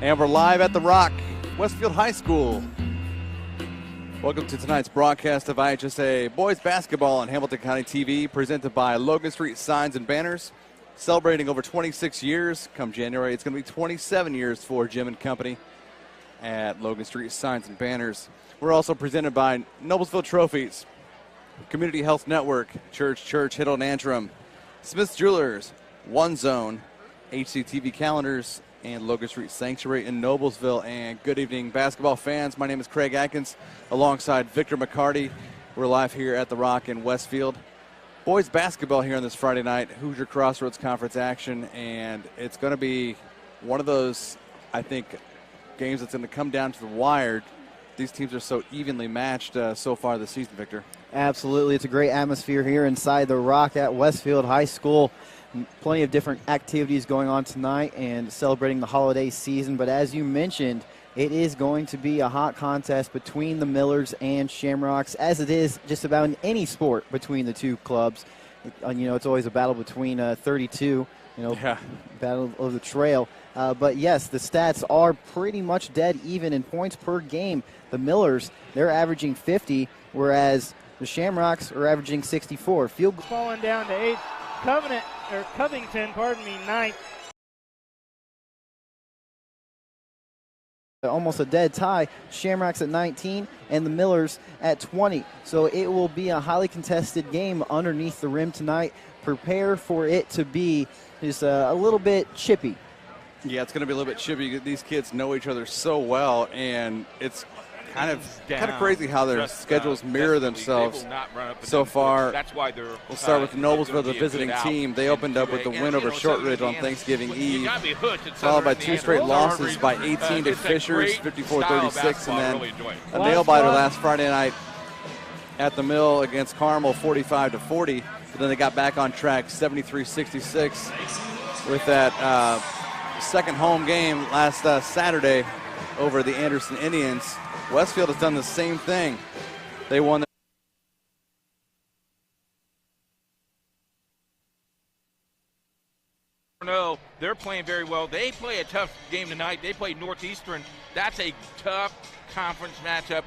And we're live at the Rock, Westfield High School. Welcome to tonight's broadcast of IHSA Boys Basketball on Hamilton County TV, presented by Logan Street Signs and Banners. Celebrating over 26 years. Come January, it's going to be 27 years for Jim and Company at Logan Street Signs and Banners. We're also presented by Noblesville Trophies, Community Health Network, Church, Hiddle and Antrim, Smith's Jewelers, One Zone, HCTV Calendars, and Logan Street Sanctuary in Noblesville. And good evening, basketball fans. My name is Craig Atkins, alongside Victor McCarty. We're live here at the Rock in Westfield. Boys basketball here on this Friday night, Hoosier Crossroads Conference action, and it's going to be one of those, I think, games that's going to come down to the wire. These teams are so evenly matched so far this season, Victor. Absolutely. It's a great atmosphere here inside the Rock at Westfield High School. Plenty of different activities going on tonight and celebrating the holiday season. But as you mentioned, it is going to be a hot contest between the Millers and Shamrocks, as it is just about in any sport between the two clubs. It's always a battle between 32, battle of the trail. But yes, the stats are pretty much dead even in points per game. The Millers, they're averaging 50, whereas the Shamrocks are averaging 64. Field falling down to 8th. Covington, ninth. Almost a dead tie. Shamrocks at 19 and the Millers at 20. So it will be a highly contested game underneath the rim tonight. Prepare for it to be just a little bit chippy. Yeah, it's going to be a little bit chippy. These kids know each other so well, and it's kind of crazy how their schedules mirror themselves so far. That's why we'll start with Noblesville, the visiting team. They opened up with the win over Shortridge on Thanksgiving Eve, followed by two straight losses by 18 to Fishers, 54-36, and then a nail-biter last Friday night at the Mill against Carmel, 45-40. But then they got back on track, 73-66, with that second home game last Saturday over the Anderson Indians. Westfield has done the same thing. They won. No, they're playing very well. They play a tough game tonight. They play Northeastern. That's a tough conference matchup.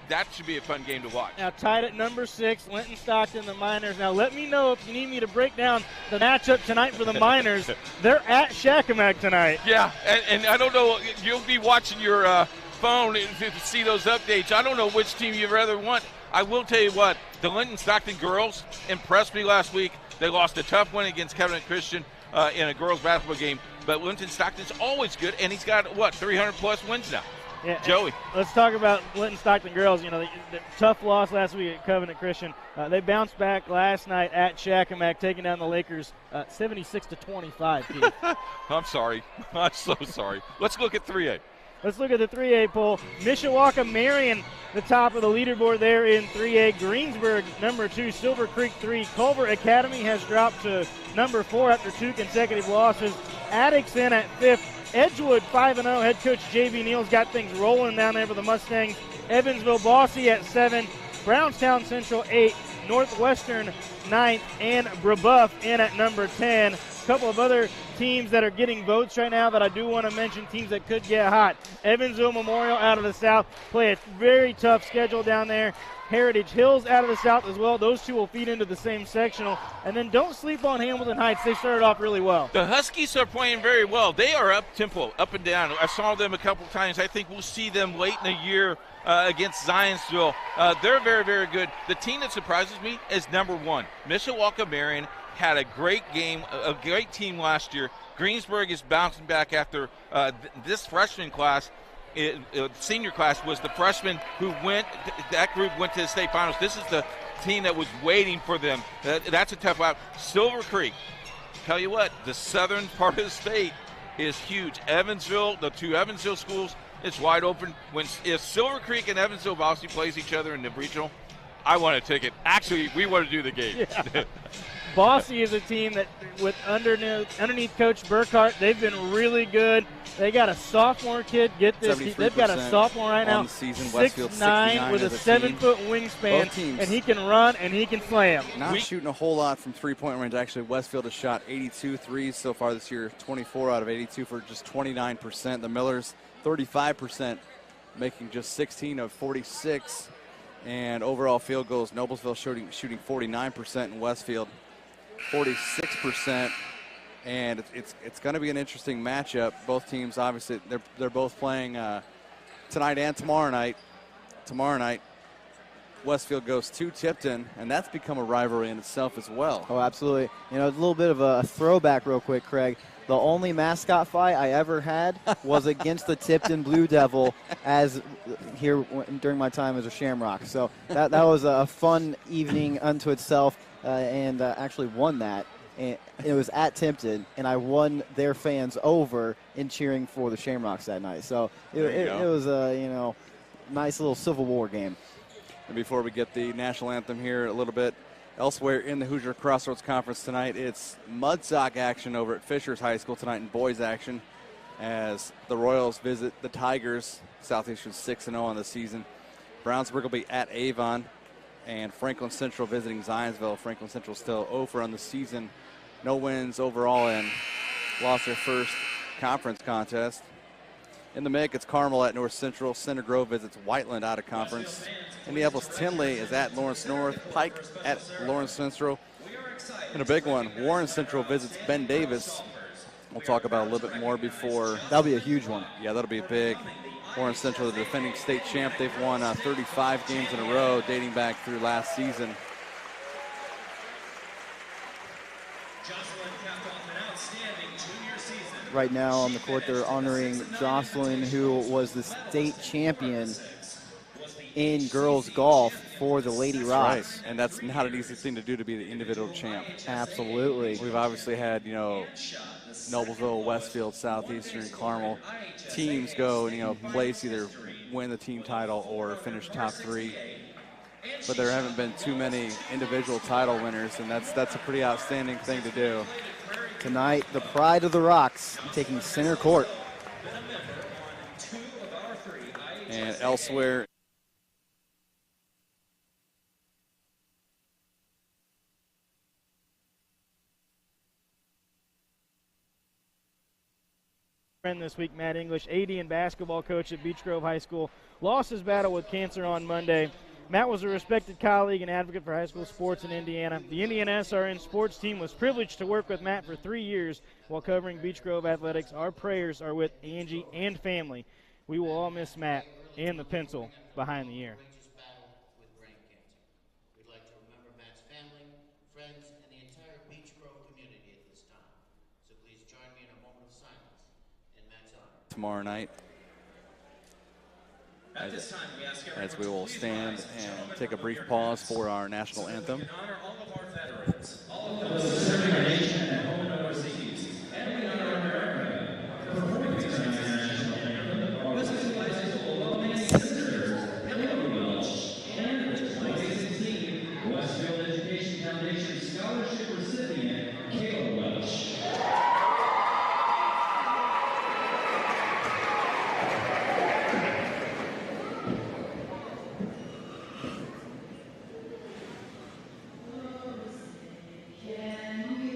That should be a fun game to watch. Now tied at number 6, Linton Stockton, the Miners. Now let me know if you need me to break down the matchup tonight for the Miners. They're at Shakamak tonight. Yeah, and I don't know, you'll be watching your phone to see those updates. I don't know which team you'd rather want. I will tell you what, the Linton Stockton girls impressed me last week. They lost a tough win against Covenant Christian in a girls basketball game, but Linton Stockton's always good, and he's got, 300-plus wins now. Yeah, Joey. Let's talk about Linton Stockton girls. The tough loss last week at Covenant Christian. They bounced back last night at Shakamak, taking down the Lakers 76-25. I'm sorry. I'm so sorry. Let's look at 3A. Let's look at the 3A poll. Mishawaka Marion, the top of the leaderboard there in 3A. Greensburg, number 2. Silver Creek, 3. Culver Academy has dropped to number 4 after 2 consecutive losses. Addicts in at 5th. Edgewood 5-0. Head coach J.B. Neal's got things rolling down there for the Mustangs. Evansville Bossy at 7. Brownstown Central 8. Northwestern 9th. And Brebeuf in at number 10. A couple of other teams that are getting votes right now that I do want to mention, teams that could get hot. Evansville Memorial out of the South play a very tough schedule down there. Heritage Hills out of the South as well. Those two will feed into the same sectional. And then don't sleep on Hamilton Heights. They started off really well. The Huskies are playing very well. They are up-tempo, up and down. I saw them a couple times. I think we'll see them late in the year against Zionsville. They're very, very good. The team that surprises me is number 1. Mishawaka Marion had a great game, a great team last year. Greensburg is bouncing back after this freshman class. Senior class was the freshman who that group went to the state finals. This is the team that was waiting for them. That's a tough out. Silver Creek, tell you what, the southern part of the state is huge. Evansville, the two Evansville schools, it's wide open. If Silver Creek and Evansville Bossy plays each other in the regional, I want a ticket. Actually, we want to do the game. Yeah. Bossy is a team that, with underneath Coach Burkhart, they've been really good. They got a sophomore kid. Get this, they've got a sophomore right now, 6'9", with a 7-foot wingspan, and he can run and he can slam. Not shooting a whole lot from three-point range. Actually, Westfield has shot 82 threes so far this year, 24 out of 82 for just 29%. The Millers 35%, making just 16 of 46. And overall field goals, Noblesville shooting 49%, and Westfield 46%. And it's going to be an interesting matchup. Both teams, obviously, they're both playing tonight and tomorrow night. Tomorrow night, Westfield goes to Tipton, and that's become a rivalry in itself as well. Oh, absolutely. You know, a little bit of a throwback real quick, Craig. The only mascot fight I ever had was against the Tipton Blue Devil during my time as a Shamrock. So that was a fun evening unto itself, and actually won that. And it was at Tipton, and I won their fans over in cheering for the Shamrocks that night. So it was a nice little Civil War game. And before we get the national anthem here a little bit, elsewhere in the Hoosier Crossroads Conference tonight, it's Mudsock action over at Fishers High School tonight in boys action as the Royals visit the Tigers. Southeastern 6-0 on the season. Brownsburg will be at Avon, and Franklin Central visiting Zionsville. Franklin Central still 0 on the season. No wins overall and lost their first conference contest. In the MIC, it's Carmel at North Central. Center Grove visits Whiteland out of conference. Indianapolis-Tinley is at Lawrence North. Pike at Lawrence Central. And a big one, Warren Central visits Ben Davis. We'll talk about a little bit more before. That'll be a huge one. Yeah, that'll be big. Warren Central, the defending state champ. They've won 35 games in a row dating back through last season. Right now on the court, they're honoring Jocelyn, who was the state champion in girls golf for the Lady Rocks. Right, and that's not an easy thing to do, to be the individual champ. Absolutely. We've obviously had, Noblesville, Westfield, Southeastern, Carmel teams go and, place, either win the team title or finish top 3. But there haven't been too many individual title winners, and that's a pretty outstanding thing to do. Tonight, the pride of the Rocks taking center court. And elsewhere, This week, Matt English, AD and basketball coach at Beech Grove High School, lost his battle with cancer on Monday. Matt was a respected colleague and advocate for high school sports in Indiana. The Indiana SRN sports team was privileged to work with Matt for 3 years while covering Beech Grove athletics. Our prayers are with Angie and family. We will all miss Matt and the pencil behind the ear. We'd like to remember Matt's family, friends, and the entire Beech Grove community at this time. So please join me in a moment of silence in Matt's honor. Tomorrow night, as we will stand and take a brief pause for our national anthem. Honor all of our veterans, all of those serving our nation at home and overseas, and we honor America. Performing tonight's national anthem, this is high school well-named sisters, Hillary Welch, and the 2016 Westfield Education Foundation Scholarship recipient, Kayla Welch. Can we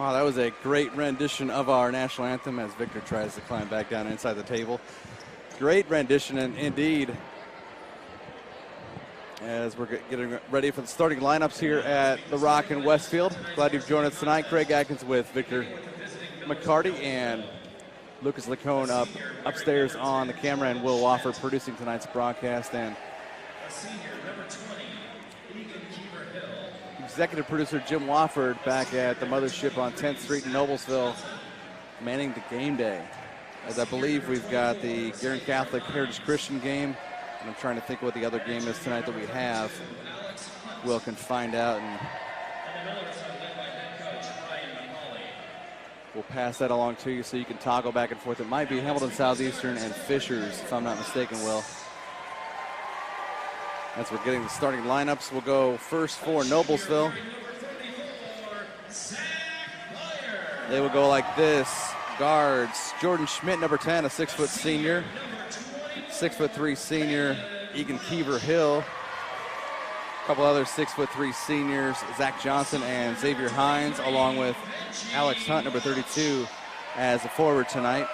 Wow, that was a great rendition of our national anthem as Victor tries to climb back down inside the table. Great rendition, and indeed, as we're getting ready for the starting lineups here at the Rock in Westfield. Glad you've joined us tonight. Craig Atkins with Victor McCarty and Lucas Lacone upstairs on the camera, and Will Wofford producing tonight's broadcast. And executive producer Jim Wofford back at the mothership on 10th Street in Noblesville, manning the game day. As I believe we've got the Guerin Catholic Heritage Christian game, and I'm trying to think what the other game is tonight that we have. Will can find out, and we'll pass that along to you so you can toggle back and forth. It might be Hamilton Southeastern and Fishers, if I'm not mistaken, Will. As we're getting the starting lineups, we'll go first for Noblesville. They will go like this. Guards, Jordan Schmidt, number 10, a 6-foot senior. 6'3" senior, Egan Keever Hill. A couple other 6'3" seniors, Zach Johnson and Xavier Hines, along with Alex Hunt, number 32, as a forward tonight.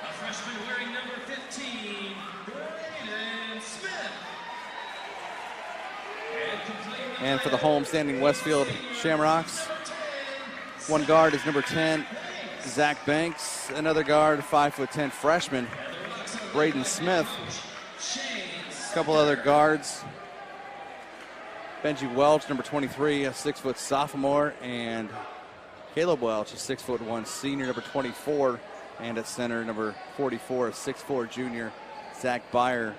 A freshman wearing number 15, Braden Smith. And for the home-standing Westfield Shamrocks, one guard is number 10, Zach Banks. Another guard, 5'10" freshman, Braden Smith. A couple other guards. Benji Welch, number 23, a 6-foot sophomore, and Caleb Welch, a 6'1" senior, number 24, and at center, number 44, a 6'4" junior, Zach Byer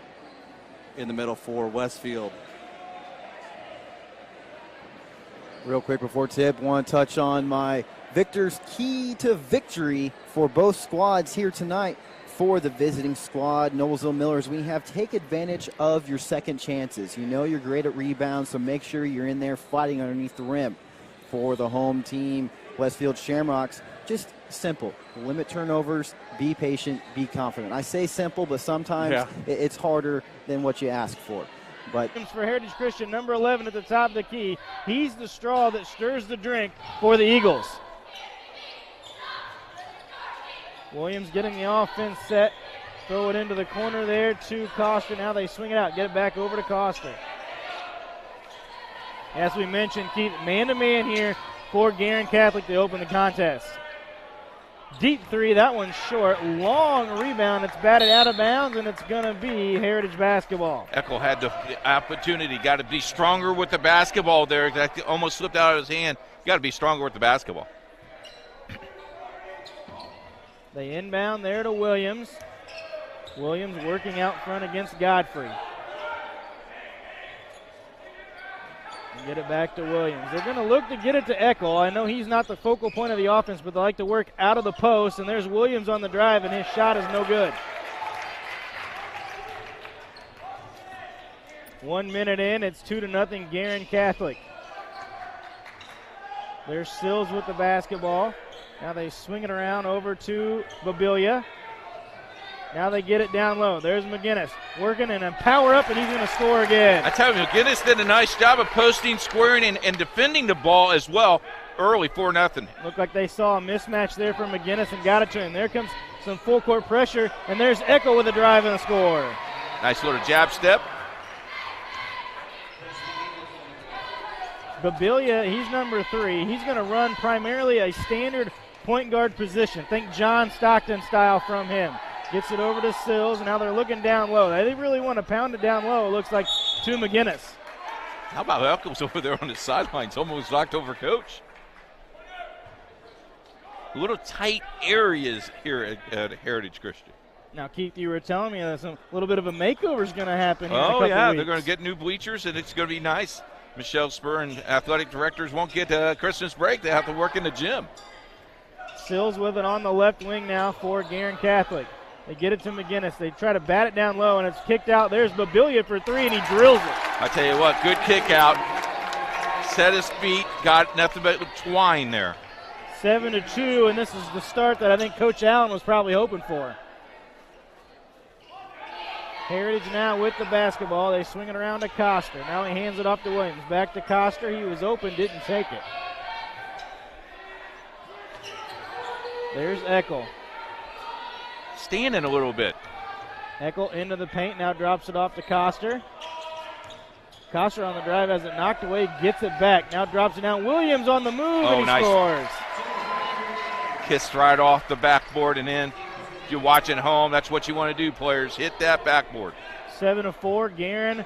in the middle for Westfield. Real quick before tip, want to touch on my Victor's key to victory for both squads here tonight. For the visiting squad, Noblesville Millers, we have take advantage of your second chances. You know you're great at rebounds, so make sure you're in there fighting underneath the rim. For the home team, Westfield Shamrocks, just simple. Limit turnovers, be patient, be confident. I say simple, but sometimes it's harder than what you ask for. But for Heritage Christian, number 11 at the top of the key. He's the straw that stirs the drink for the Eagles. Williams getting the offense set. Throw it into the corner there to Coster. Now they swing it out. Get it back over to Coster. As we mentioned, Keith, man-to-man here for Guerin Catholic to open the contest. Deep three, that one's short. Long rebound. It's batted out of bounds, and it's going to be Heritage basketball. Eckel had the opportunity. Got to be stronger with the basketball there. That almost slipped out of his hand. Got to be stronger with the basketball. They inbound there to Williams. Williams working out front against Godfrey. And get it back to Williams. They're going to look to get it to Eckel. I know he's not the focal point of the offense, but they like to work out of the post, and there's Williams on the drive, and his shot is no good. 1 minute in, it's 2-0 Guerin Catholic. There's Sills with the basketball. Now they swing it around over to Babilia. Now they get it down low. There's McGinnis working and power up, and he's going to score again. I tell you, McGinnis did a nice job of posting, squaring, and defending the ball as well early, 4-0. Looked like they saw a mismatch there from McGinnis and got it to him. There comes some full court pressure, and there's Eckel with a drive and a score. Nice little jab step. Babilia, he's number 3. He's going to run primarily a standard point guard position. Think John Stockton style from him. Gets it over to Sills, and now they're looking down low. They really want to pound it down low, it looks like, to McGinnis. How about Elkins over there on the sidelines? Almost knocked over coach. Little tight areas here at Heritage Christian. Now, Keith, you were telling me that a little bit of a makeover is going to happen here in a couple yeah, weeks. they're going to get new bleachers, and it's going to be nice. Michelle Spur and athletic directors won't get Christmas break. They have to work in the gym. Sills with it on the left wing now for Guerin Catholic. They get it to McGinnis. They try to bat it down low, and it's kicked out. There's Babilia for 3, and he drills it. I tell you what, good kick out. Set his feet, got nothing but twine there. 7-2, and this is the start that I think Coach Allen was probably hoping for. Heritage now with the basketball. They swing it around to Coster. Now he hands it off to Williams. Back to Coster. He was open, didn't take it. There's Eckel. Standing a little bit. Eckel into the paint, now drops it off to Coster. Coster on the drive has it knocked away, gets it back, now drops it down. Williams on the move, and he nice. scores. Kissed right off the backboard and in. If you're watching home, that's what you want to do, players. Hit that backboard. 7-4, Guerin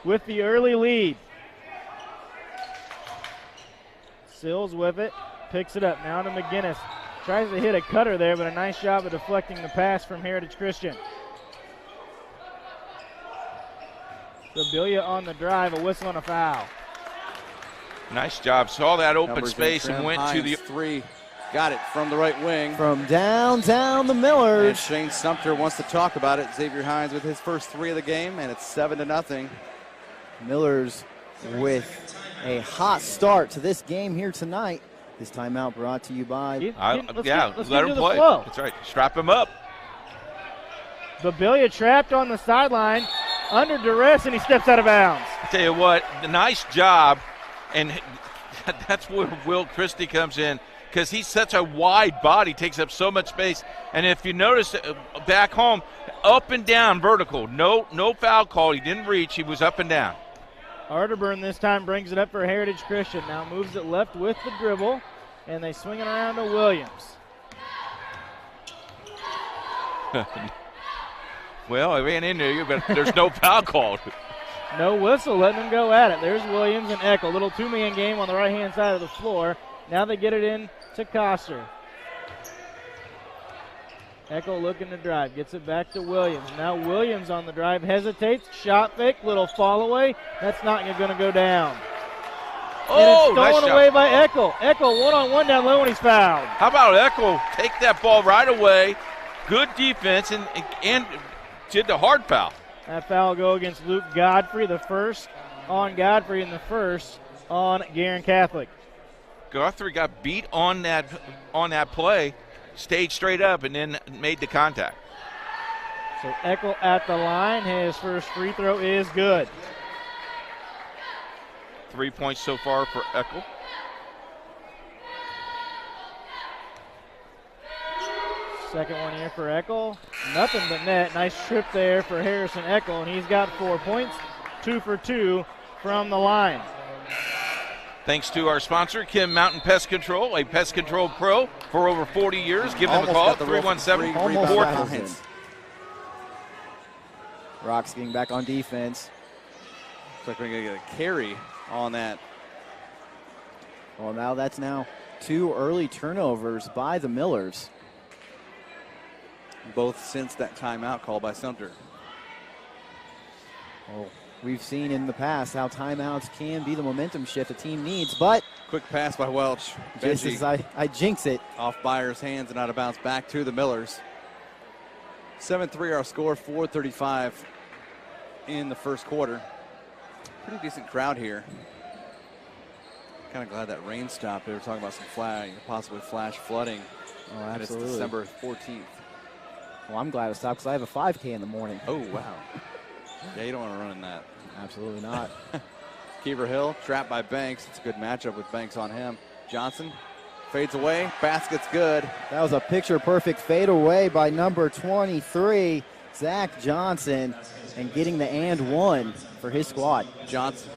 with the early lead. Sills with it, picks it up, now to McGinnis. Tries to hit a cutter there, but a nice job of deflecting the pass from Heritage Christian. Sibilia on the drive, a whistle and a foul. Nice job. Saw that open Numbers space in and went Hines, to the three. Got it from the right wing. From downtown, the And Millers. Shane Sumter wants to talk about it. Xavier Hines with his first three of the game, and it's 7-0. Millers with a hot start to this game here tonight. This timeout brought to you by Let's let get him to play. the flow. That's right. Strap him up. Sibilia trapped on the sideline, under duress, and he steps out of bounds. I tell you what, nice job, and that's where Will Christie comes in, because he's such a wide body, takes up so much space. And if you notice back home, up and down vertical, no foul call. He didn't reach, he was up and down. Arterburn this time brings it up for Heritage Christian. Now moves it left with the dribble, and they swing it around to Williams. Well, I ran into you, but there's no foul called. No whistle, letting them go at it. There's Williams and Eckel. Little two-man game on the right-hand side of the floor. Now they get it in to Coster. Eckel looking to drive, gets it back to Williams. Now Williams on the drive, hesitates, shot fake, little fall away. That's not going to go down. Oh, and it's stolen nice away shot. by Eckel. Eckel one-on-one down low, and he's fouled. How about Eckel take that ball right away? Good defense and did the hard foul. That foul will go against Luke Godfrey, the first on Godfrey, and the first on Guerin Catholic. Godfrey got beat on that play, stayed straight up, and then made the contact. So Eckel at the line. His first free throw is good. 3 points so far for Eckel. Second one here for Eckel. Nothing but net. Nice trip there for Harrison Eckel, and he's got 4 points, 2 for 2 from the line. Thanks to our sponsor, Kim Mountain Pest Control, a pest control pro for over 40 years. Give them a call, 317-4. Rocks getting back on defense. Looks like we're going to get a carry on that. Well, now 2 early turnovers by the Millers. Both since that timeout call by Sumter. Well, we've seen in the past how timeouts can be the momentum shift a team needs, but Quick pass by Welch. just Benji as I jinx it, off Byers' hands and out of bounds back to the Millers. 7-3 our score, 4:35 in the first quarter. Pretty decent crowd here. Kind of glad that rain stopped. They were talking about some possibly flash flooding. oh, And it's absolutely. December 14th. Well, I'm glad it stopped because I have a 5K in the morning. Oh, wow. Yeah, you don't want to run in that. Absolutely not. Keever Hill trapped by Banks. It's a good matchup with Banks on him. Johnson fades away. Basket's good. That was a picture-perfect fadeaway by number 23, Zach Johnson, and getting the and one for his squad. Johnson.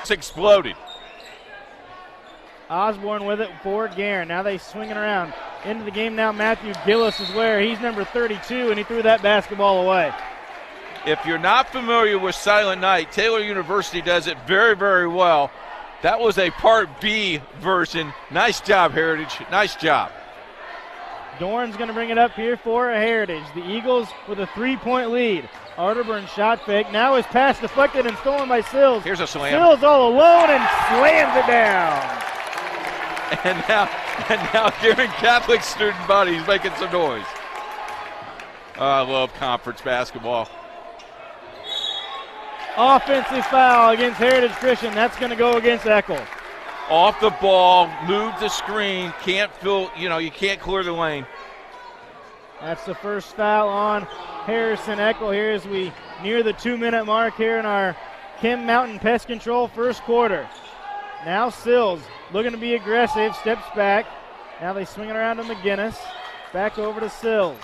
It's exploded. Osborne with it for Guerin. Now they swing it around. Into the game now, Matthew Gillis is where. He's number 32, and he threw that basketball away. If you're not familiar with Silent Night, Taylor University does it very, very well. That was a Part B version. Nice job, Heritage. Nice job. Dorn's going to bring it up here for a Heritage. The Eagles with a 3-point lead. Arterburn shot fake. Now his pass deflected and stolen by Sills. Here's a slam. Sills all alone and slams it down. And now Darren Catholic's student body is making some noise. I love conference basketball. Offensive foul against Heritage Christian. That's going to go against Eckel. Off the ball, move the screen, can't you can't clear the lane. That's the first foul on Harrison Eckel here as we near the 2-minute mark here in our Kim Mountain Pest Control first quarter. Now Sills looking to be aggressive, steps back. Now they swing it around to McGinnis. Back over to Sills.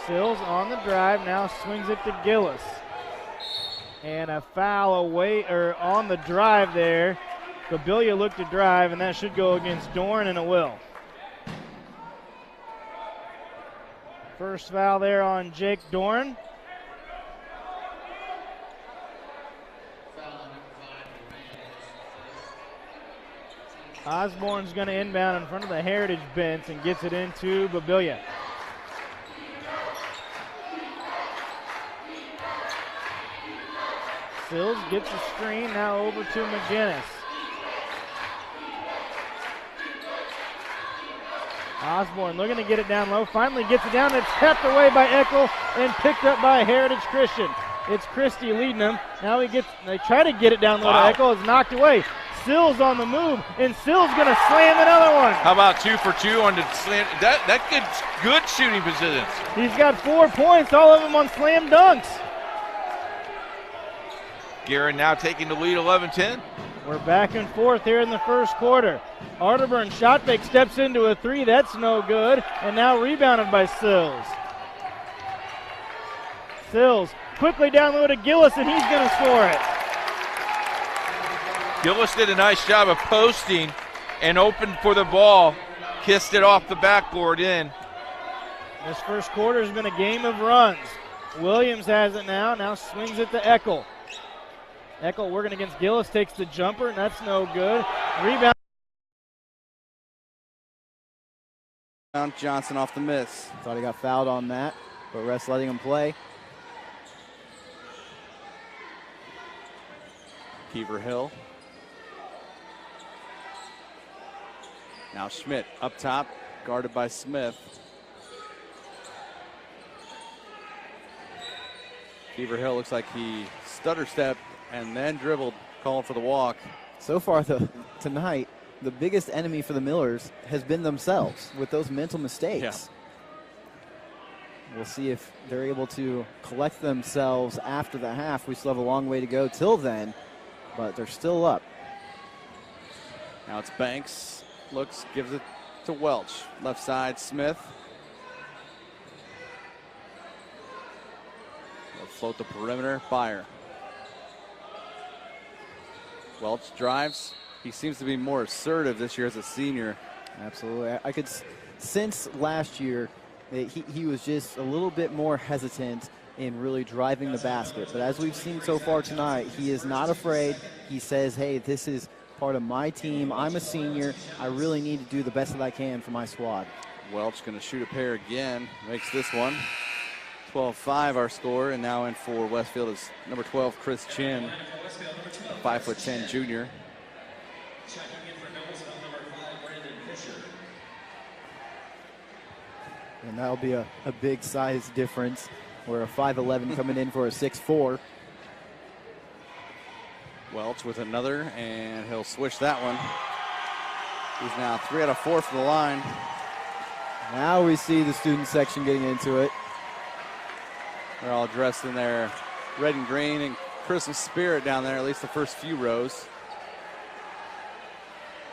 Sills on the drive, now swings it to Gillis. And a foul away, or on the drive there. Gabilia looked to drive, and that should go against Dorn, and it will. First foul there on Jake Dorn. Osborne's going to inbound in front of the Heritage bench and gets it into Babilia. Sills gets the screen, now over to McGinnis. Osborne looking to get it down low, finally gets it down, it's tapped away by Eckel and picked up by Heritage Christian. It's Christie leading them. Now they try to get it down low to Eckel, it's knocked away. Sills on the move, and Sills gonna slam another one. How about 2 for 2 on the slam? That good shooting positions. He's got 4 points, all of them on slam dunks. Guerin now taking the lead 11-10. We're back and forth here in the first quarter. Arterburn shot fake, steps into a 3, that's no good, and now rebounded by Sills. Sills quickly down low to Gillis, and he's gonna score it. Gillis did a nice job of posting and opened for the ball. Kissed it off the backboard in. This first quarter has been a game of runs. Williams has it now swings it to Eckel. Eckel working against Gillis, takes the jumper, and that's no good. Rebound. Johnson off the miss. Thought he got fouled on that, but refs letting him play. Keever Hill. Now Schmidt up top, guarded by Smith. Keever Hill looks like he stutter stepped and then dribbled, calling for the walk. So far tonight, the biggest enemy for the Millers has been themselves with those mental mistakes. Yeah. We'll see if they're able to collect themselves after the half. We still have a long way to go till then, but they're still up. Now it's Banks. Looks, gives it to Welch. Left side, Smith. They'll float the perimeter. Fire. Welch drives. He seems to be more assertive this year as a senior. Absolutely. I could sense last year that he was just a little bit more hesitant in really driving the basket. But as we've seen so far tonight, he is not afraid. He says, hey, this is part of my team. I'm a senior. I really need to do the best that I can for my squad. Welch going to shoot a pair again. Makes this one. 12-5 our score, and now in for Westfield is number 12, Chris Chin, 5'10" junior. And that'll be a big size difference, where a 5'11" coming in for a 6'4". Welch with another, and he'll switch that one. He's now 3 out of 4 from the line. Now we see the student section getting into it. They're all dressed in their red and green and Christmas spirit down there, at least the first few rows.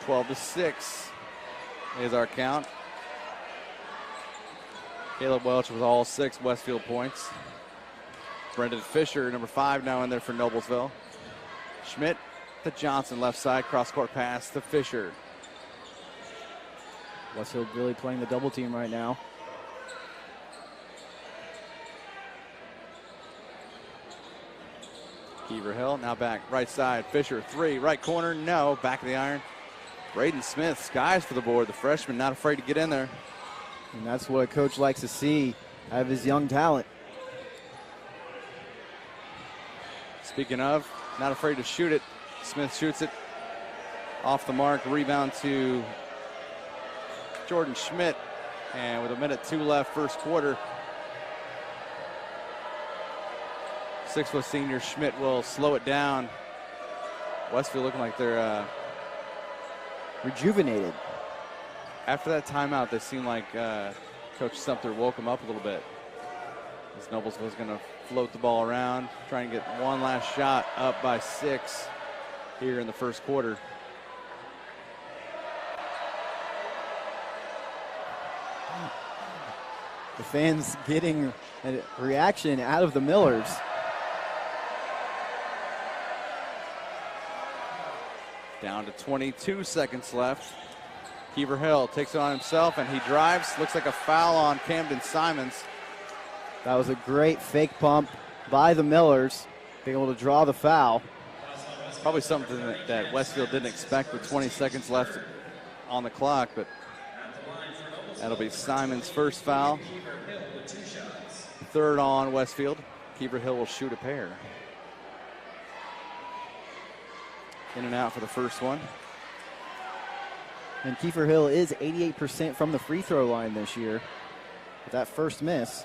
12-6 is our count. Caleb Welch with all 6 Westfield points. Brendan Fisher, number 5, now in there for Noblesville. Schmidt to Johnson, left side, cross-court pass to Fisher. Westfield really playing the double team right now. Keever Hill now back right side. Fisher 3, right corner, no. Back of the iron. Braden Smith skies for the board. The freshman not afraid to get in there. And that's what a coach likes to see out of his young talent. Speaking of, not afraid to shoot it. Smith shoots it Off the mark, rebound to Jordan Schmidt. And with 1:02 left, first quarter, 6-foot senior Schmidt will slow it down. Westfield looking like they're rejuvenated. After that timeout, they seem like Coach Sumter woke them up a little bit. As Nobles was going to float the ball around, try and get one last shot, up by 6 here in the first quarter. The fans getting a reaction out of the Millers. Down to 22 seconds left. Kiever Hill takes it on himself and he drives. Looks like a foul on Camden Simons. That was a great fake pump by the Millers, being able to draw the foul. Probably something that Westfield didn't expect with 20 seconds left on the clock, but that'll be Simons' first foul. Third on Westfield. Kiever Hill will shoot a pair. In and out for the first one. And Kiefer Hill is 88% from the free throw line this year with that first miss.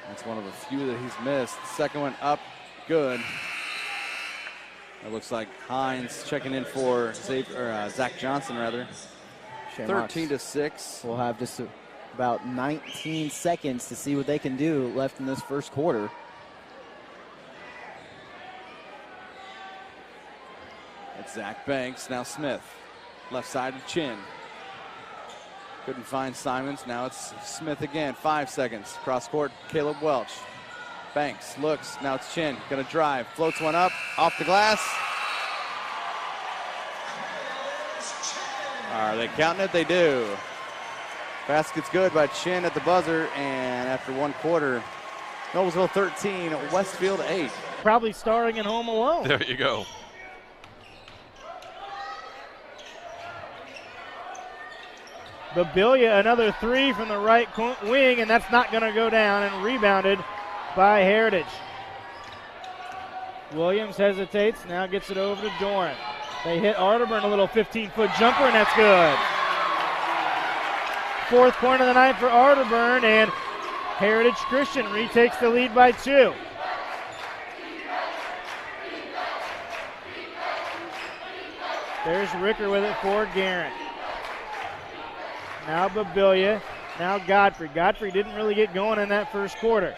That's one of the few that he's missed. Second one up, good. It looks like Hines checking in for Zach Johnson, rather. Shamrocks 13-6. We'll have just about 19 seconds to see what they can do left in this first quarter. It's Zach Banks, now Smith. Left side of Chin. Couldn't find Simons, now it's Smith again. 5 seconds, cross court, Caleb Welch. Banks looks, now it's Chin, gonna drive, floats one up, off the glass. Are they counting it? They do. Basket's good by Chin at the buzzer, and after one quarter, Noblesville 13, Westfield 8. Probably starring in Home Alone. There you go. Babilia, another three from the right wing, and that's not going to go down, and rebounded by Heritage. Williams hesitates, now gets it over to Doran. They hit Arterburn, a little 15-foot jumper, and that's good. Fourth point of the night for Arterburn, and Heritage Christian retakes the lead by 2. There's Ricker with it for Garrett. Now Babilia, now Godfrey. Godfrey didn't really get going in that first quarter.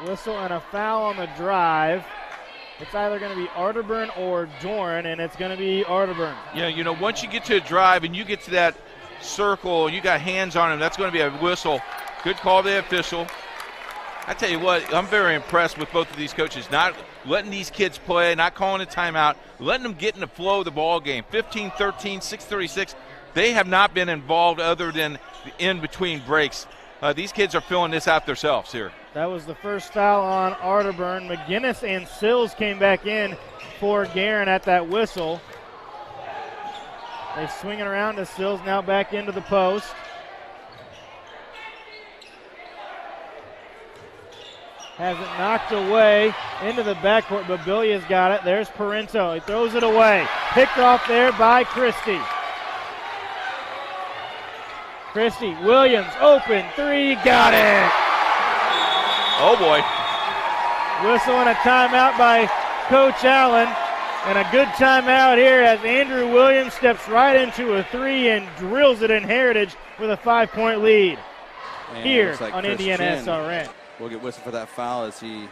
Whistle and a foul on the drive. It's either going to be Arterburn or Doran, and it's going to be Arterburn. Yeah, you know, once you get to a drive and you get to that circle, you got hands on him, that's going to be a whistle. Good call by the official. I tell you what, I'm very impressed with both of these coaches, not letting these kids play, not calling a timeout, letting them get in the flow of the ball game. 15-13, 6:36. They have not been involved other than in between breaks. These kids are filling this out themselves here. That was the first foul on Arterburn. McGinnis and Sills came back in for Guerin at that whistle. They swing it around to Sills, now back into the post. Has it knocked away into the backcourt. Babilia's got it. There's Parento. He throws it away. Picked off there by Christie. Christie, Williams, open three, got it. Oh boy. Whistle and a timeout by Coach Allen. And a good timeout here as Andrew Williams steps right into a three and drills it in Heritage with a 5-point lead And here like on Chris Indiana Chin SRN. will get whistled for that foul as he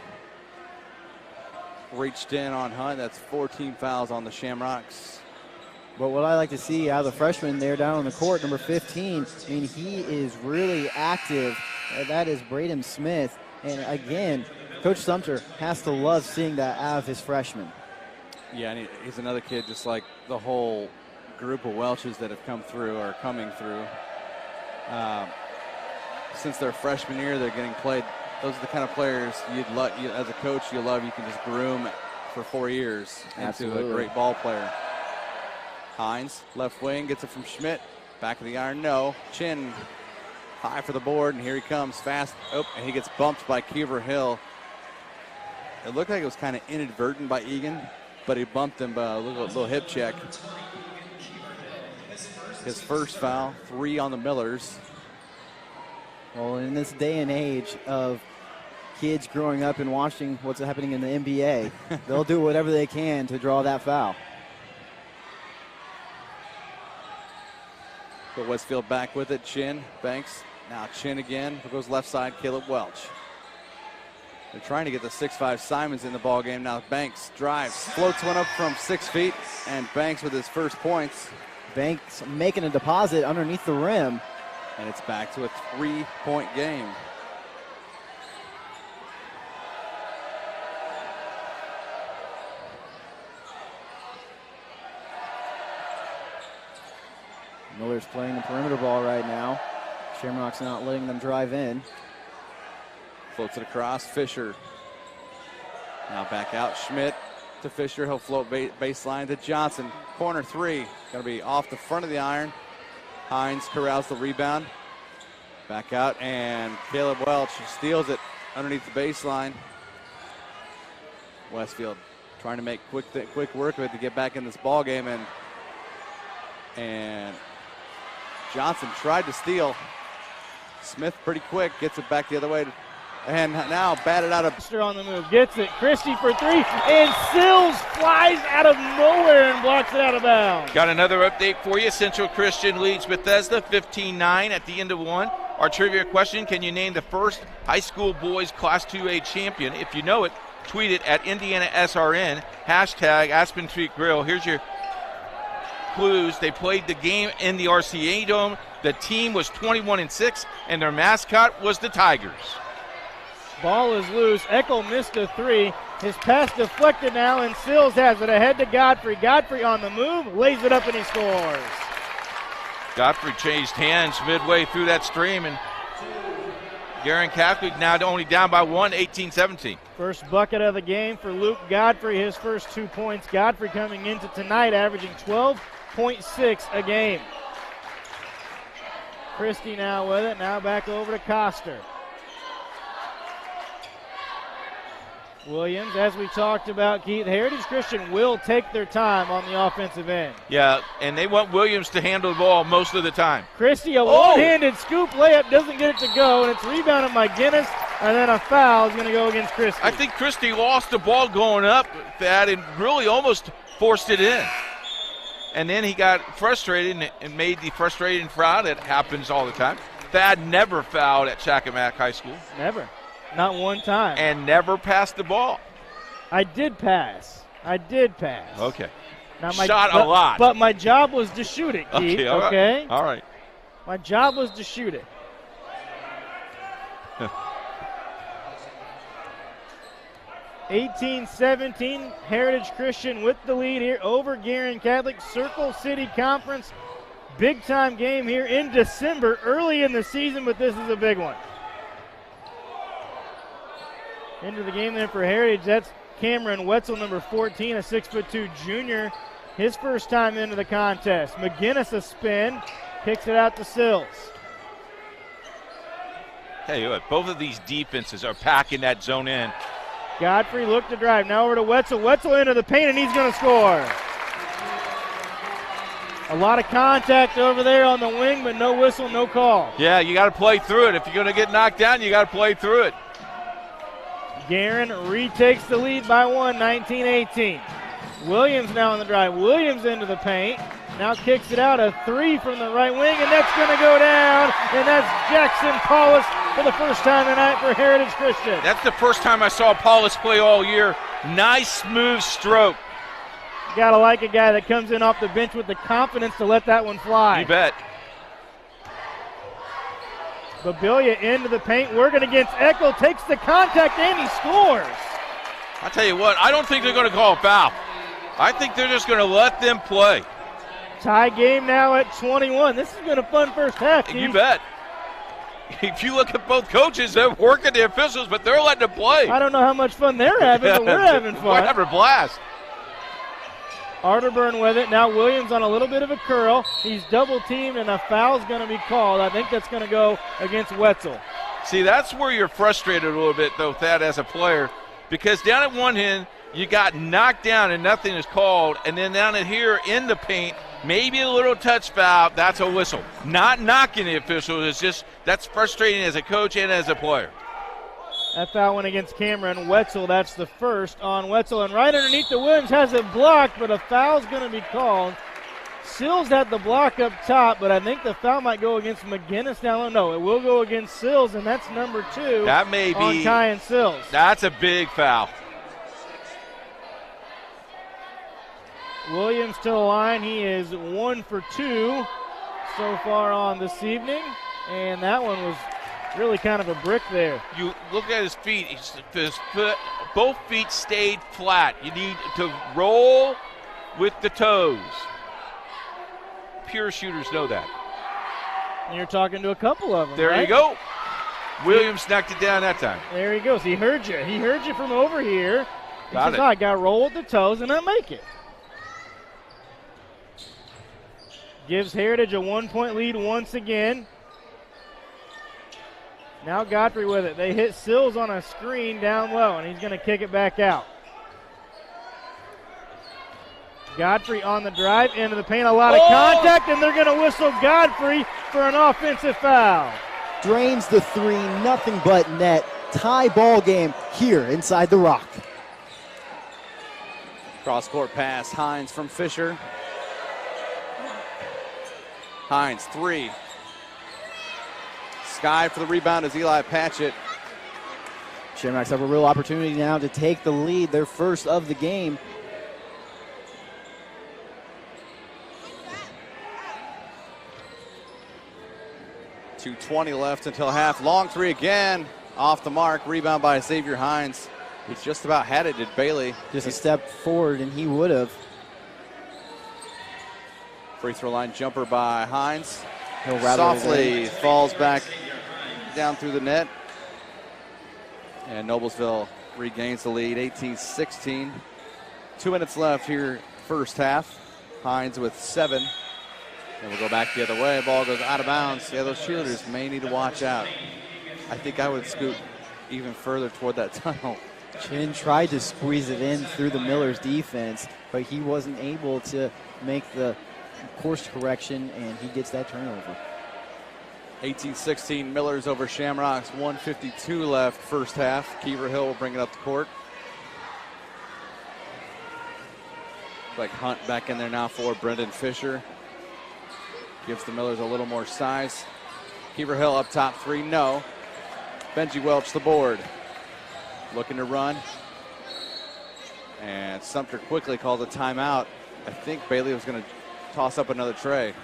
reached in on Hunt. That's 14 fouls on the Shamrocks. But what I like to see out of the freshman there down on the court, number 15, I mean, he is really active. That is Braden Smith. And again, Coach Sumter has to love seeing that out of his freshmen. Yeah, and he's another kid just like the whole group of Welches that have come through or coming through. Since their freshman year, they're getting played. Those are the kind of players you'd love, as a coach, you love. You can just groom for 4 years into a great ball player. Hines, left wing, gets it from Schmidt. Back of the iron, no. Chin high for the board, and here he comes fast. Oh, and he gets bumped by Kiever Hill. It looked like it was kind of inadvertent by Egan, but he bumped him by a little hip check. His first foul, 3 on the Millers. Well, in this day and age of kids growing up and watching what's happening in the NBA, they'll do whatever they can to draw that foul. But Westfield back with it. Chin, Banks. Now Chin again. Goes left side, Caleb Welch. They're trying to get the 6'5 Simons in the ball game. Now Banks drives, floats one up from 6 feet, and Banks with his first points. Banks making a deposit underneath the rim. And it's back to a 3-point game. Miller's playing the perimeter ball right now. Shamrock's not letting them drive in. Floats it across. Fisher. Now back out. Schmidt to Fisher. He'll float baseline to Johnson. Corner 3. Going to be off the front of the iron. Hines corrals the rebound. Back out, and Caleb Welch steals it underneath the baseline. Westfield trying to make quick work of it to get back in this ball game, and Johnson tried to steal. Smith pretty quick, gets it back the other way, and now batted out of. On the move, gets it. Christie for 3, and Sills flies out of nowhere and blocks it out of bounds. Got another update for you. Central Christian leads Bethesda 15-9 at the end of 1. Our trivia question, can you name the first high school boys Class 2A champion? If you know it, tweet it at IndianaSRN, hashtag Aspen Creek Grill. Here's your clues. They played the game in the RCA Dome. The team was 21-6, and their mascot was the Tigers. Ball is loose. Eckel missed a 3. His pass deflected now, and Sills has it ahead to Godfrey. Godfrey on the move, lays it up, and he scores. Godfrey changed hands midway through that stream, and Guerin Catholic now only down by 1, 18-17. First bucket of the game for Luke Godfrey, his first 2 points. Godfrey coming into tonight averaging 12.6 a game. Christie now with it, now back over to Coster. Williams, as we talked about, Keith, Heritage Christian will take their time on the offensive end. Yeah, and they want Williams to handle the ball most of the time. Christie, a one-handed scoop layup, doesn't get it to go, and it's rebounded by Guinness, and then a foul is going to go against Christie. I think Christie lost the ball going up that and really almost forced it in. And then he got frustrated and made the frustrating foul that happens all the time. Thad never fouled at Chackamack High School. Never. Not one time. And never passed the ball. I did pass. Okay. Now Shot a lot. But my job was to shoot it, Keith. Okay, all right. Okay? All right. My job was to shoot it. 18-17, Heritage Christian with the lead here over Guerin Catholic. Circle City Conference. Big time game here in December, early in the season, but this is a big one. Into the game there for Heritage. That's Cameron Wetzel, number 14, a 6'2" junior. His first time into the contest. McGinnis a spin, kicks it out to Sills. Tell you what, both of these defenses are packing that zone in. Godfrey looked to drive. Now over to Wetzel. Wetzel into the paint, and he's going to score. A lot of contact over there on the wing, but no whistle, no call. Yeah, you got to play through it. If you're going to get knocked down, you got to play through it. Guerin retakes the lead by 1, 19-18. Williams now on the drive. Williams into the paint. Now kicks it out, a 3 from the right wing, and that's going to go down. And that's Jackson Paulus for the first time tonight for Heritage Christian. That's the first time I saw Paulus play all year. Nice, smooth stroke. Got to like a guy that comes in off the bench with the confidence to let that one fly. You bet. Babilia into the paint, working against Eckel, takes the contact, and he scores. I'll tell you what, I don't think they're going to call a foul. I think they're just going to let them play. Tie game now at 21. This has been a fun first half, Keith. You bet. If you look at both coaches, they're working the officials, but they're letting them play. I don't know how much fun they're having, but we're having fun. We're having a blast. Arterburn with it. Now Williams on a little bit of a curl. He's double teamed, and a foul's going to be called. I think that's going to go against Wetzel. See, that's where you're frustrated a little bit, though, Thad, as a player, because down at one end, you got knocked down and nothing is called, and then down at here in the paint, maybe a little touch foul, that's a whistle. Not knocking the official, it's just that's frustrating as a coach and as a player. That foul went against Cameron Wetzel. That's the first on Wetzel. And right underneath the Williams has it blocked, but a foul's going to be called. Sills had the block up top, but I think the foul might go against McGinnis down low. No, it will go against Sills, and that's number 2 that may be, on Kyan Sills. That's a big foul. Williams to the line. He is 1 for 2 so far on this evening, and that one was really kind of a brick there. You look at his feet. His foot, both feet stayed flat. You need to roll with the toes. Pure shooters know that. And you're talking to a couple of them. There right? you go. Williams knocked it down that time. There he goes. He heard you. He heard you from over here. He Got says, it. I got to roll with the toes and I make it. Gives Heritage a 1-point lead once again. Now Godfrey with it. They hit Sills on a screen down low, and he's going to kick it back out. Godfrey on the drive into the paint. A lot of contact, and they're going to whistle Godfrey for an offensive foul. Drains the 3, nothing but net. Tie ball game here inside the Rock. Cross-court pass, Hines from Fisher. Hines, 3. Sky for the rebound is Eli Patchett. Shamrocks have a real opportunity now to take the lead, their first of the game. .220 left until half. Long 3 again. Off the mark. Rebound by Xavier Hines. He just about had it, did Bailey. Just a step forward, and he would have. Free throw line jumper by Hines. He'll rattle softly falls back down through the net. And Noblesville regains the lead, 18-16. 2 minutes left here, first half. Hines with 7. And we'll go back the other way. Ball goes out of bounds. Yeah, those cheerleaders may need to watch out. I think I would scoot even further toward that tunnel. Chin tried to squeeze it in through the Millers defense, but he wasn't able to make the course correction, and he gets that turnover. 18-16, Millers over Shamrocks. 1:52 left, first half. Kiever Hill will bring it up the court. Like Hunt back in there now for Brendan Fisher. Gives the Millers a little more size. Kiever Hill up top 3, no. Benji Welch the board. Looking to run. And Sumter quickly calls a timeout. I think Bailey was going to toss up another tray.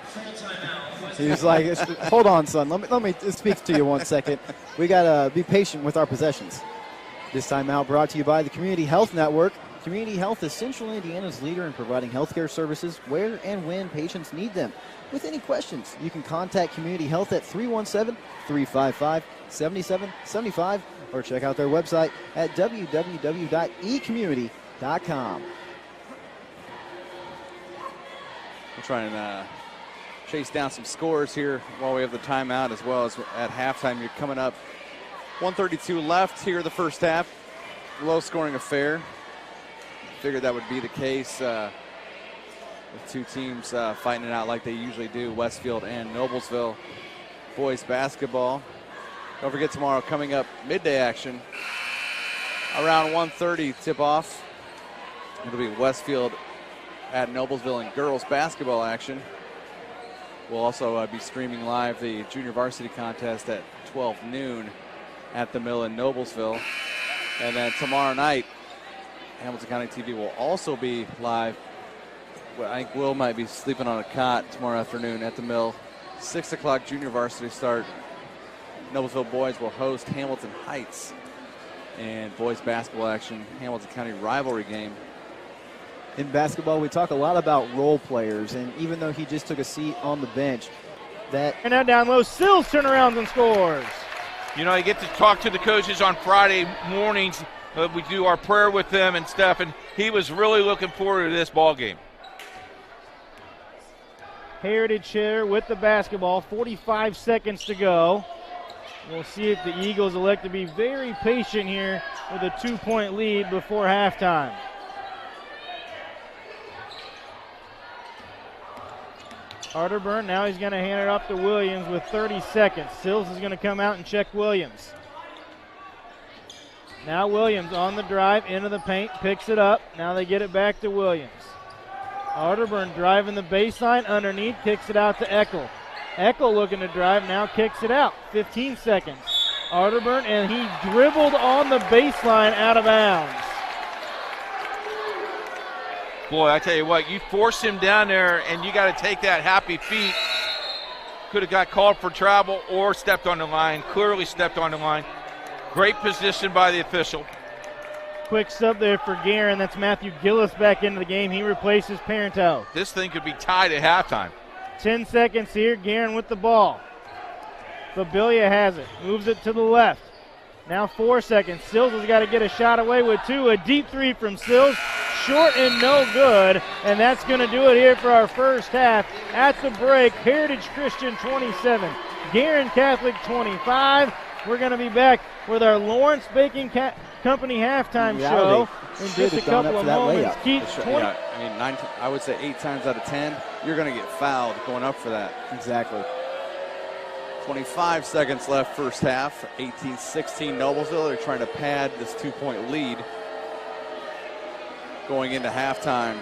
He was like, hold on, son. Let me speak to you 1 second. We got to be patient with our possessions. This timeout brought to you by the Community Health Network. Community Health is Central Indiana's leader in providing healthcare services where and when patients need them. With any questions, you can contact Community Health at 317-355-7775 or check out their website at www.ecommunity.com. We'll try and chase down some scores here while we have the timeout, as well as at halftime. You're coming up 1:32 left here the first half. Low-scoring affair. Figured that would be the case with 2 teams fighting it out like they usually do, Westfield and Noblesville. Boys basketball. Don't forget tomorrow coming up midday action. Around 1:30 tip-off. It'll be Westfield at Noblesville in girls basketball action. We'll also be streaming live the junior varsity contest at 12 noon at the Mill in Noblesville. And then tomorrow night, Hamilton County TV will also be live. Well, I think Will might be sleeping on a cot tomorrow afternoon at the Mill. 6 o'clock junior varsity start. Noblesville boys will host Hamilton Heights. And boys basketball action, Hamilton County rivalry game. In basketball, we talk a lot about role players, and even though he just took a seat on the bench, that... And now down low, Sills turnarounds and scores. You know, I get to talk to the coaches on Friday mornings. We do our prayer with them and stuff, and he was really looking forward to this ball game. Heritage here with the basketball, 45 seconds to go. We'll see if the Eagles elect to be very patient here with a 2-point lead before halftime. Arterburn, now he's going to hand it off to Williams with 30 seconds. Sills is going to come out and check Williams. Now Williams on the drive into the paint, picks it up. Now they get it back to Williams. Arterburn driving the baseline underneath, kicks it out to Eckel. Eckel looking to drive, now kicks it out. 15 seconds. Arterburn, and he dribbled on the baseline out of bounds. Boy, I tell you what, you force him down there and you got to take that happy feet. Could have got called for travel or stepped on the line, clearly stepped on the line. Great position by the official. Quick sub there for Guerin. That's Matthew Gillis back into the game. He replaces Parenteau. This thing could be tied at halftime. 10 seconds here. Guerin with the ball. Fabilia has it. Moves it to the left. Now 4 seconds. Sills has got to get a shot away with 2. A deep 3 from Sills. Short and no good. And that's going to do it here for our first half. At the break, Heritage Christian 27. Guerin Catholic 25. We're going to be back with our Lawrence Baking Company halftime show in just a couple of moments. Yeah, I mean, I would say 8 times out of 10, you're going to get fouled going up for that. Exactly. 25 seconds left first half. 18-16 Noblesville. They're trying to pad this 2-point lead going into halftime.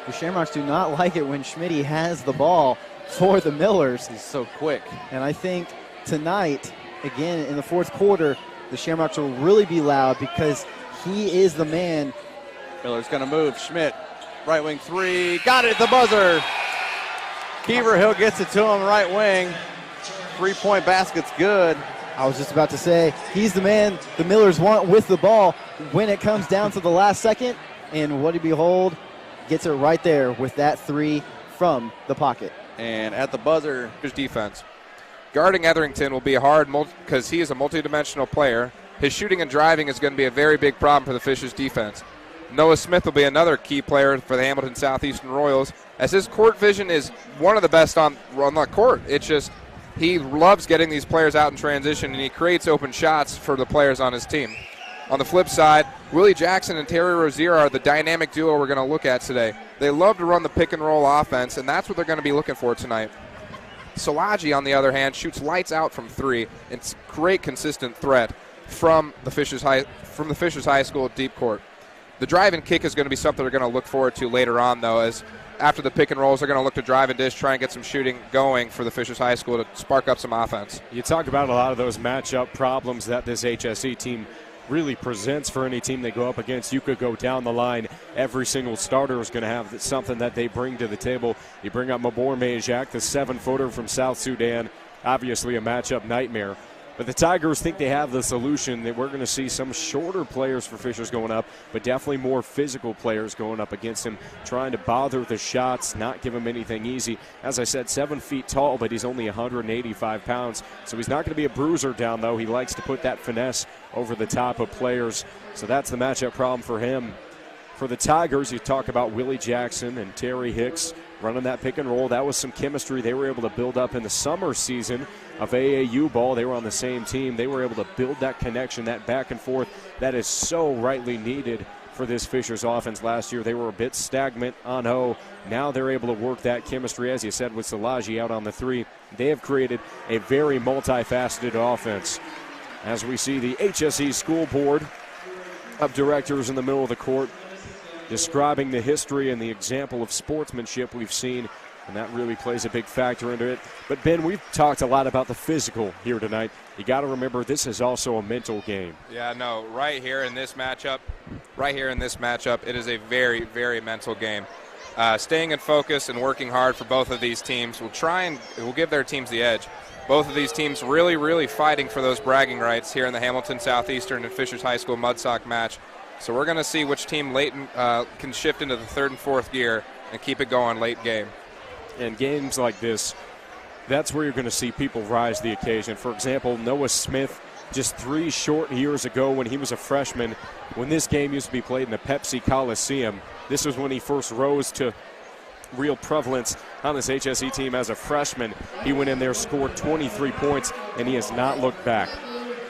The Shamrocks do not like it when Schmitty has the ball for the Millers. He's so quick. And I think tonight, again, in the fourth quarter, the Shamrocks will really be loud because he is the man. Miller's going to move. Schmidt, right wing 3. Got it at the buzzer. Keeverhill gets it to him, right wing. 3-point basket's good. I was just about to say, he's the man the Millers want with the ball when it comes down to the last second. And what do you behold? Gets it right there with that 3 from the pocket. And at the buzzer, his defense. Guarding Etherington will be hard because he is a multidimensional player. His shooting and driving is going to be a very big problem for the Fishers defense. Noah Smith will be another key player for the Hamilton Southeastern Royals, as his court vision is one of the best on the court. It's just he loves getting these players out in transition, and he creates open shots for the players on his team. On the flip side, Willie Jackson and Terry Rozier are the dynamic duo we're going to look at today. They love to run the pick-and-roll offense, and that's what they're going to be looking for tonight. Salaji, on the other hand, shoots lights out from 3. It's great consistent threat from the Fishers High School deep court. The drive and kick is going to be something they're going to look forward to later on, though, as after the pick and rolls, they're going to look to drive and dish, try and get some shooting going for the Fishers High School to spark up some offense. You talk about a lot of those matchup problems that this HSE team really presents for any team they go up against. You could go down the line. Every single starter is going to have something that they bring to the table. You bring up Mabor Majak, the 7-footer from South Sudan, obviously a matchup nightmare. But the Tigers think they have the solution, that we're going to see some shorter players for Fishers going up, but definitely more physical players going up against him, trying to bother the shots, not give him anything easy. As I said, 7 feet tall, but he's only 185 pounds, so he's not going to be a bruiser down low. He likes to put that finesse over the top of players, so that's the matchup problem for him. For the Tigers, you talk about Willie Jackson and Terry Hicks running that pick and roll. That was some chemistry they were able to build up in the summer season of AAU ball. They were on the same team. They were able to build that connection, that back and forth that is so rightly needed for this Fishers offense. Last year they were a bit stagnant on O. Now they're able to work that chemistry, as you said, with Salaji out on the 3. They have created a very multifaceted offense. As we see the HSE school board of directors in the middle of the court describing the history and the example of sportsmanship we've seen, and that really plays a big factor into it. But, Ben, we've talked a lot about the physical here tonight. You got to remember this is also a mental game. Yeah, no, right here in this matchup, it is a very, very mental game. Staying in focus and working hard for both of these teams will give their teams the edge. Both of these teams really, really fighting for those bragging rights here in the Hamilton Southeastern and Fishers High School Mudsock match. So we're going to see which team can shift into the 3rd and 4th gear and keep it going late game. In games like this, that's where you're going to see people rise to the occasion. For example, Noah Smith, just 3 short years ago when he was a freshman, when this game used to be played in the Pepsi Coliseum, this was when he first rose to real prevalence on this HSE team as a freshman. He went in there, scored 23 points, and he has not looked back.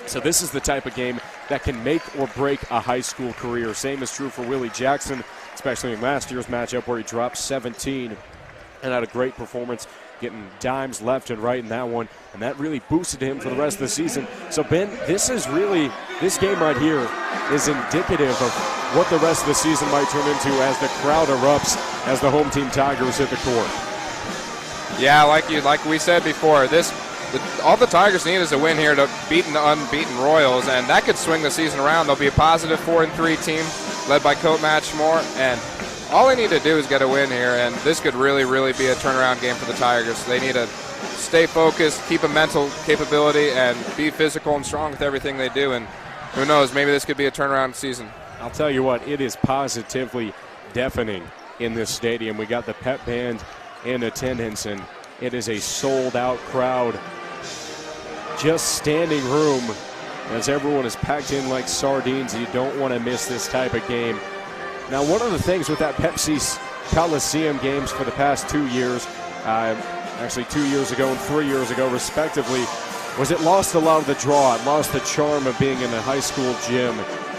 So this is the type of game that can make or break a high school career. Same is true for Willie Jackson, especially in last year's matchup where he dropped 17 and had a great performance, getting dimes left and right in that one, and that really boosted him for the rest of the season. So, Ben, this game right here is indicative of what the rest of the season might turn into as the crowd erupts as the home team Tigers hit the court. Yeah, like we said before, all the Tigers need is a win here to beat the unbeaten Royals, and that could swing the season around. They'll be a positive 4-3 team led by Coach Matchmore, and all they need to do is get a win here, and this could really, really be a turnaround game for the Tigers. They need to stay focused, keep a mental capability, and be physical and strong with everything they do, and who knows, maybe this could be a turnaround season. I'll tell you what, it is positively deafening in this stadium. We got the pep band in attendance, and it is a sold-out crowd. Just standing room as everyone is packed in like sardines. You don't want to miss this type of game. Now, one of the things with that Pepsi Coliseum games for the past 2 years, actually 2 years ago and 3 years ago respectively, was it lost a lot of the draw. It lost the charm of being in a high school gym.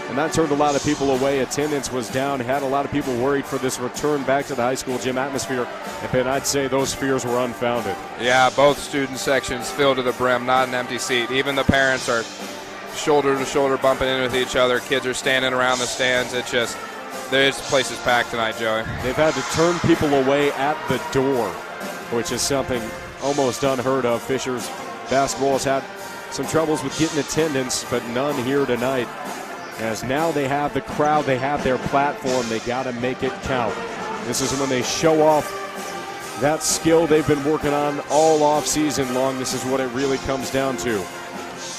And that turned a lot of people away. Attendance was down, had a lot of people worried for this return back to the high school gym atmosphere. And I'd say those fears were unfounded. Yeah, both student sections filled to the brim, not an empty seat. Even the parents are shoulder to shoulder bumping in with each other. Kids are standing around the stands. This place is packed tonight, Joey. They've had to turn people away at the door, which is something almost unheard of. Fisher's basketball has had some troubles with getting attendance, but none here tonight. As now they have the crowd, they have their platform, they got to make it count. This is when they show off that skill they've been working on all off season long. This is what it really comes down to.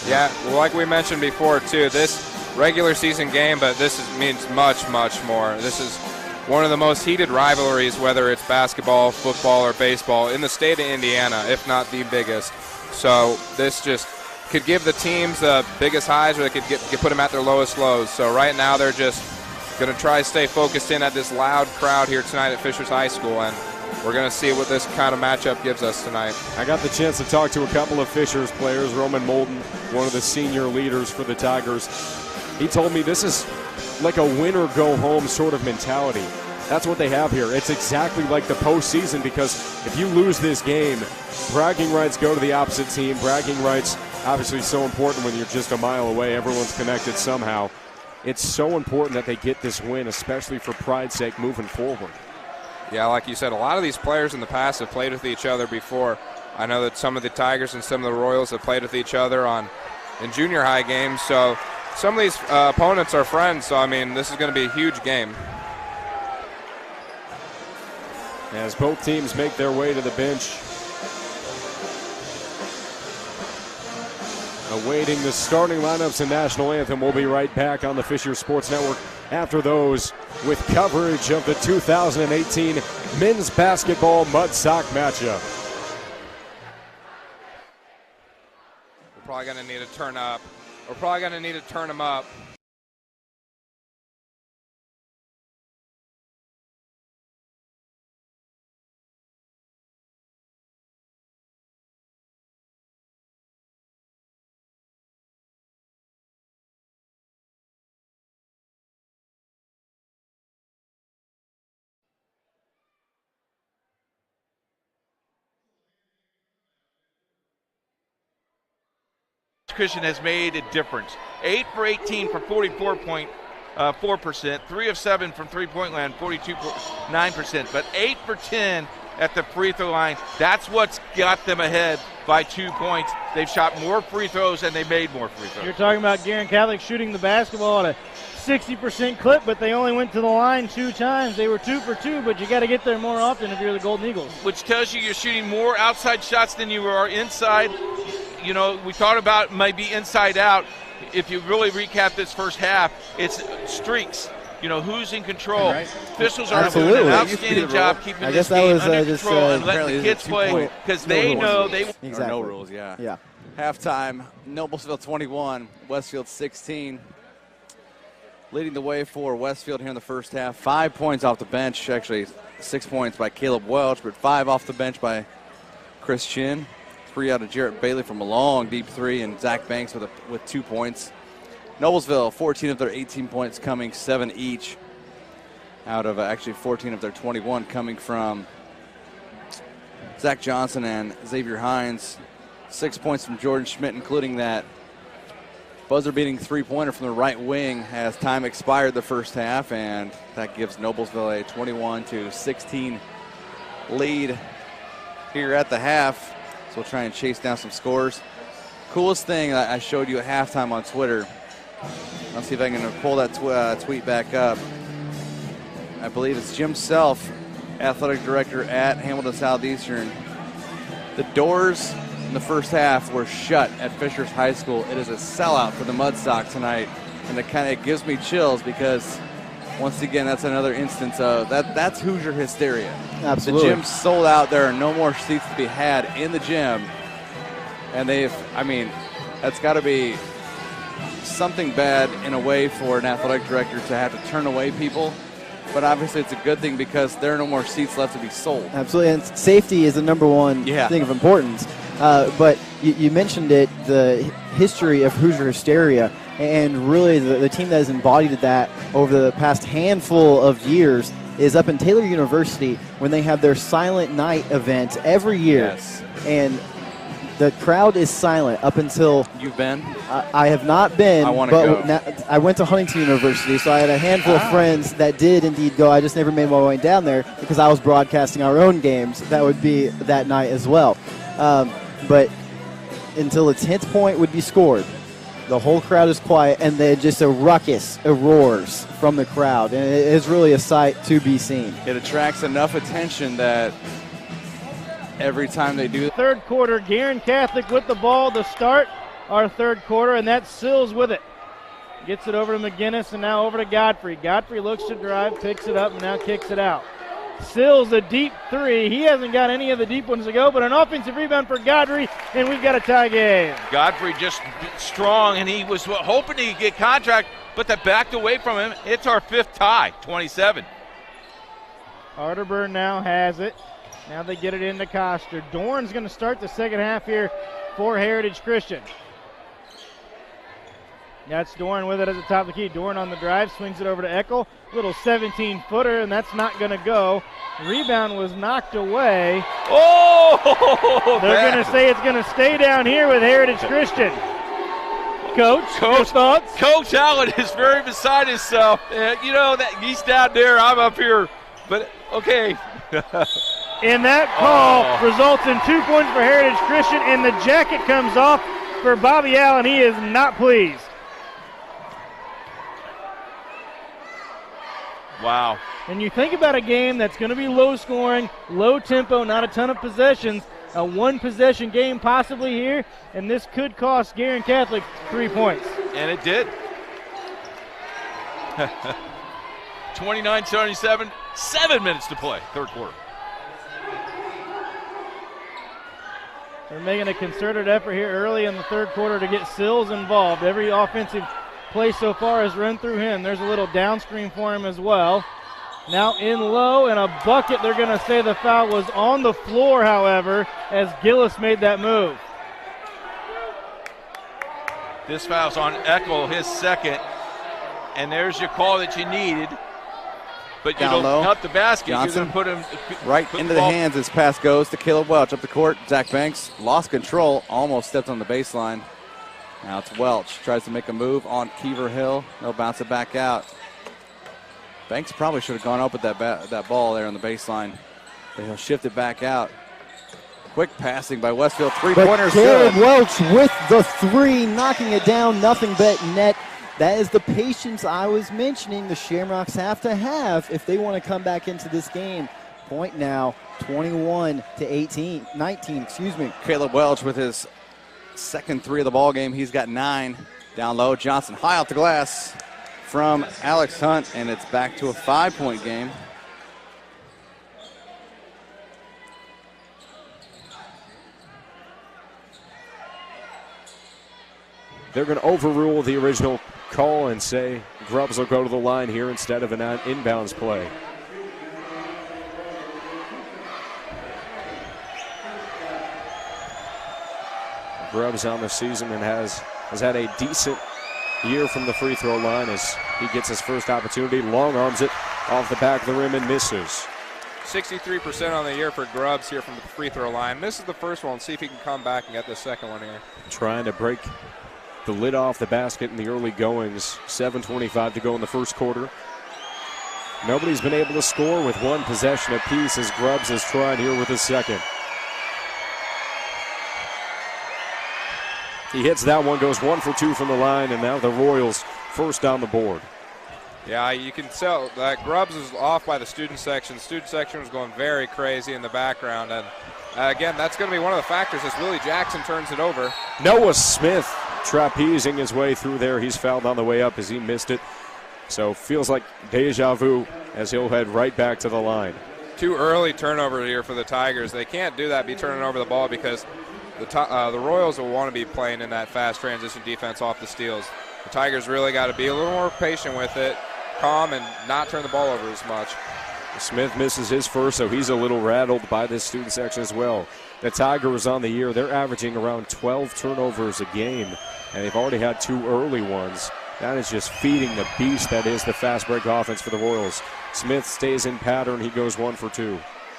Yeah, well, like we mentioned before, too, this regular season game, but means much, much more. This is one of the most heated rivalries, whether it's basketball, football, or baseball, in the state of Indiana, if not the biggest. So this just could give the teams the biggest highs, or they could put them at their lowest lows. So right now they're just going to try to stay focused in at this loud crowd here tonight at Fishers High School, and we're going to see what this kind of matchup gives us tonight. I got the chance to talk to a couple of Fishers players. Roman Molden, one of the senior leaders for the Tigers. He told me this is like a win or go home sort of mentality. That's what they have here. It's exactly like the postseason, because if you lose this game, bragging rights go to the opposite team. Bragging rights obviously so important when you're just a mile away. Everyone's connected somehow. It's so important that they get this win, especially for pride's sake moving forward. Yeah, like you said, a lot of these players in the past have played with each other before. I know that some of the Tigers and some of the Royals have played with each other in junior high games. So some of these opponents are friends. So, I mean, this is going to be a huge game. As both teams make their way to the bench, awaiting the starting lineups and national anthem. We'll be right back on the Fisher Sports Network after those with coverage of the 2018 men's basketball mud sock matchup. We're probably going to need to turn up. We're probably going to need to turn them up. Christian has made a difference. 8 for 18 for 44.4%, 3 of 7 from three-point land, 42.9%, but 8 for 10 at the free throw line. That's what's got them ahead by 2 points. They've shot more free throws and they made more free throws. You're talking about Guerin Catholic shooting the basketball at a 60% clip, but they only went to the line 2 times. They were 2 for 2, but you got to get there more often if you're the Golden Eagles. Which tells you you're shooting more outside shots than you are inside. You know, we thought about maybe inside out. If you really recap this first half, it's streaks. You know, who's in control. Right. Officials are doing an outstanding job keeping this game under control and letting the kids play, because they know they – Exactly. No rules, yeah. Halftime, Noblesville 21, Westfield 16. leading the way for Westfield here in the first half. 5 points off the bench, actually 6 points by Caleb Welch, but 5 off the bench by Chris Chin. 3 out of Jarrett Bailey from a long deep 3, and Zach Banks with 2 points. Noblesville, 14 of their 18 points coming, 7 each out of actually 14 of their 21 coming from Zach Johnson and Xavier Hines. 6 points from Jordan Schmidt, including that buzzer-beating three-pointer from the right wing as time expired the first half, and that gives Noblesville a 21-16 lead here at the half. So we'll try and chase down some scores. Coolest thing I showed you at halftime on Twitter. Let's see if I can pull that tweet back up. I believe it's Jim Self, athletic director at Hamilton Southeastern. The doors in the first half were shut at Fishers High School. It is a sellout for the Mudstock tonight, and it gives me chills because, once again, that's another instance of that's Hoosier hysteria. Absolutely. The gym's sold out. There are no more seats to be had in the gym, and that's got to be something bad in a way for an athletic director to have to turn away people. But obviously it's a good thing because there are no more seats left to be sold. Absolutely, and safety is the number one thing of importance. But you mentioned it, the history of Hoosier hysteria, and really the team that has embodied that over the past handful of years is up in Taylor University when they have their Silent Night event every year. Yes. And the crowd is silent up until... You've been? I have not been. I want to go. Now, I went to Huntington University, so I had a handful of friends that did indeed go. I just never made my way down there because I was broadcasting our own games. That would be that night as well. But until the 10th point would be scored, the whole crowd is quiet, and then just a ruckus, roars from the crowd. And it is really a sight to be seen. It attracts enough attention that every time they do. Third quarter, Guerin Catholic with the ball to start our third quarter, and that's Sills with it. Gets it over to McGinnis and now over to Godfrey. Godfrey looks to drive, picks it up, and now kicks it out. Sills a deep 3. He hasn't got any of the deep ones to go, but an offensive rebound for Godfrey, and we've got a tie game. Godfrey just strong, and he was hoping he could get contact, but that backed away from him. It's our 5th tie, 27. Arterburn now has it. Now they get it into Coster. Dorn's going to start the second half here for Heritage Christian. That's Dorn with it at the top of the key. Dorn on the drive, swings it over to Eckel. Little 17-footer, and that's not going to go. Rebound was knocked away. Oh! They're going to say it's going to stay down here with Heritage Christian. Coach, your thoughts? Coach Allen is very beside himself. That he's down there, I'm up here. But, okay. And that call results in 2 points for Heritage Christian, and the jacket comes off for Bobby Allen. He is not pleased. Wow. And you think about a game that's going to be low scoring, low tempo, not a ton of possessions, a one-possession game possibly here, and this could cost Guerin Catholic 3 points. And it did. 29-77, 7 minutes to play, third quarter. They're making a concerted effort here early in the third quarter to get Sills involved. Every offensive play so far has run through him. There's a little downscreen for him as well. Now in low and a bucket. They're going to say the foul was on the floor, however, as Gillis made that move. This foul's on Eckel, his second. And there's your call that you needed. But you don't cut the basket. Johnson, you're going to put him right into the hands as pass goes to Caleb Welch up the court. Zach Banks lost control, almost stepped on the baseline. Now it's Welch, tries to make a move on Kiever Hill. They'll bounce it back out. Banks probably should have gone up with that ball there on the baseline, but he'll shift it back out. Quick passing by Westfield, three-pointers good. Caleb Welch with the 3, knocking it down, nothing but net. That is the patience I was mentioning the Shamrocks have to have if they want to come back into this game. Point now, 19, excuse me. Caleb Welch with his second 3 of the ball game. He's got 9 down low. Johnson high off the glass from Alex Hunt, and it's back to a 5-point game. They're going to overrule the original call and say Grubbs will go to the line here instead of an inbounds play. Grubbs on the season and has had a decent year from the free throw line as he gets his first opportunity. Long arms it off the back of the rim and misses. 63% on the year for Grubbs here from the free throw line. Misses the first one. See if he can come back and get the second one here. Trying to break the lid off the basket in the early goings. 7:25 to go in the first quarter. Nobody's been able to score with one possession apiece as Grubbs is trying here with his second. He hits that one, goes 1 for 2 from the line, and now the Royals first down the board. Yeah, you can tell that Grubbs is off by the student section. The student section was going very crazy in the background. And again, that's going to be one of the factors as Willie Jackson turns it over. Noah Smith trapezing his way through there. He's fouled on the way up as he missed it. So feels like deja vu as he'll head right back to the line. Too early turnover here for the Tigers. They can't do that, be turning over the ball, because the Royals will want to be playing in that fast transition defense off the steals. The Tigers really got to be a little more patient with it, calm, and not turn the ball over as much. Smith misses his first, so he's a little rattled by this student section as well. The Tigers on the year, they're averaging around 12 turnovers a game, and they've already had 2 early ones. That is just feeding the beast that is the fast break offense for the Royals. Smith stays in pattern. He goes 1 for 2.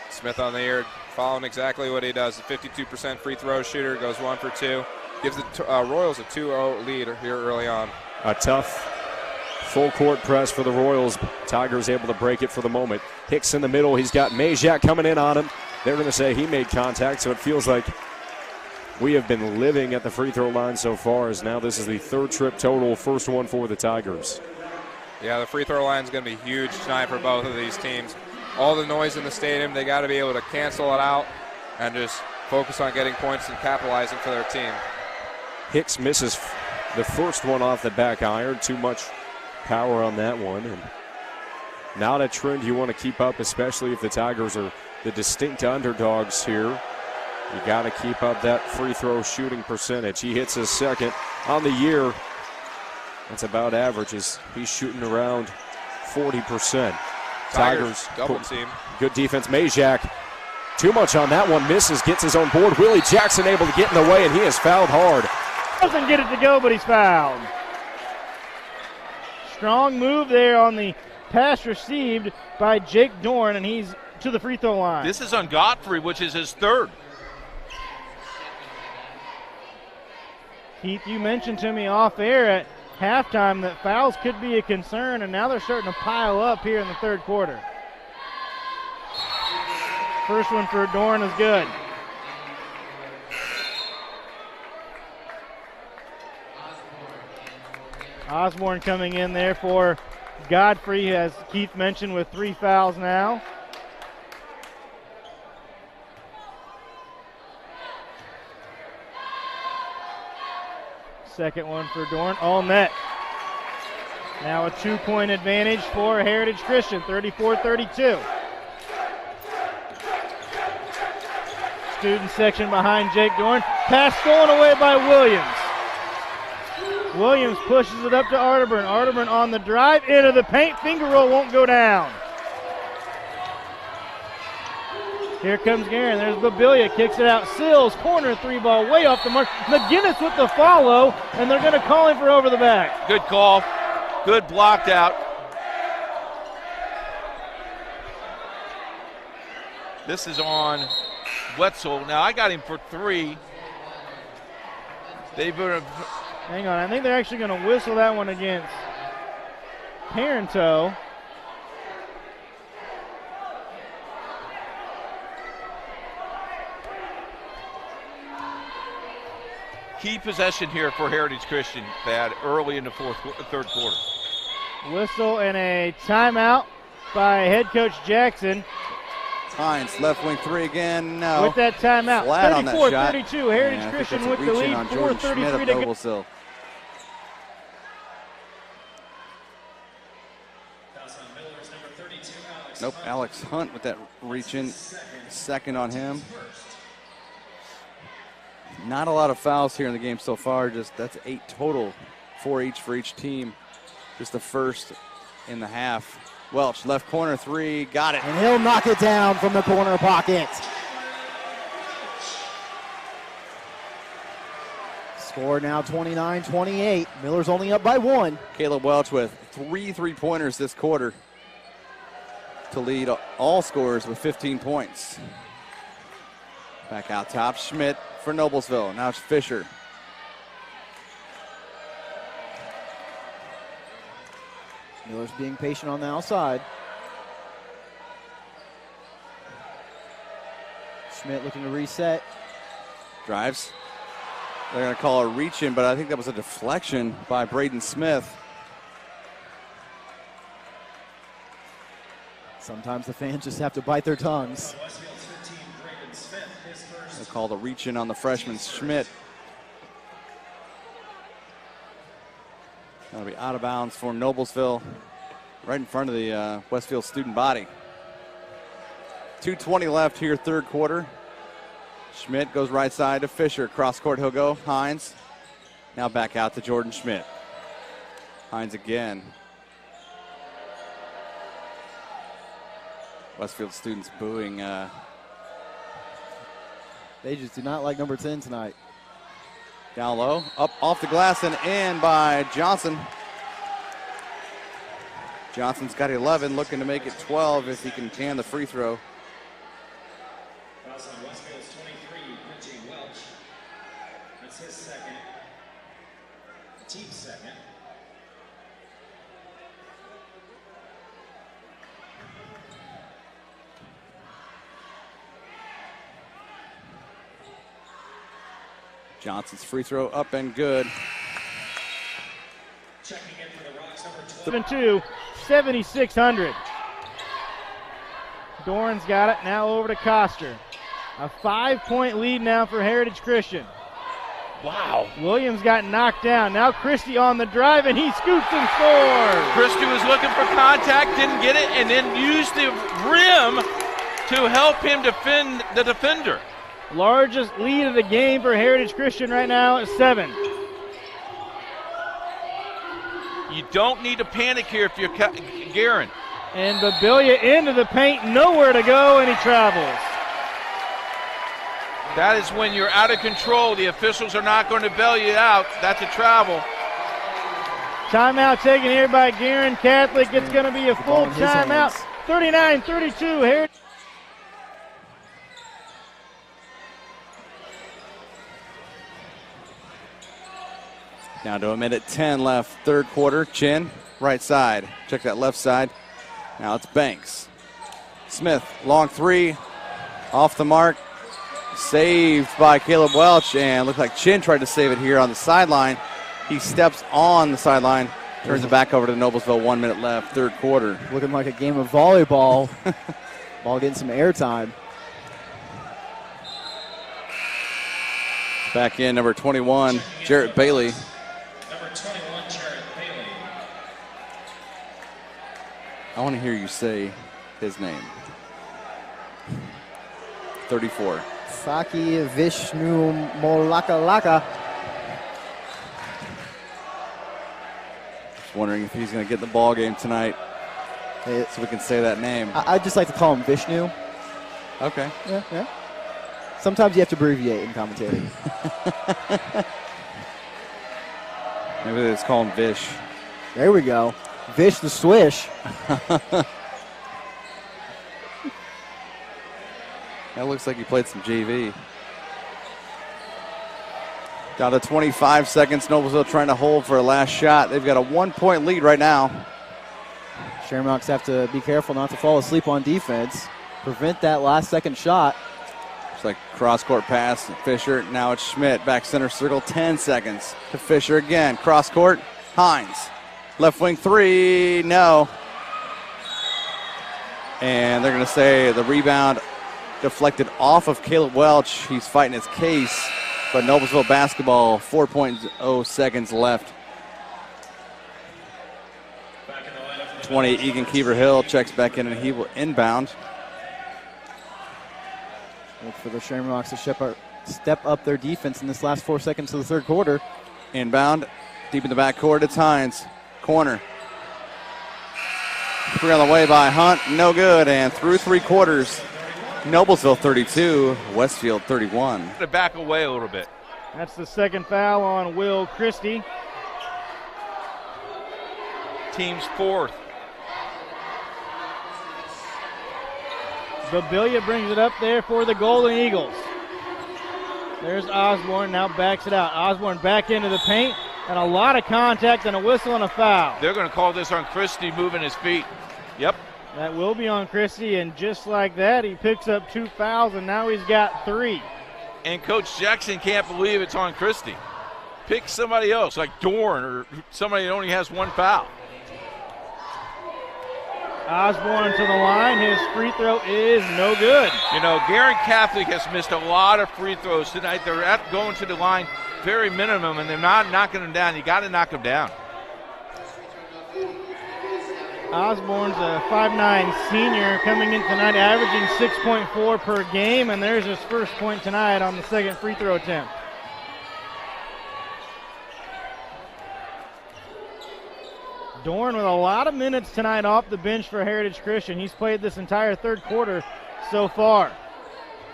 Smith on the year, following exactly what he does. A 52% free throw shooter, goes 1 for 2. Gives the Royals a 2-0 lead here early on. A tough full court press for the Royals. Tigers able to break it for the moment. Hicks in the middle. He's got Majak coming in on him. They're going to say he made contact, so it feels like we have been living at the free throw line so far, as now this is the 3rd trip total, first one for the Tigers. Yeah, the free throw line is going to be huge tonight for both of these teams. All the noise in the stadium, they got to be able to cancel it out and just focus on getting points and capitalizing for their team. Hicks misses the first one off the back iron. Too much power on that one. And not a trend you want to keep up, especially if the Tigers are the distinct underdogs here. You got to keep up that free throw shooting percentage. He hits his second on the year. That's about average. He's shooting around 40%. Tigers double team. Good defense. Majak, too much on that one. Misses, gets his own board. Willie Jackson able to get in the way, and he is fouled hard. Doesn't get it to go, but he's fouled. Strong move there on the pass received by Jake Dorn, and he's to the free throw line. This is on Godfrey, which is his 3rd. Keith, you mentioned to me off air at halftime that fouls could be a concern, and now they're starting to pile up here in the 3rd quarter. First one for Dorn is good. Osborne coming in there for Godfrey, as Keith mentioned, with 3 fouls now. Second one for Dorn, all net. Now a 2-point advantage for Heritage Christian, 34-32. Student section behind Jake Dorn. Pass stolen away by Williams. Williams pushes it up to Arterburn. Arterburn on the drive, into the paint. Finger roll won't go down. Here comes Guerin. There's Babilia, kicks it out. Sills, corner 3 ball, way off the mark. McGinnis with the follow, and they're going to call him for over the back. Good call. Good blocked out. This is on Wetzel. Now I got him for 3. They've been. Hang on, I think they're actually going to whistle that one against Parenteau. Key possession here for Heritage Christian, Thad, early in the 3rd quarter. Whistle and a timeout by head coach Jackson. Hines, left wing 3 again. No. With that timeout. Flat on that shot. 34-32. Heritage Christian with the lead. 4:33 to go. Nope, Alex Hunt with that reach in. Second on him. Not a lot of fouls here in the game so far. Just that's 8 total, 4 each for each team. Just the first in the half. Welch, left corner three, got it. And he'll knock it down from the corner pocket. Score now 29-28. Miller's only up by 1. Caleb Welch with 3 3-pointers this quarter to lead all scorers with 15 points. Back out top, Schmidt for Noblesville. Now it's Fisher. Miller's being patient on the outside. Schmidt looking to reset. Drives. They're going to call a reach in, but I think that was a deflection by Braden Smith. Sometimes the fans just have to bite their tongues. They called a reach in on the freshman Schmidt. That'll be out of bounds for Noblesville, right in front of the Westfield student body. 2:20 left here, third quarter. Schmidt goes right side to Fisher. Cross court he'll go. Hines. Now back out to Jordan Schmidt. Hines again. Westfield students booing. They just do not like number 10 tonight. Down low, up off the glass and in by Johnson. Johnson's got 11, looking to make it 12 if he can the free throw. Fouls on Westfield's 23, Richie Welch. That's his second. Team second. Johnson's free throw up and good. Checking in for the Rocks, number 7-2, 7,600. Doran's got it, now over to Coster. A 5-point lead now for Heritage Christian. Wow. Williams got knocked down. Now Christie on the drive, and he scoops and scores. Christie was looking for contact, didn't get it, and then used the rim to help him defend the defender. Largest lead of the game for Heritage Christian right now at 7. You don't need to panic here if you're Guerin. And Babilia into the paint, nowhere to go, and he travels. That is when you're out of control. The officials are not going to bail you out. That's a travel. Timeout taken here by Guerin Catholic. It's going to be a full timeout. 39-32, Heritage. Down to a minute 10 left, third quarter. Chin, right side. Check that left side. Now it's Banks. Smith, long three, off the mark. Saved by Caleb Welch, and looked like Chin tried to save it here on the sideline. He steps on the sideline, turns it back over to Noblesville. 1 minute left, third quarter. Looking like a game of volleyball. Ball getting some airtime. Back in, number 21, Jarrett Bailey. Number 21, Jarrett Bailey. I want to hear you say his name. 34. Saki Vishnu Molakalaka. Just wondering if he's going to get in the ball game tonight, so we can say that name. I'd just like to call him Vishnu. Okay. Yeah. Sometimes you have to abbreviate in commentating. Maybe they just call him Vish. There we go. Vish the Swish. That looks like he played some JV. Down to 25 seconds. Noblesville trying to hold for a last shot. They've got a 1-point lead right now. Shamrocks have to be careful not to fall asleep on defense. Prevent that last second shot. It's like cross-court pass. Fisher. Now it's Schmidt. Back center circle. 10 seconds to Fisher again. Cross-court. Hines. Left wing three. No. And they're going to say the rebound deflected off of Caleb Welch. He's fighting his case, but Noblesville basketball, 4.0 seconds left. 20, Egan Keever-Hill checks back in, and he will inbound. Look for the Shamrocks to step up their defense in this last 4 seconds of the third quarter. Inbound, deep in the backcourt, it's Hines. Corner, Three on the way by Hunt, no good. And through three quarters, Noblesville 32, Westfield 31. To back away a little bit. That's the second foul on Will Christie. Team's fourth. Babilia brings it up there for the Golden Eagles. There's Osborne, now backs it out. Osborne back into the paint, and a lot of contact and a whistle and a foul. They're going to call this on Christie moving his feet. Yep. That will be on Christie, and just like that, he picks up 2 fouls, and now he's got 3. And Coach Jackson can't believe it's on Christie. Pick somebody else, like Dorn or somebody that only has 1 foul. Osborne to the line. His free throw is no good. You know, Guerin Catholic has missed a lot of free throws tonight. They're going to the line very minimum, and they're not knocking them down. You got to knock them down. Osborne's a 5'9" senior coming in tonight, averaging 6.4 per game, and there's his first point tonight on the second free throw attempt. Dorn with a lot of minutes tonight off the bench for Heritage Christian. He's played this entire third quarter so far.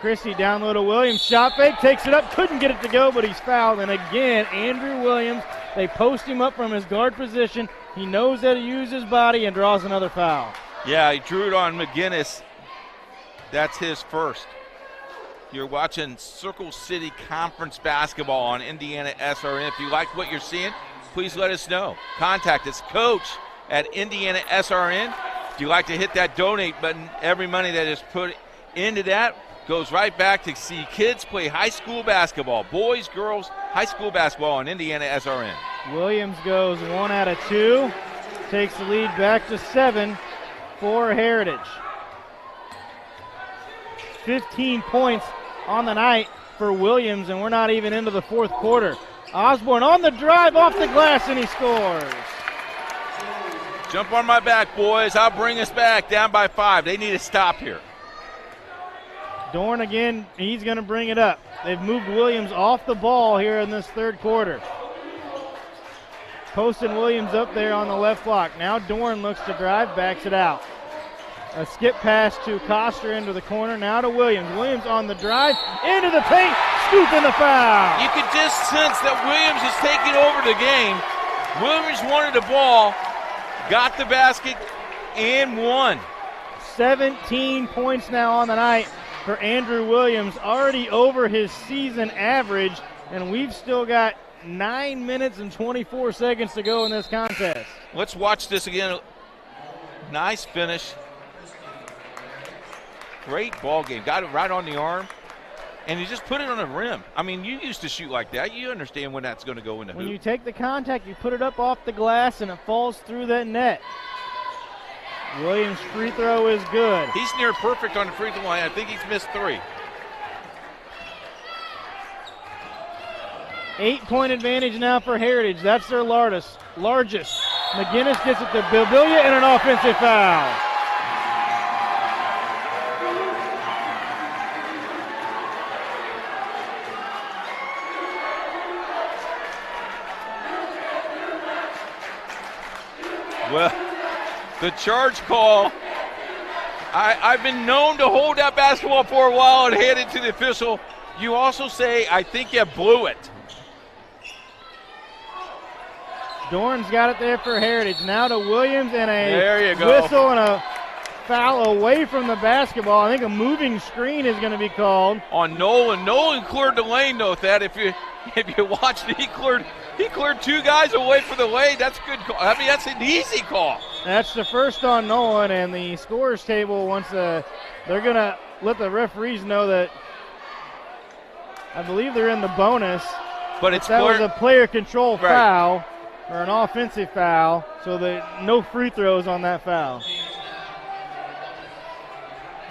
Christie down low to Williams. Shot fake, takes it up, couldn't get it to go, but he's fouled. And again, Andrew Williams, they post him up from his guard position. He knows how to use his body and draws another foul. Yeah, he drew it on McGinnis. That's his first. You're watching Circle City Conference basketball on Indiana SRN. If you like what you're seeing, please let us know. Contact us, coach at Indiana SRN. If you like to hit that donate button, every money that is put into that goes right back to see kids play high school basketball, boys, girls, high school basketball on Indiana SRN. Williams goes 1 out of 2, takes the lead back to 7 for Heritage. 15 points on the night for Williams, and we're not even into the fourth quarter. Osborne on the drive off the glass, and he scores. Jump on my back, boys. I'll bring us back down by 5. They need to stop here. Dorn again, he's going to bring it up. They've moved Williams off the ball here in this third quarter. Posting Williams up there on the left block. Now Dorn looks to drive, backs it out. A skip pass to Coster into the corner, now to Williams. Williams on the drive, into the paint, scoop in the foul. You could just sense that Williams is taking over the game. Williams wanted the ball, got the basket, and won. 17 points now on the night for Andrew Williams, already over his season average, and we've still got 9 minutes and 24 seconds to go in this contest. Let's watch this again. Nice finish. Great ball game. Got it right on the arm, and he just put it on the rim. I mean, you used to shoot like that. You understand when that's going to go in the hoop. When you take the contact, you put it up off the glass, and it falls through that net. Williams' free throw is good. He's near perfect on the free throw line. I think he's missed 3. 8-point advantage now for Heritage. That's their largest. McGinnis gets it to Babilia and an offensive foul. Well, the charge call, I've been known to hold that basketball for a while and hand it to the official. You also say, I think you blew it. Dorn's got it there for Heritage. Now to Williams, and there you a go. whistle and a foul away from the basketball. I think a moving screen is going to be called. On Nolan. Nolan cleared the lane, though, Thad. If you watched it, he cleared 2 guys away from the lane. That's a good call. I mean, that's an easy call. That's the first on Nolan, and the scorers table they're going to let the referees know that I believe they're in the bonus. But that was a player control foul or an offensive foul, so that no free throws on that foul.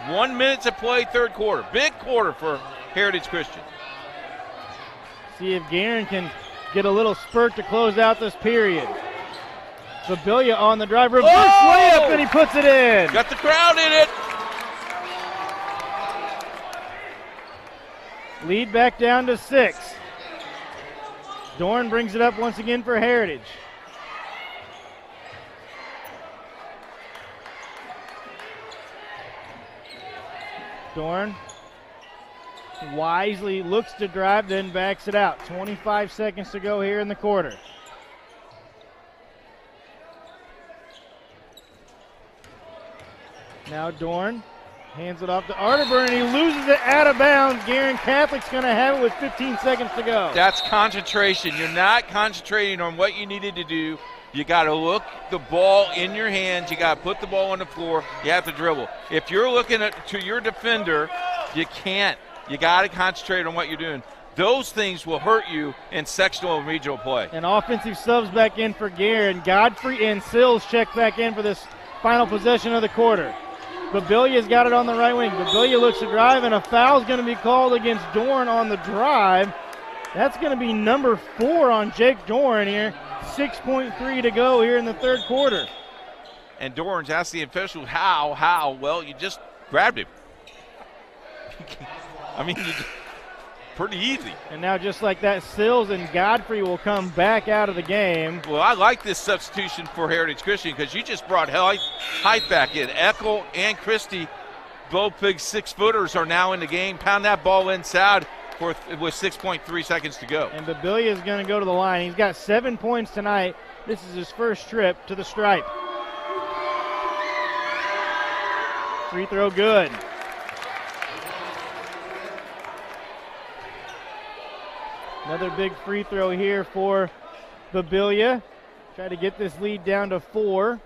1 minute to play, third quarter. Big quarter for Heritage Christian. See if Guerin can get a little spurt to close out this period. Babilia on the drive, reverse layup, and he puts it in. Got the crowd in it. Lead back down to 6. Dorn brings it up once again for Heritage. Dorn wisely looks to drive, then backs it out. 25 seconds to go here in the quarter. Now Dorn hands it off to Arterburn, and he loses it out of bounds. Guerin Catholic's going to have it with 15 seconds to go. That's concentration. You're not concentrating on what you needed to do. You got to look the ball in your hands. You got to put the ball on the floor. You have to dribble. If you're looking to your defender, you can't. You got to concentrate on what you're doing. Those things will hurt you in sectional and regional play. And offensive subs back in for Guerin. Godfrey and Sills check back in for this final possession of the quarter. Babilla's got it on the right wing. Babilla looks to drive, and a foul's going to be called against Dorn on the drive. That's going to be number 4 on Jake Dorn here. 6.3 to go here in the third quarter. And Dorn's asked the official how. Well, you just grabbed him. I mean, pretty easy. And now just like that, Sills and Godfrey will come back out of the game. Well, I like this substitution for Heritage Christian because you just brought height back in. Eckel and Christie, both big 6-footers, are now in the game. Pound that ball inside with 6.3 seconds to go. And Babilla is going to go to the line. He's got 7 points tonight. This is his first trip to the stripe. Free throw good. Another big free throw here for Babilla. Try to get this lead down to 4.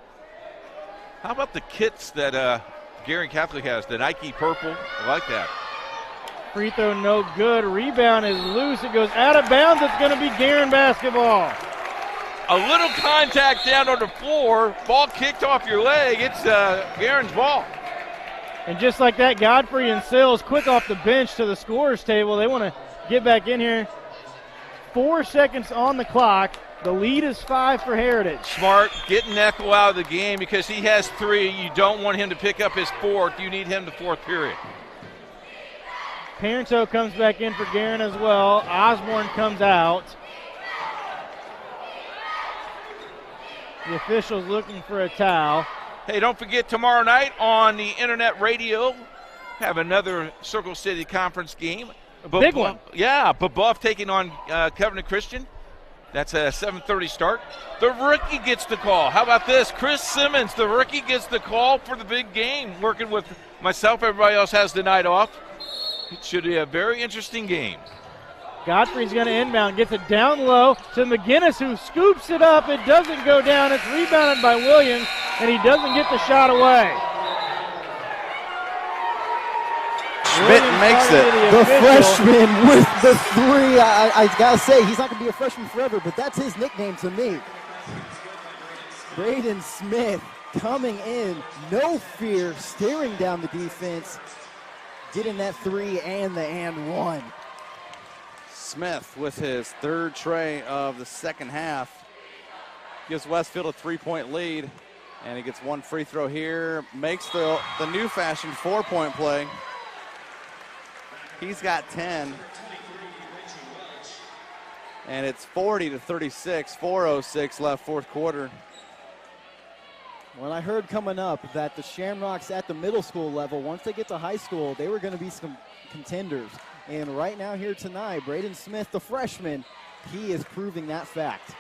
How about the kits that Guerin Catholic has, the Nike purple? I like that. Free throw no good. Rebound is loose. It goes out of bounds. It's going to be Guerin basketball. A little contact down on the floor. Ball kicked off your leg. It's Guerin's ball. And just like that, Godfrey and Sills quick off the bench to the scorer's table. They want to get back in here. 4 seconds on the clock. The lead is 5 for Heritage. Smart, getting Eckel out of the game because he has 3. You don't want him to pick up his 4th. You need him the 4th period. Parenteau comes back in for Guerin as well. Osborne comes out. The official's looking for a towel. Hey, don't forget tomorrow night on the internet radio, have another Circle City Conference game. Big one. Yeah, Babuff taking on Covenant Christian. That's a 7:30 start. The rookie gets the call. How about this? Chris Simmons, the rookie, gets the call for the big game. Working with myself, everybody else has the night off. It should be a very interesting game. Godfrey's going to inbound, gets it down low to McGinnis, who scoops it up. It doesn't go down. It's rebounded by Williams, and he doesn't get the shot away. Schmidt makes it. The freshman with the 3. I got to say, he's not going to be a freshman forever, but that's his nickname to me. Braden Smith coming in, no fear, staring down the defense, getting that 3 and the and 1. Smith with his 3rd tray of the second half gives Westfield a 3-point lead, and he gets 1 free throw here, makes the new fashioned 4-point play. He's got 10, and it's 40-36, 4:06 left, fourth quarter. Well, I heard coming up that the Shamrocks at the middle school level, once they get to high school, they were going to be some contenders. And right now here tonight, Braden Smith, the freshman, he is proving that fact.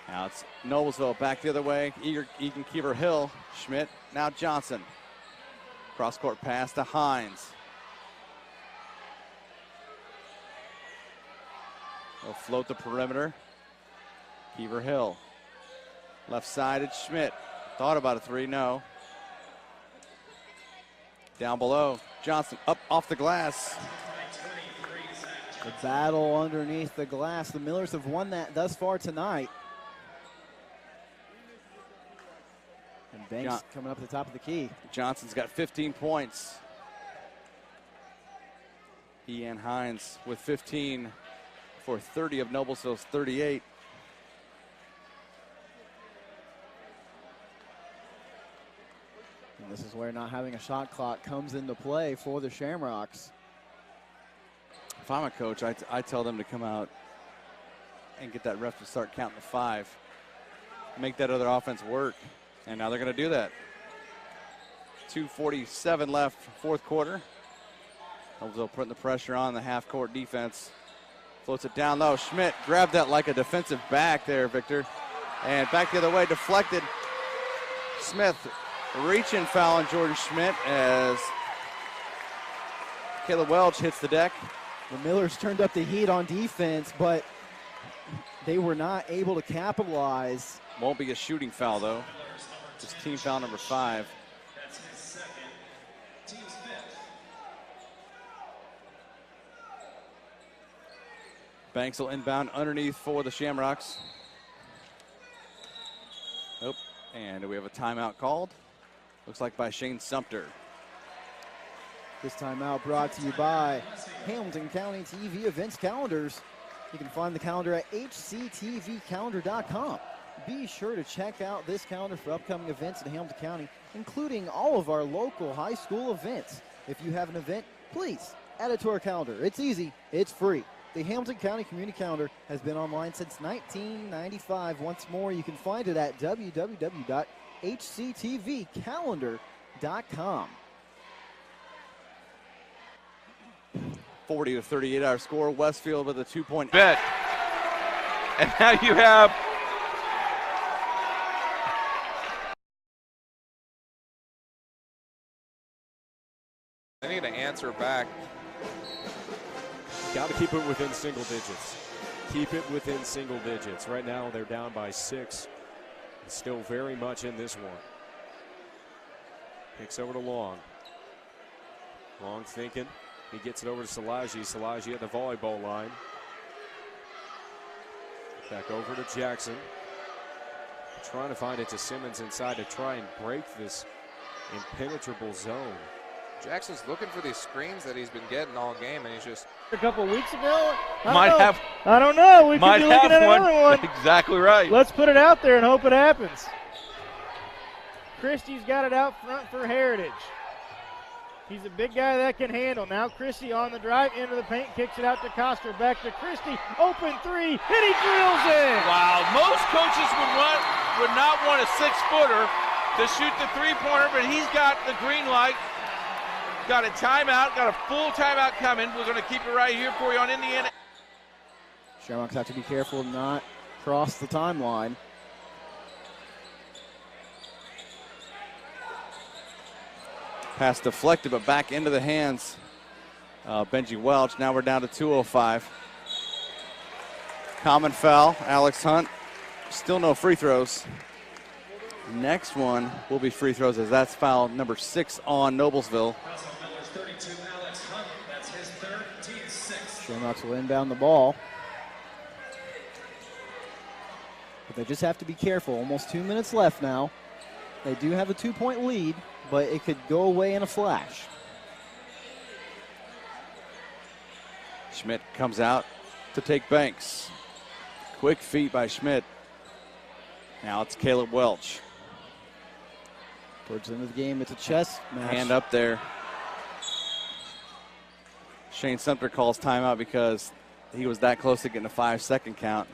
Now it's Noblesville back the other way. Egan Kiever Hill, Schmidt, now Johnson. Cross-court pass to Hines. They'll float the perimeter. Kiever Hill. Left side, it's Schmidt. Thought about a 3, no. Down below, Johnson up off the glass. The battle underneath the glass. The Millers have won that thus far tonight. And Banks coming up at the top of the key. Johnson's got 15 points. He and Hines with 15 for 30 of Noblesville's 38. And this is where not having a shot clock comes into play for the Shamrocks. If I'm a coach, I tell them to come out and get that ref to start counting to 5. Make that other offense work. And now they're going to do that. 2:47 left, fourth quarter. Noblesville putting the pressure on the half-court defense. Floats it down low. Schmidt grabbed that like a defensive back there, Victor. And back the other way, deflected. Smith reaching foul on Jordan Schmidt as Caleb Welch hits the deck. The Millers turned up the heat on defense, but they were not able to capitalize. Won't be a shooting foul, though. It's team foul number 5. That's his second. Team's fifth. Banks will inbound underneath for the Shamrocks. Nope. And we have a timeout called. Looks like by Shane Sumter. This timeout brought to you by Hamilton County TV events calendars. You can find the calendar at hctvcalendar.com. Be sure to check out this calendar for upcoming events in Hamilton County, including all of our local high school events. If you have an event, please add it to our calendar. It's easy, it's free. The Hamilton County Community Calendar has been online since 1995. Once more, you can find it at www.hctvcalendar.com. 40-38 our score. Westfield with a 2-point bet. And now you have They need to answer back. Got to keep it within single digits. Keep it within single digits. Right now they're down by 6. Still very much in this one. Kicks over to Long. Long thinking. He gets it over to Salaji. Salaji at the volleyball line. Back over to Jackson. Trying to find it to Simmons inside to try and break this impenetrable zone. Jackson's looking for these screens that he's been getting all game, and he's just A couple weeks ago, might have I don't know. We might could be looking have at another one. Exactly right. Let's put it out there and hope it happens. Christie's got it out front for Heritage. He's a big guy that can handle. Now Christie on the drive into the paint, kicks it out to Coster, back to Christie, open three, and he drills it. Wow, most coaches would not want a 6-footer to shoot the three-pointer, but he's got the green light. Got a timeout, got a full timeout coming. We're going to keep it right here for you on Indiana. Shamrocks have to be careful not cross the timeline. Pass deflected, but back into the hands of Benji Welch. Now we're down to 2:05. Common foul, Alex Hunt. Still no free throws. Next one will be free throws, as that's foul number 6 on Noblesville. Miller's 32, Alex Hunt. That's his third, team's sixth. Shamrocks will inbound the ball. But they just have to be careful. Almost 2 minutes left now. They do have a 2-point lead, but it could go away in a flash. Schmidt comes out to take Banks. Quick feet by Schmidt. Now it's Caleb Welch. Towards the end of the game, it's a chess match. Hand up there. Shane Sumter calls timeout because he was that close to getting a 5-second count,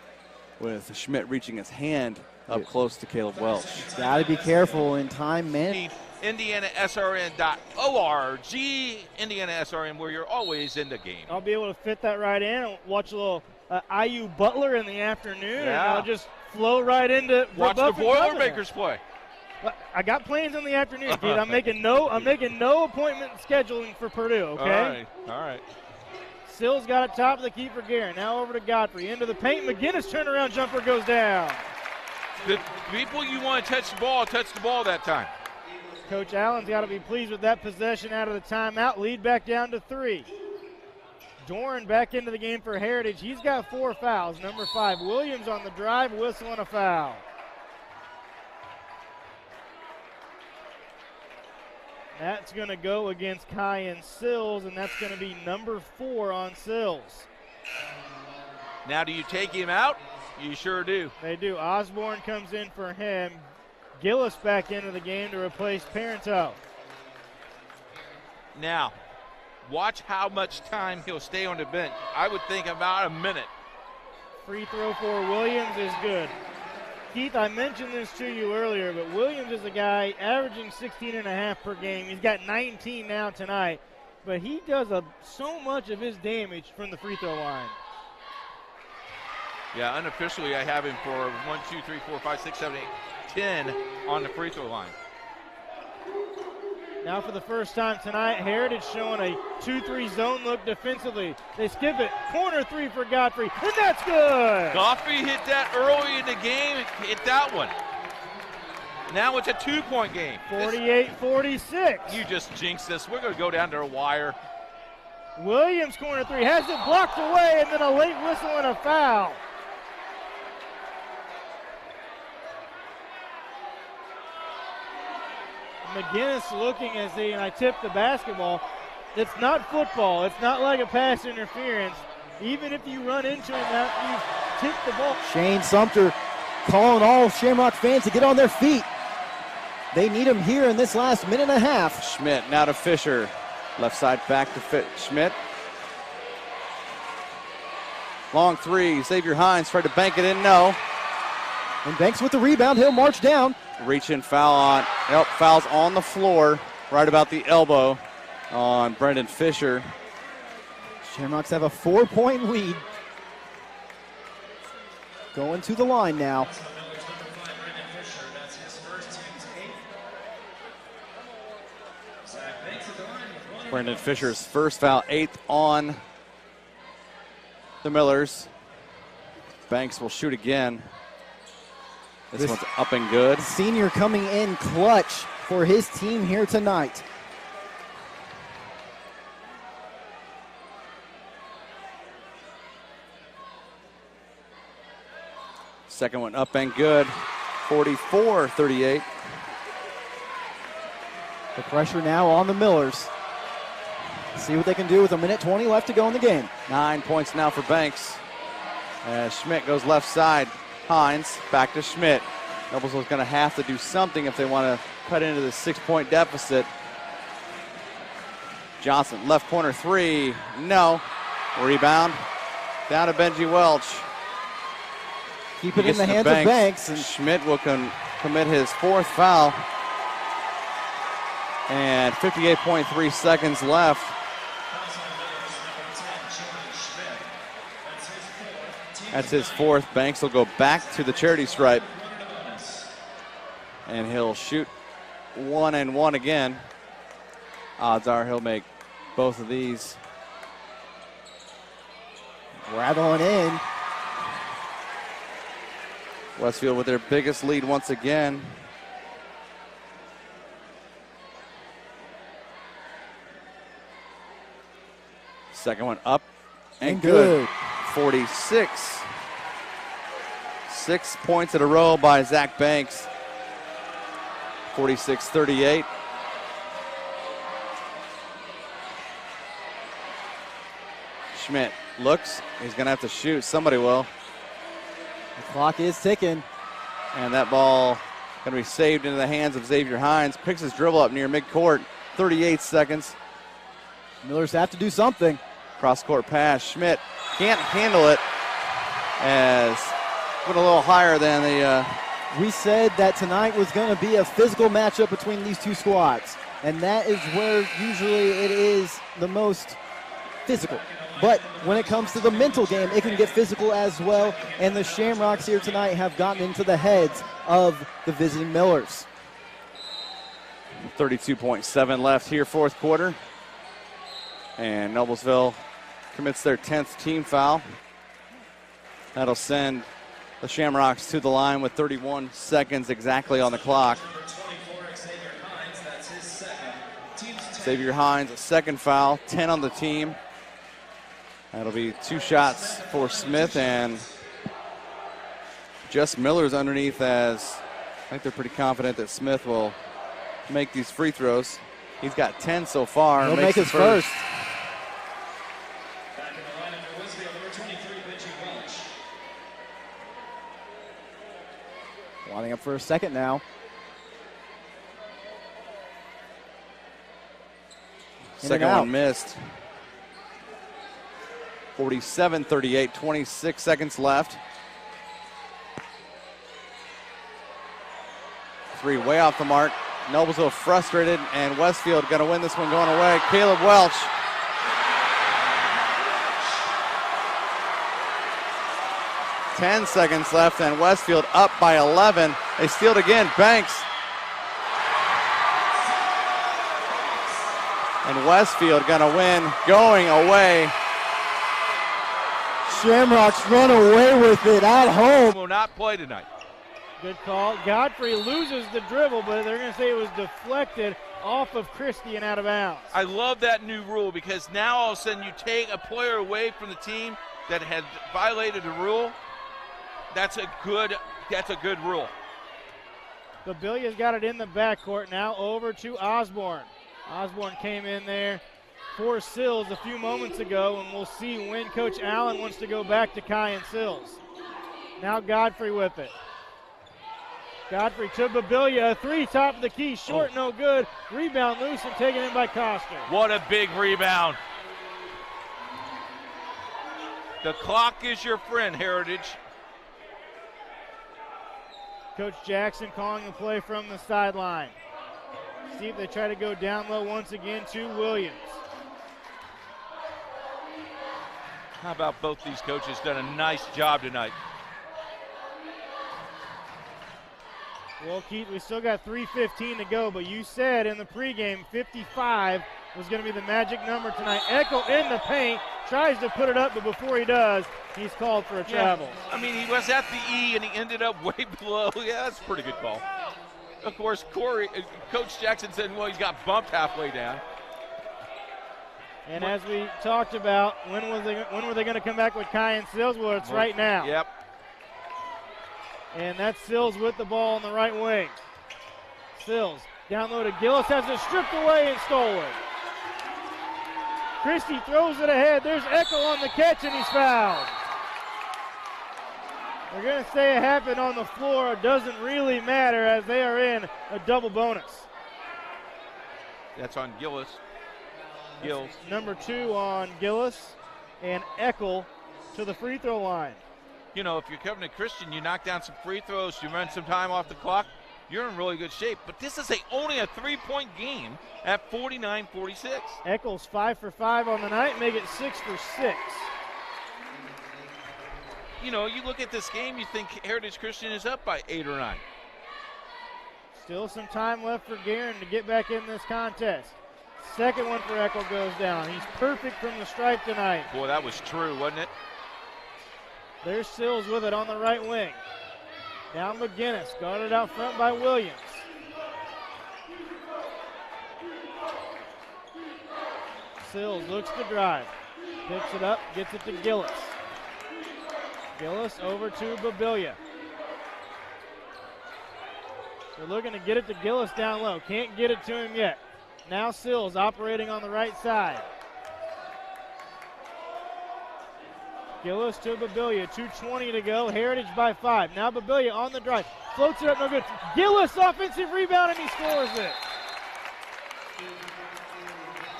with Schmidt reaching his hand up close to Caleb Welch. Got to be careful in time, man. IndianaSRN.org, IndianaSRN, where you're always in the game. I'll be able to fit that right in and watch a little IU Butler in the afternoon, and I'll just flow right into watch the Boilermakers play. I got plans in the afternoon, Keith. I'm making no appointment scheduling for Purdue, okay? All right. Sills got it top of the key for Guerin. Now over to Godfrey. Into the paint. McGinnis turnaround jumper goes down. The people you want to touch the ball that time. Coach Allen's got to be pleased with that possession out of the timeout. Lead back down to 3. Doran back into the game for Heritage. He's got 4 fouls. Number 5, Williams on the drive, whistle and a foul. That's going to go against Kyan Sills, and that's going to be number 4 on Sills. Now, do you take him out? You sure do. They do. Osborne comes in for him. Gillis back into the game to replace Parento. Now, watch how much time he'll stay on the bench. I would think about a minute. Free throw for Williams is good. Keith, I mentioned this to you earlier, but Williams is a guy averaging 16.5 per game. He's got 19 now tonight. but he does so much of his damage from the free throw line. Yeah, unofficially I have him for 1, 2, 3, 4, 5, 6, 7, 8, 10 on the free throw line. Now for the first time tonight, Heritage showing a 2-3 zone look defensively. They skip it. Corner three for Godfrey, and that's good. Godfrey hit that early in the game, hit that one. Now it's a 2-point game. 48-46. You just jinxed this. We're going to go down to a wire. Williams corner three has it blocked away, and then a late whistle and a foul. McGinnis looking as I tip the basketball. It's not football. It's not like a pass interference. Even if you run into him after you tip the ball. Shane Sumter calling all Shamrock fans to get on their feet. They need him here in this last minute and a half. Schmidt now to Fisher. Left side back to Schmidt. Long three. Xavier Hines tried to bank it in. No. And Banks with the rebound. He'll march down. Reach and foul on. Yep, foul's on the floor. Right about the elbow on Brendan Fisher. Shamrocks have a 4-point lead. Going to the line now. Brendan Fisher's first foul, 8th on the Millers. Banks will shoot again. This one's up and good. Senior coming in clutch for his team here tonight. Second one up and good. 44-38. The pressure now on the Millers. See what they can do with 1:20 left to go in the game. 9 points now for Banks. As Schmidt goes left side. Hines back to Schmidt. Noblesville's going to have to do something if they want to cut into the 6-point deficit. Johnson, left corner three. No. Rebound. Down to Benji Welch. Keep it in the hands of Banks. And Schmidt will commit his 4th foul. And 58.3 seconds left. That's his 4th. Banks will go back to the charity stripe. And he'll shoot 1 and 1 again. Odds are he'll make both of these. rattling in. Westfield with their biggest lead once again. Second one up and good. 46. 6 points in a row by Zach Banks. 46-38. Schmidt looks. He's going to have to shoot. Somebody will. The clock is ticking. And that ball going to be saved into the hands of Xavier Hines. Picks his dribble up near midcourt. 38 seconds. Millers have to do something. Cross-court pass. Schmidt can't handle it as went a little higher than the... We said that tonight was going to be a physical matchup between these two squads. And that is where usually it is the most physical. But when it comes to the mental game, it can get physical as well. And the Shamrocks here tonight have gotten into the heads of the visiting Millers. 32.7 left here, fourth quarter. And Noblesville commits their 10th team foul. That'll send the Shamrocks to the line with 31 seconds exactly on the clock. Xavier Hines, a second foul, 10 on the team. That'll be 2 shots for Smith, and just Miller's underneath, as I think they're pretty confident that Smith will make these free throws. He's got 10 so far. He'll make his first. Lining up for a second now. Second one missed. 47-38, 26 seconds left. Three way off the mark. Noblesville frustrated, and Westfield going to win this one going away. Caleb Welch 10 seconds left, and Westfield up by 11. They steal it again. Banks. And Westfield going to win going away. Shamrocks run away with it at home. Will not play tonight. Good call. Godfrey loses the dribble, but they're going to say it was deflected off of Christie and out of bounds. I love that new rule because now all of a sudden you take a player away from the team that had violated a rule. That's a good rule. Babilia's got it in the backcourt now over to Osborne. Osborne came in there for Sills a few moments ago, and we'll see when Coach Allen wants to go back to Kai and Sills. Now Godfrey with it. Godfrey to Babilia, a three, top of the key, short, no good. Rebound loose and taken in by Coster. What a big rebound. The clock is your friend, Heritage. Coach Jackson calling the play from the sideline. See if they try to go down low once again to Williams. How about both these coaches done a nice job tonight? Well, Keith, we still got 3:15 to go, but you said in the pregame 55 was going to be the magic number tonight. Eckel in the paint, tries to put it up, but before he does, he's called for a travel. Yeah, I mean, he was at the E and he ended up way below. Yeah, that's a pretty good call. Of course, Coach Jackson said, well, he's got bumped halfway down. And as we talked about, when were they going to come back with Kai and Sills? Well, it's right now. Yep. And that's Sills with the ball on the right wing. Sills down low to Gillis, has it stripped away and stolen. Christie throws it ahead. There's Eckel on the catch, and he's fouled. They're going to say it happened on the floor. It doesn't really matter as they are in a double bonus. That's on Gillis. Gills. Number 2 on Gillis, and Eckel to the free throw line. You know, if you're Covenant Christian, you knock down some free throws, you run some time off the clock, you're in really good shape. But this is only a 3-point game at 49-46. Eckel's 5 for 5 on the night, make it 6 for 6. You know, you look at this game, you think Heritage Christian is up by 8 or 9. Still some time left for Guerin to get back in this contest. Second one for Eckel goes down. He's perfect from the stripe tonight. Boy, that was true, wasn't it? There's Sills with it on the right wing. Down McGinnis, guarded out front by Williams. Sills looks to drive. Picks it up, gets it to Gillis. Gillis over to Babilia. They're looking to get it to Gillis down low. Can't get it to him yet. Now Sills operating on the right side. Gillis to Babilia, 2:20 to go. Heritage by 5. Now Babilia on the drive. Floats it up, no good. Gillis offensive rebound, and he scores it.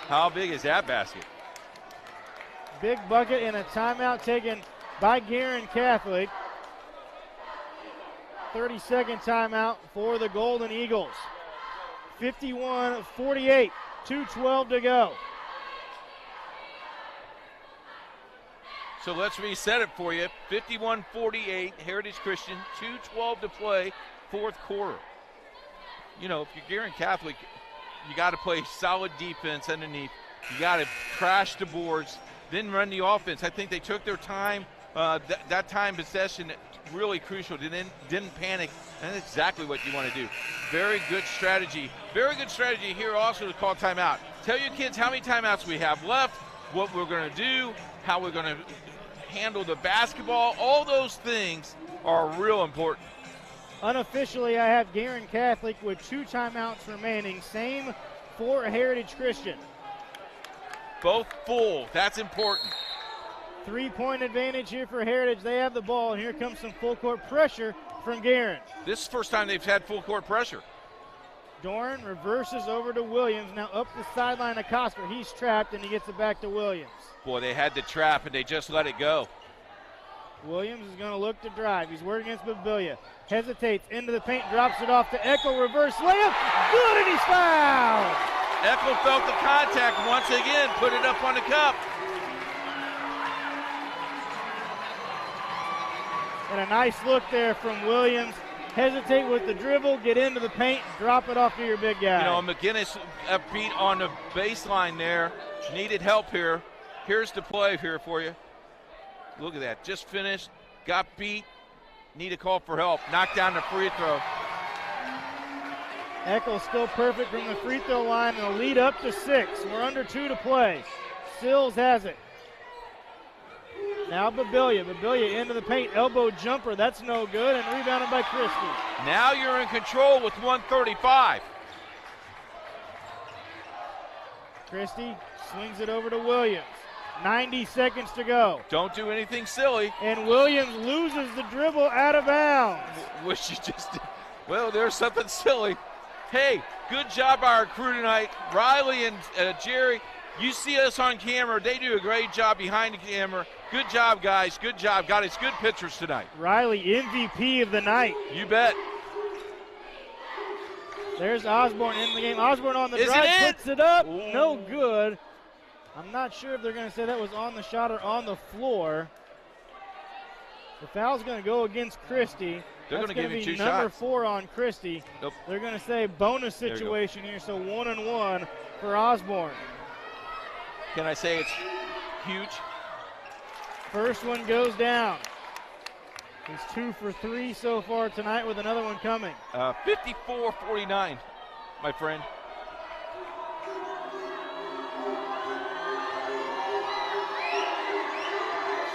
How big is that basket? Big bucket and a timeout taken by Guerin Catholic. 30-second timeout for the Golden Eagles. 51-48, 2:12 to go. So let's reset it for you. 51-48, Heritage Christian, 2:12 to play, fourth quarter. You know, if you're Guerin Catholic, you got to play solid defense underneath. You got to crash the boards, then run the offense. I think they took their time. That time possession, really crucial. Didn't panic, and that's exactly what you want to do. Very good strategy. Very good strategy here also to call timeout. Tell your kids how many timeouts we have left, what we're going to do, how we're going to handle the basketball. All those things are real important. Unofficially, I have Guerin Catholic with 2 timeouts remaining. Same for Heritage Christian. Both full. That's important. 3-point advantage here for Heritage. They have the ball, and here comes some full court pressure from Guerin. This is the first time they've had full court pressure. Doran reverses over to Williams. Now up the sideline to Cosper. He's trapped, and he gets it back to Williams. Boy, they had the trap, and they just let it go. Williams is going to look to drive. He's working against Babilia. Hesitates into the paint, drops it off to Eckel. Reverse layup. Good, and he's fouled. Eckel felt the contact once again, put it up on the cup. And a nice look there from Williams. Hesitate with the dribble, get into the paint, drop it off to your big guy. You know, McGinnis beat on the baseline there. Needed help here. Here's the play here for you. Look at that. Just finished. Got beat. Need a call for help. Knocked down the free throw. Eckel's still perfect from the free throw line and a lead up to 6. We're under 2 to play. Sills has it. Now Babilia. Babilia into the paint. Elbow jumper. That's no good. And rebounded by Christie. Now you're in control with 1:35. Christie swings it over to Williams. 90 seconds to go. Don't do anything silly. And Williams loses the dribble out of bounds. Wish you just did. Well, there's something silly. Hey, good job by our crew tonight. Riley and Jerry, you see us on camera. They do a great job behind the camera. Good job, guys. Good job. Got us good pictures tonight. Riley, MVP of the night. You bet. There's Osborne in the game. Osborne on the Is drive, it in? puts it up. Ooh. No good. I'm not sure if they're going to say that was on the shot or on the floor. The foul's going to go against Christie. They're going to give you 2 number shots. 4 on Christie. Nope. They're going to say bonus situation here, so 1-and-1 for Osborne. Can I say it's huge? First one goes down. He's 2 for 3 so far tonight with another one coming. 54-49, my friend.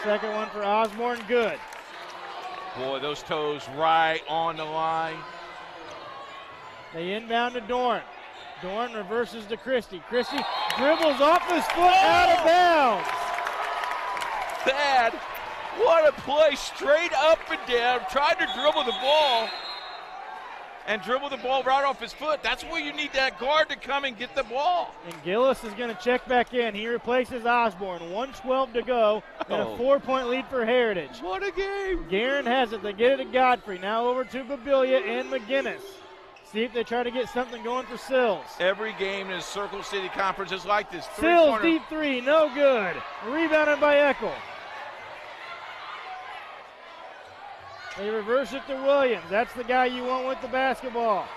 Second one for Osborne, good. Boy, those toes right on the line. They inbound to Dorn. Dorn reverses to Christie. Christie dribbles off his foot out of bounds. Thad, what a play, straight up and down, tried to dribble the ball and dribble the ball right off his foot. That's where you need that guard to come and get the ball. And Gillis is going to check back in. He replaces Osborne. 1:12 to go and a 4-point lead for Heritage. What a game. Guerin has it. They get it to Godfrey. Now over to Babilia and McGinnis. See if they try to get something going for Sills. Every game in the Circle City Conference is like this. Sills deep 3, no good. Rebounded by Eckel. They reverse it to Williams. That's the guy you want with the basketball.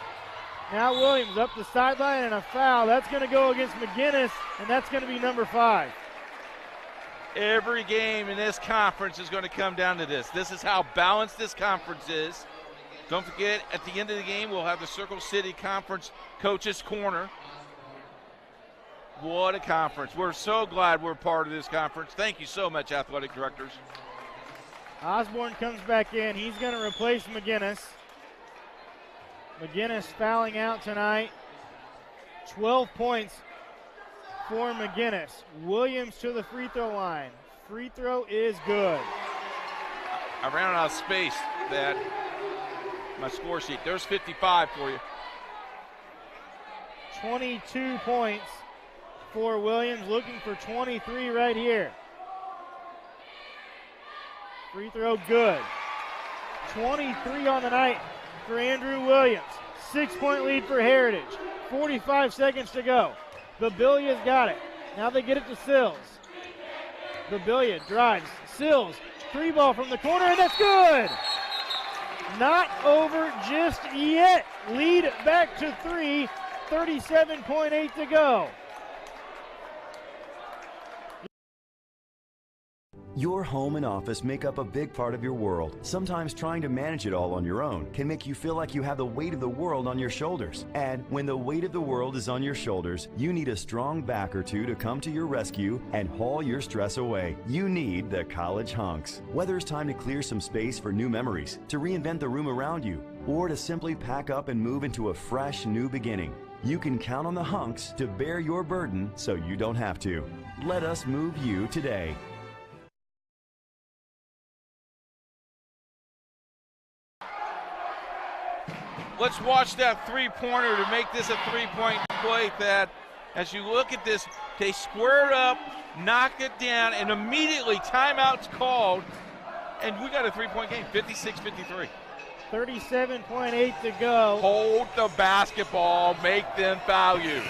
Now Williams up the sideline and a foul. That's going to go against McGinnis, and that's going to be number 5. Every game in this conference is going to come down to this. This is how balanced this conference is. Don't forget, at the end of the game, we'll have the Circle City Conference Coaches Corner. What a conference. We're so glad we're part of this conference. Thank you so much, athletic directors. Osborne comes back in. He's going to replace McGinnis. McGinnis fouling out tonight. 12 points for McGinnis. Williams to the free throw line. Free throw is good. I ran out of space, Thad. My score sheet. There's 55 for you. 22 points for Williams, looking for 23 right here. Free throw good. 23 on the night for Andrew Williams. 6-point lead for Heritage. 45 seconds to go. Babilia's got it. Now they get it to Sills. Babilia drives. Sills, 3-ball from the corner, and that's good. Not over just yet. Lead back to 3. 37.8 to go. Your home and office make up a big part of your world. Sometimes trying to manage it all on your own can make you feel like you have the weight of the world on your shoulders. And when the weight of the world is on your shoulders, you need a strong back or two to come to your rescue and haul your stress away. You need the College Hunks. Whether it's time to clear some space for new memories, to reinvent the room around you, or to simply pack up and move into a fresh new beginning, you can count on the Hunks to bear your burden so you don't have to. Let us move you today. Let's watch that three-pointer to make this a three-point play, Thad. As you look at this, they square it up, knock it down, and immediately timeout's called, and we got a three-point game, 56-53. 37.8 to go. Hold the basketball, make them foul you.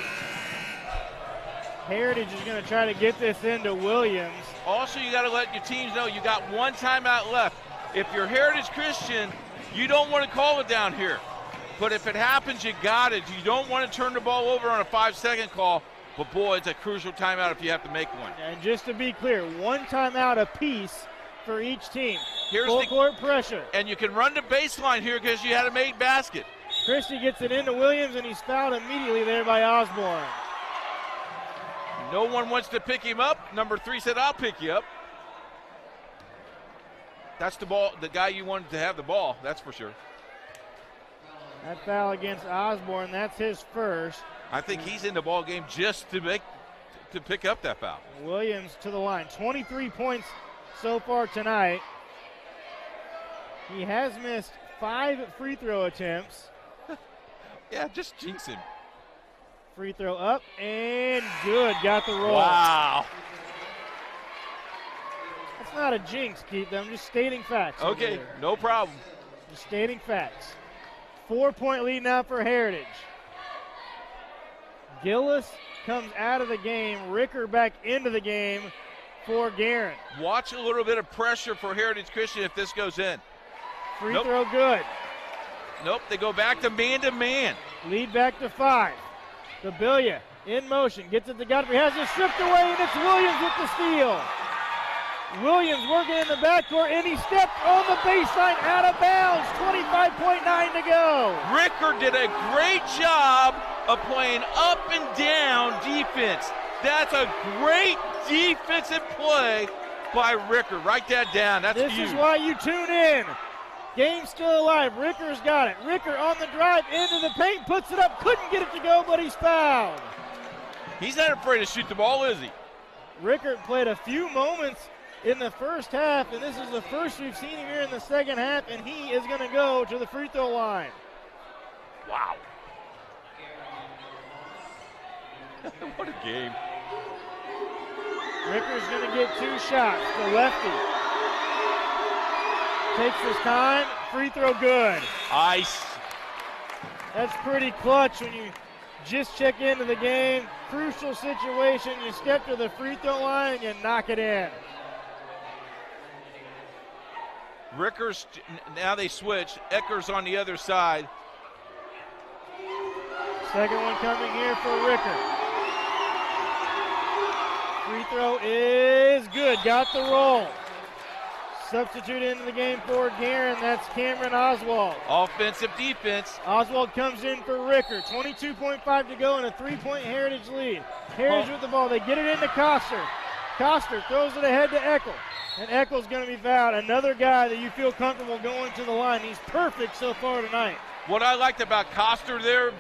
Heritage is going to try to get this into Williams. Also, you got to let your teams know you got one timeout left. If you're Heritage Christian, you don't want to call it down here. But if it happens, you got it. You don't want to turn the ball over on a 5-second call. But, boy, it's a crucial timeout if you have to make one. And just to be clear, one timeout apiece for each team. Here's Full the court pressure. And you can run the baseline here because you had a made basket. Christie gets it into Williams, and he's fouled immediately there by Osborne. No one wants to pick him up. Number 3 said, I'll pick you up. That's the ball, the guy you wanted to have the ball, that's for sure. That foul against Osborne, that's his first. I think he's in the ball game just to pick up that foul. Williams to the line. 23 points so far tonight. He has missed 5 free throw attempts. Yeah, just jinx him. Free throw up and good. Got the roll. Wow. That's not a jinx, Keith. I'm just stating facts. Okay, no problem. Just stating facts. 4-point lead now for Heritage. Gillis comes out of the game. Ricker back into the game for Guerin. Watch a little bit of pressure for Heritage Christian if this goes in. Free throw good. Nope, they go back to man. Lead back to 5. Sibilia in motion. Gets it to Godfrey. Has it stripped away, and it's Williams with the steal. Williams working in the backcourt, and he stepped on the baseline out of bounds. 25.9 to go. Ricker did a great job of playing up and down defense. That's a great defensive play by Ricker. Write that down. That's huge. This is why you tune in. Game's still alive. Ricker's got it. Ricker on the drive into the paint, puts it up, couldn't get it to go, but he's fouled. He's not afraid to shoot the ball, is he? Ricker played a few moments in the first half, and this is the first we've seen him here in the second half, and he is going to go to the free throw line. Wow. What a game. Ricker's going to get 2 shots. The lefty takes his time. Free throw good. Ice. That's pretty clutch when you just check into the game. Crucial situation. You step to the free throw line and you knock it in. Ricker's, now they switch. Ecker's on the other side. Second one coming here for Ricker. Free throw is good. Got the roll. Substitute into the game for Guerin. That's Cameron Oswald. Offensive defense. Oswald comes in for Ricker. 22.5 to go and a 3-point Heritage lead. Heritage with the ball. They get it into Coster. Coster throws it ahead to Eckel. And Eckel's going to be fouled. Another guy that you feel comfortable going to the line. He's perfect so far tonight. What I liked about Coster there,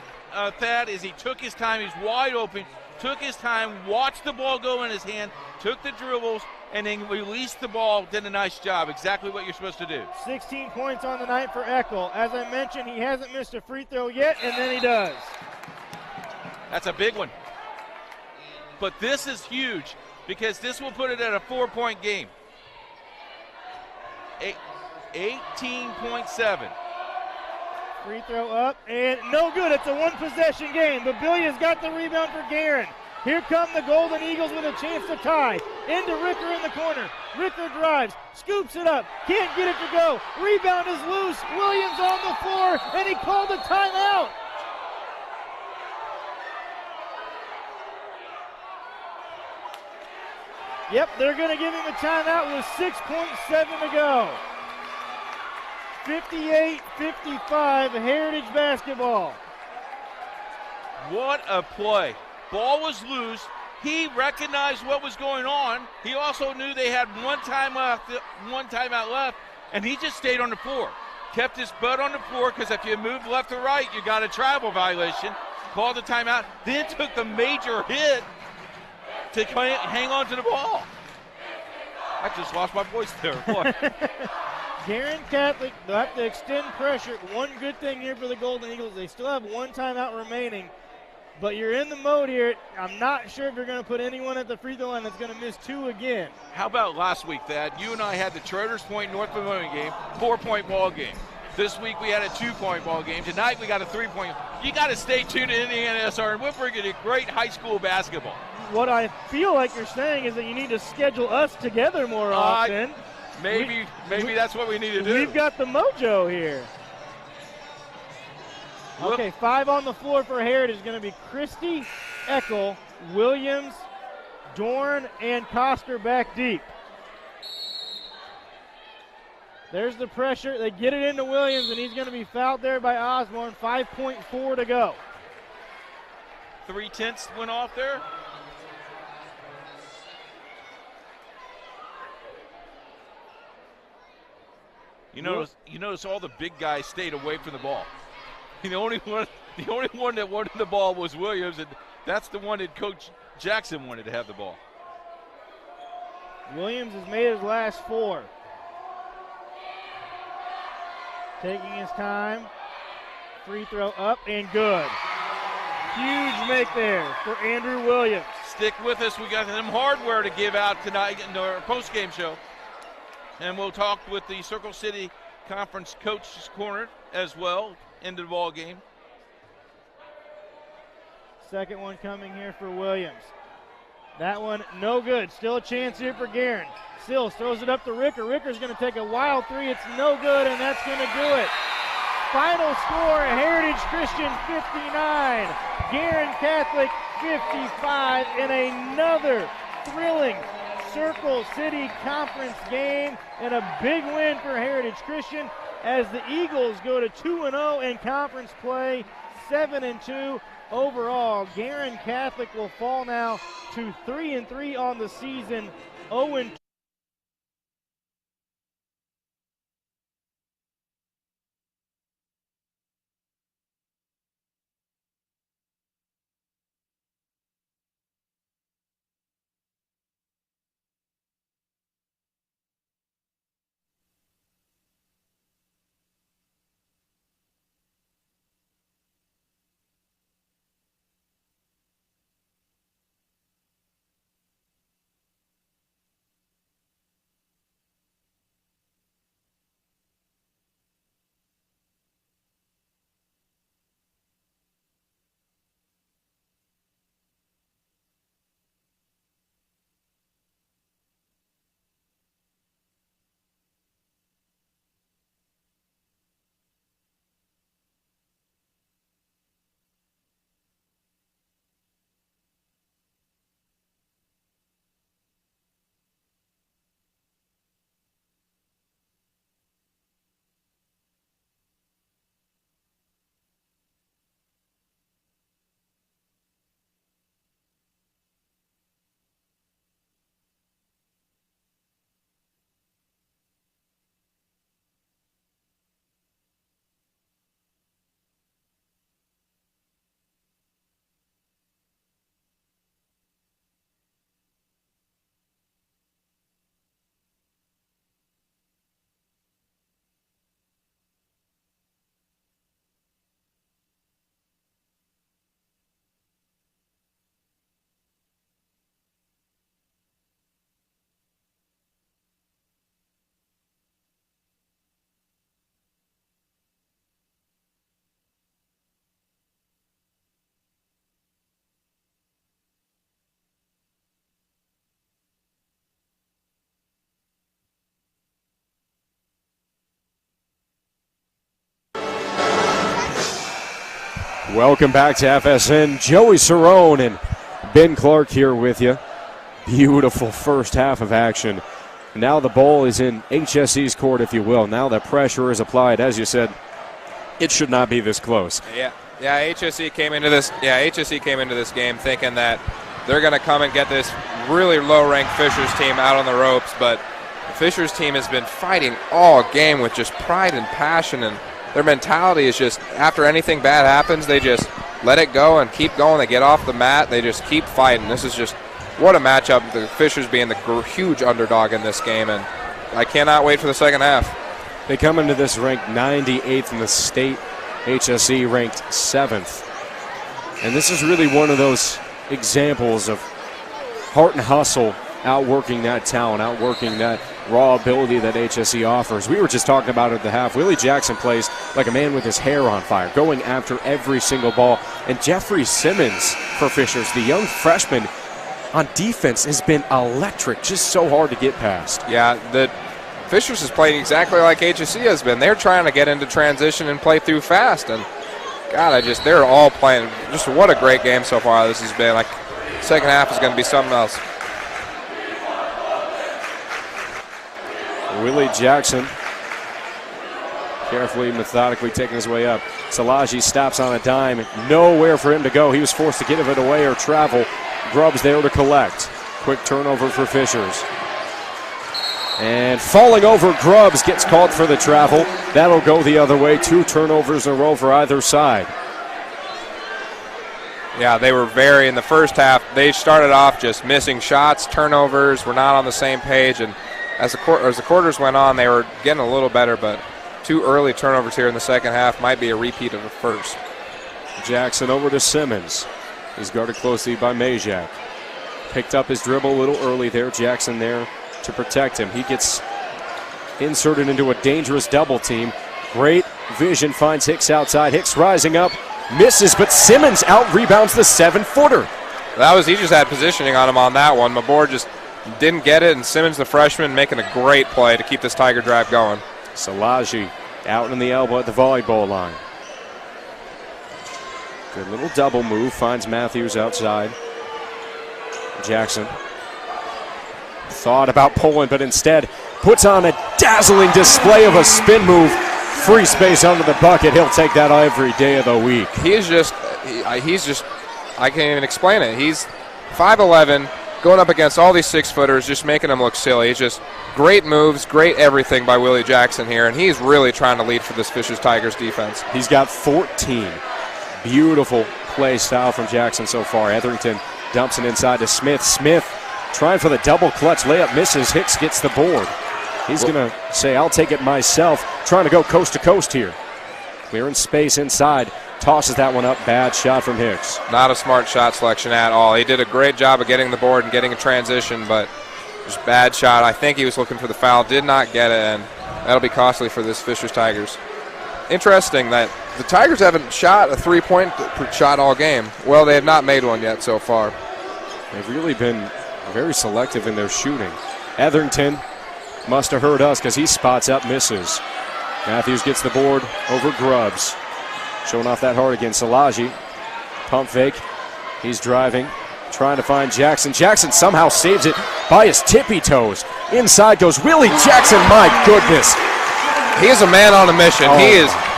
Thad, is he took his time. He's wide open. Took his time, watched the ball go in his hand, took the dribbles, and then released the ball, did a nice job. Exactly what you're supposed to do. 16 points on the night for Eckel. As I mentioned, he hasn't missed a free throw yet, and then he does. That's a big one. But this is huge because this will put it at a 4-point game. 18.7. Free throw up, and no good. It's a one-possession game. Babilia's got the rebound for Guerin. Here come the Golden Eagles with a chance to tie. Into Ricker in the corner. Ricker drives, scoops it up, can't get it to go. Rebound is loose. Williams on the floor, and he called a timeout. Yep, they're going to give him a timeout with 6.7 to go. 58-55, Heritage basketball. What a play. Ball was loose. He recognized what was going on. He also knew they had one timeout left, and he just stayed on the floor. Kept his butt on the floor because if you move left or right, you got a travel violation. Called the timeout, then took the major hit to hang on to the ball. I just lost my voice there. What? Guerin Catholic, they'll have to extend pressure. One good thing here for the Golden Eagles, they still have one timeout remaining. But you're in the mode here. I'm not sure if you're going to put anyone at the free throw line that's going to miss 2 again. How about last week, Thad? You and I had the Traders Point North Pavilion game, 4-point ball game. This week we had a 2-point ball game. Tonight we got a 3-point. You got to stay tuned to Indiana SR, and we're bringing you great high school basketball. What I feel like you're saying is that you need to schedule us together more often. Maybe that's what we need to do. We've got the mojo here. Okay, 5 on the floor for Heritage is going to be Christie, Eckel, Williams, Dorn, and Koster back deep. There's the pressure. They get it into Williams, and he's going to be fouled there by Osborne. 5.4 to go. 3/10 went off there. You notice all the big guys stayed away from the ball. The only one that wanted the ball was Williams, and that's the one that Coach Jackson wanted to have the ball. Williams has made his last 4. Taking his time. Free throw up and good. Huge make there for Andrew Williams. Stick with us. We got some hardware to give out tonight in our post-game show. And we'll talk with the Circle City Conference Coach's Corner as well into the ball game. Second one coming here for Williams. That one no good. Still a chance here for Guerin. Sills throws it up to Ricker. Ricker's going to take a wild 3. It's no good, and that's going to do it. Final score, Heritage Christian 59, Guerin Catholic 55, in another thrilling Circle City Conference game, and a big win for Heritage Christian as the Eagles go to 2-0 in conference play, 7-2 overall. Guerin Catholic will fall now to 3-3 on the season, 0-2. Welcome back to FSN. Joey Cerrone and Ben Clark here with you. Beautiful first half of action. Now the ball is in HSE's court, if you will. Now the pressure is applied. As you said, it should not be this close. Yeah, HSE came into this. HSE came into this game thinking that they're going to come and get this really low-ranked Fishers team out on the ropes, but the Fishers team has been fighting all game with just pride and passion, and their mentality is just after anything bad happens, they just let it go and keep going. They get off the mat. They just keep fighting. This is just what a matchup. The Fishers being the huge underdog in this game, and I cannot wait for the second half. They come into this ranked 98th in the state. HSE ranked 7th. And this is really one of those examples of heart and hustle outworking that talent, outworking that raw ability that HSE offers. We were just talking about it at the half. Willie Jackson plays like a man with his hair on fire, going after every single ball. And Jeffrey Simmons for Fishers, the young freshman on defense, has been electric, just so hard to get past. Yeah, Fishers is playing exactly like HSC has been. They're trying to get into transition and play through fast. And, God, they're all playing. Just what a great game so far this has been. Like, second half is going to be something else. Willie Jackson carefully, methodically taking his way up. Salaji stops on a dime. Nowhere for him to go. He was forced to give it away or travel. Grubbs there to collect. Quick turnover for Fishers. And falling over, Grubbs gets called for the travel. That'll go the other way. 2 turnovers in a row for either side. Yeah, they were in the first half, they started off just missing shots, turnovers, were not on the same page. And as the quarters went on, they were getting a little better, but 2 early turnovers here in the second half might be a repeat of the first. Jackson over to Simmons. He's guarded closely by Majak. Picked up his dribble a little early there. Jackson there to protect him. He gets inserted into a dangerous double team. Great vision, finds Hicks outside. Hicks rising up, misses, but Simmons out-rebounds the 7-footer. He just had positioning on him on that one. Mabor just didn't get it, and Simmons, the freshman, making a great play to keep this Tiger drive going. Salaji out in the elbow at the volleyball line. Good little double move, finds Matthews outside. Jackson thought about pulling, but instead puts on a dazzling display of a spin move. Free space under the bucket. He'll take that every day of the week. He's just, I can't even explain it. He's 5'11", going up against all these 6-footers, just making them look silly. It's just great moves, great everything by Willie Jackson here, and he's really trying to lead for this Fishers Tigers defense. He's got 14. Beautiful play style from Jackson so far. Etherington dumps it inside to Smith. Smith trying for the double clutch layup, misses. Hicks gets the board. He's going to say, I'll take it myself. Trying to go coast to coast here. Clearing space inside. Tosses that one up. Bad shot from Hicks. Not a smart shot selection at all. He did a great job of getting the board and getting a transition, but just bad shot. I think he was looking for the foul. Did not get it, and that'll be costly for this Fishers Tigers. Interesting that the Tigers haven't shot a three-point shot all game. Well, they have not made one yet so far. They've really been very selective in their shooting. Etherington must have heard us because he spots up, misses. Matthews gets the board over Grubbs. Showing off that hard again. Salaji, pump fake. He's driving, trying to find Jackson. Jackson somehow saves it by his tippy toes. Inside goes Willie Jackson. My goodness. He is a man on a mission.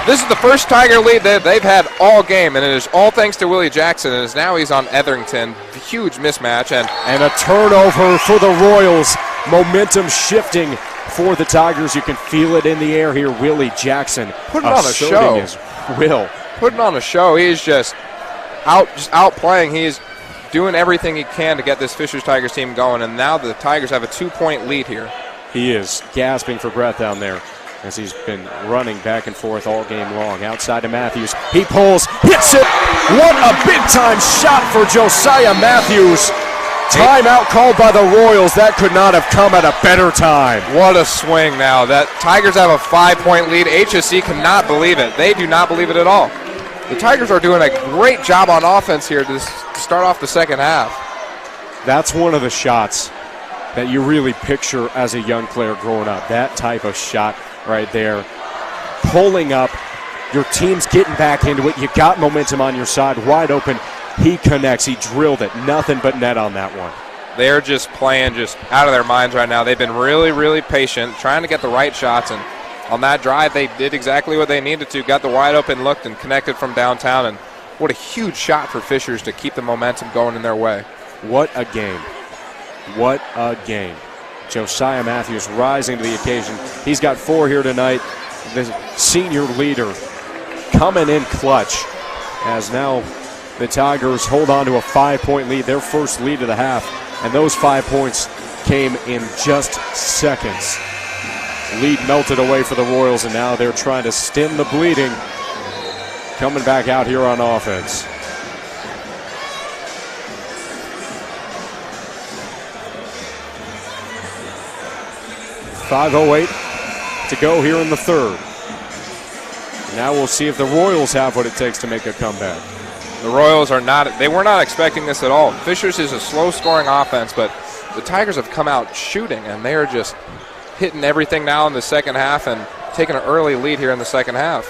This is the first Tiger lead that they've had all game, and it is all thanks to Willie Jackson. And now he's on Etherington. Huge mismatch. And a turnover for the Royals. Momentum shifting for the Tigers. You can feel it in the air here. Willie Jackson putting on a show. His will. Putting on a show. He's just outplaying. He's doing everything he can to get this Fishers Tigers team going, and now the Tigers have a 2-point lead here. He is gasping for breath down there as he's been running back and forth all game long. Outside to Matthews. He pulls, hits it. What a big-time shot for Josiah Matthews. Timeout called by the Royals. That could not have come at a better time. What a swing now. That Tigers have a 5-point lead. HSC cannot believe it. They do not believe it at all. The Tigers are doing a great job on offense here to start off the second half. That's one of the shots that you really picture as a young player growing up. That type of shot right there. Pulling up. Your team's getting back into it. You got momentum on your side. Wide open. He connects. He drilled it. Nothing but net on that one. They're just playing just out of their minds right now. They've been really, really patient, trying to get the right shots. And on that drive, they did exactly what they needed to. Got the wide open look and connected from downtown. And what a huge shot for Fishers to keep the momentum going in their way. What a game. What a game. Josiah Matthews rising to the occasion. He's got 4 here tonight. The senior leader coming in clutch as now the Tigers hold on to a 5-point lead, their first lead of the half, and those 5 points came in just seconds. Lead melted away for the Royals, and now they're trying to stem the bleeding. Coming back out here on offense. .508 to go here in the third. Now we'll see if the Royals have what it takes to make a comeback. The Royals were not expecting this at all. Fishers is a slow-scoring offense, but the Tigers have come out shooting, and they are just hitting everything now in the second half and taking an early lead here in the second half.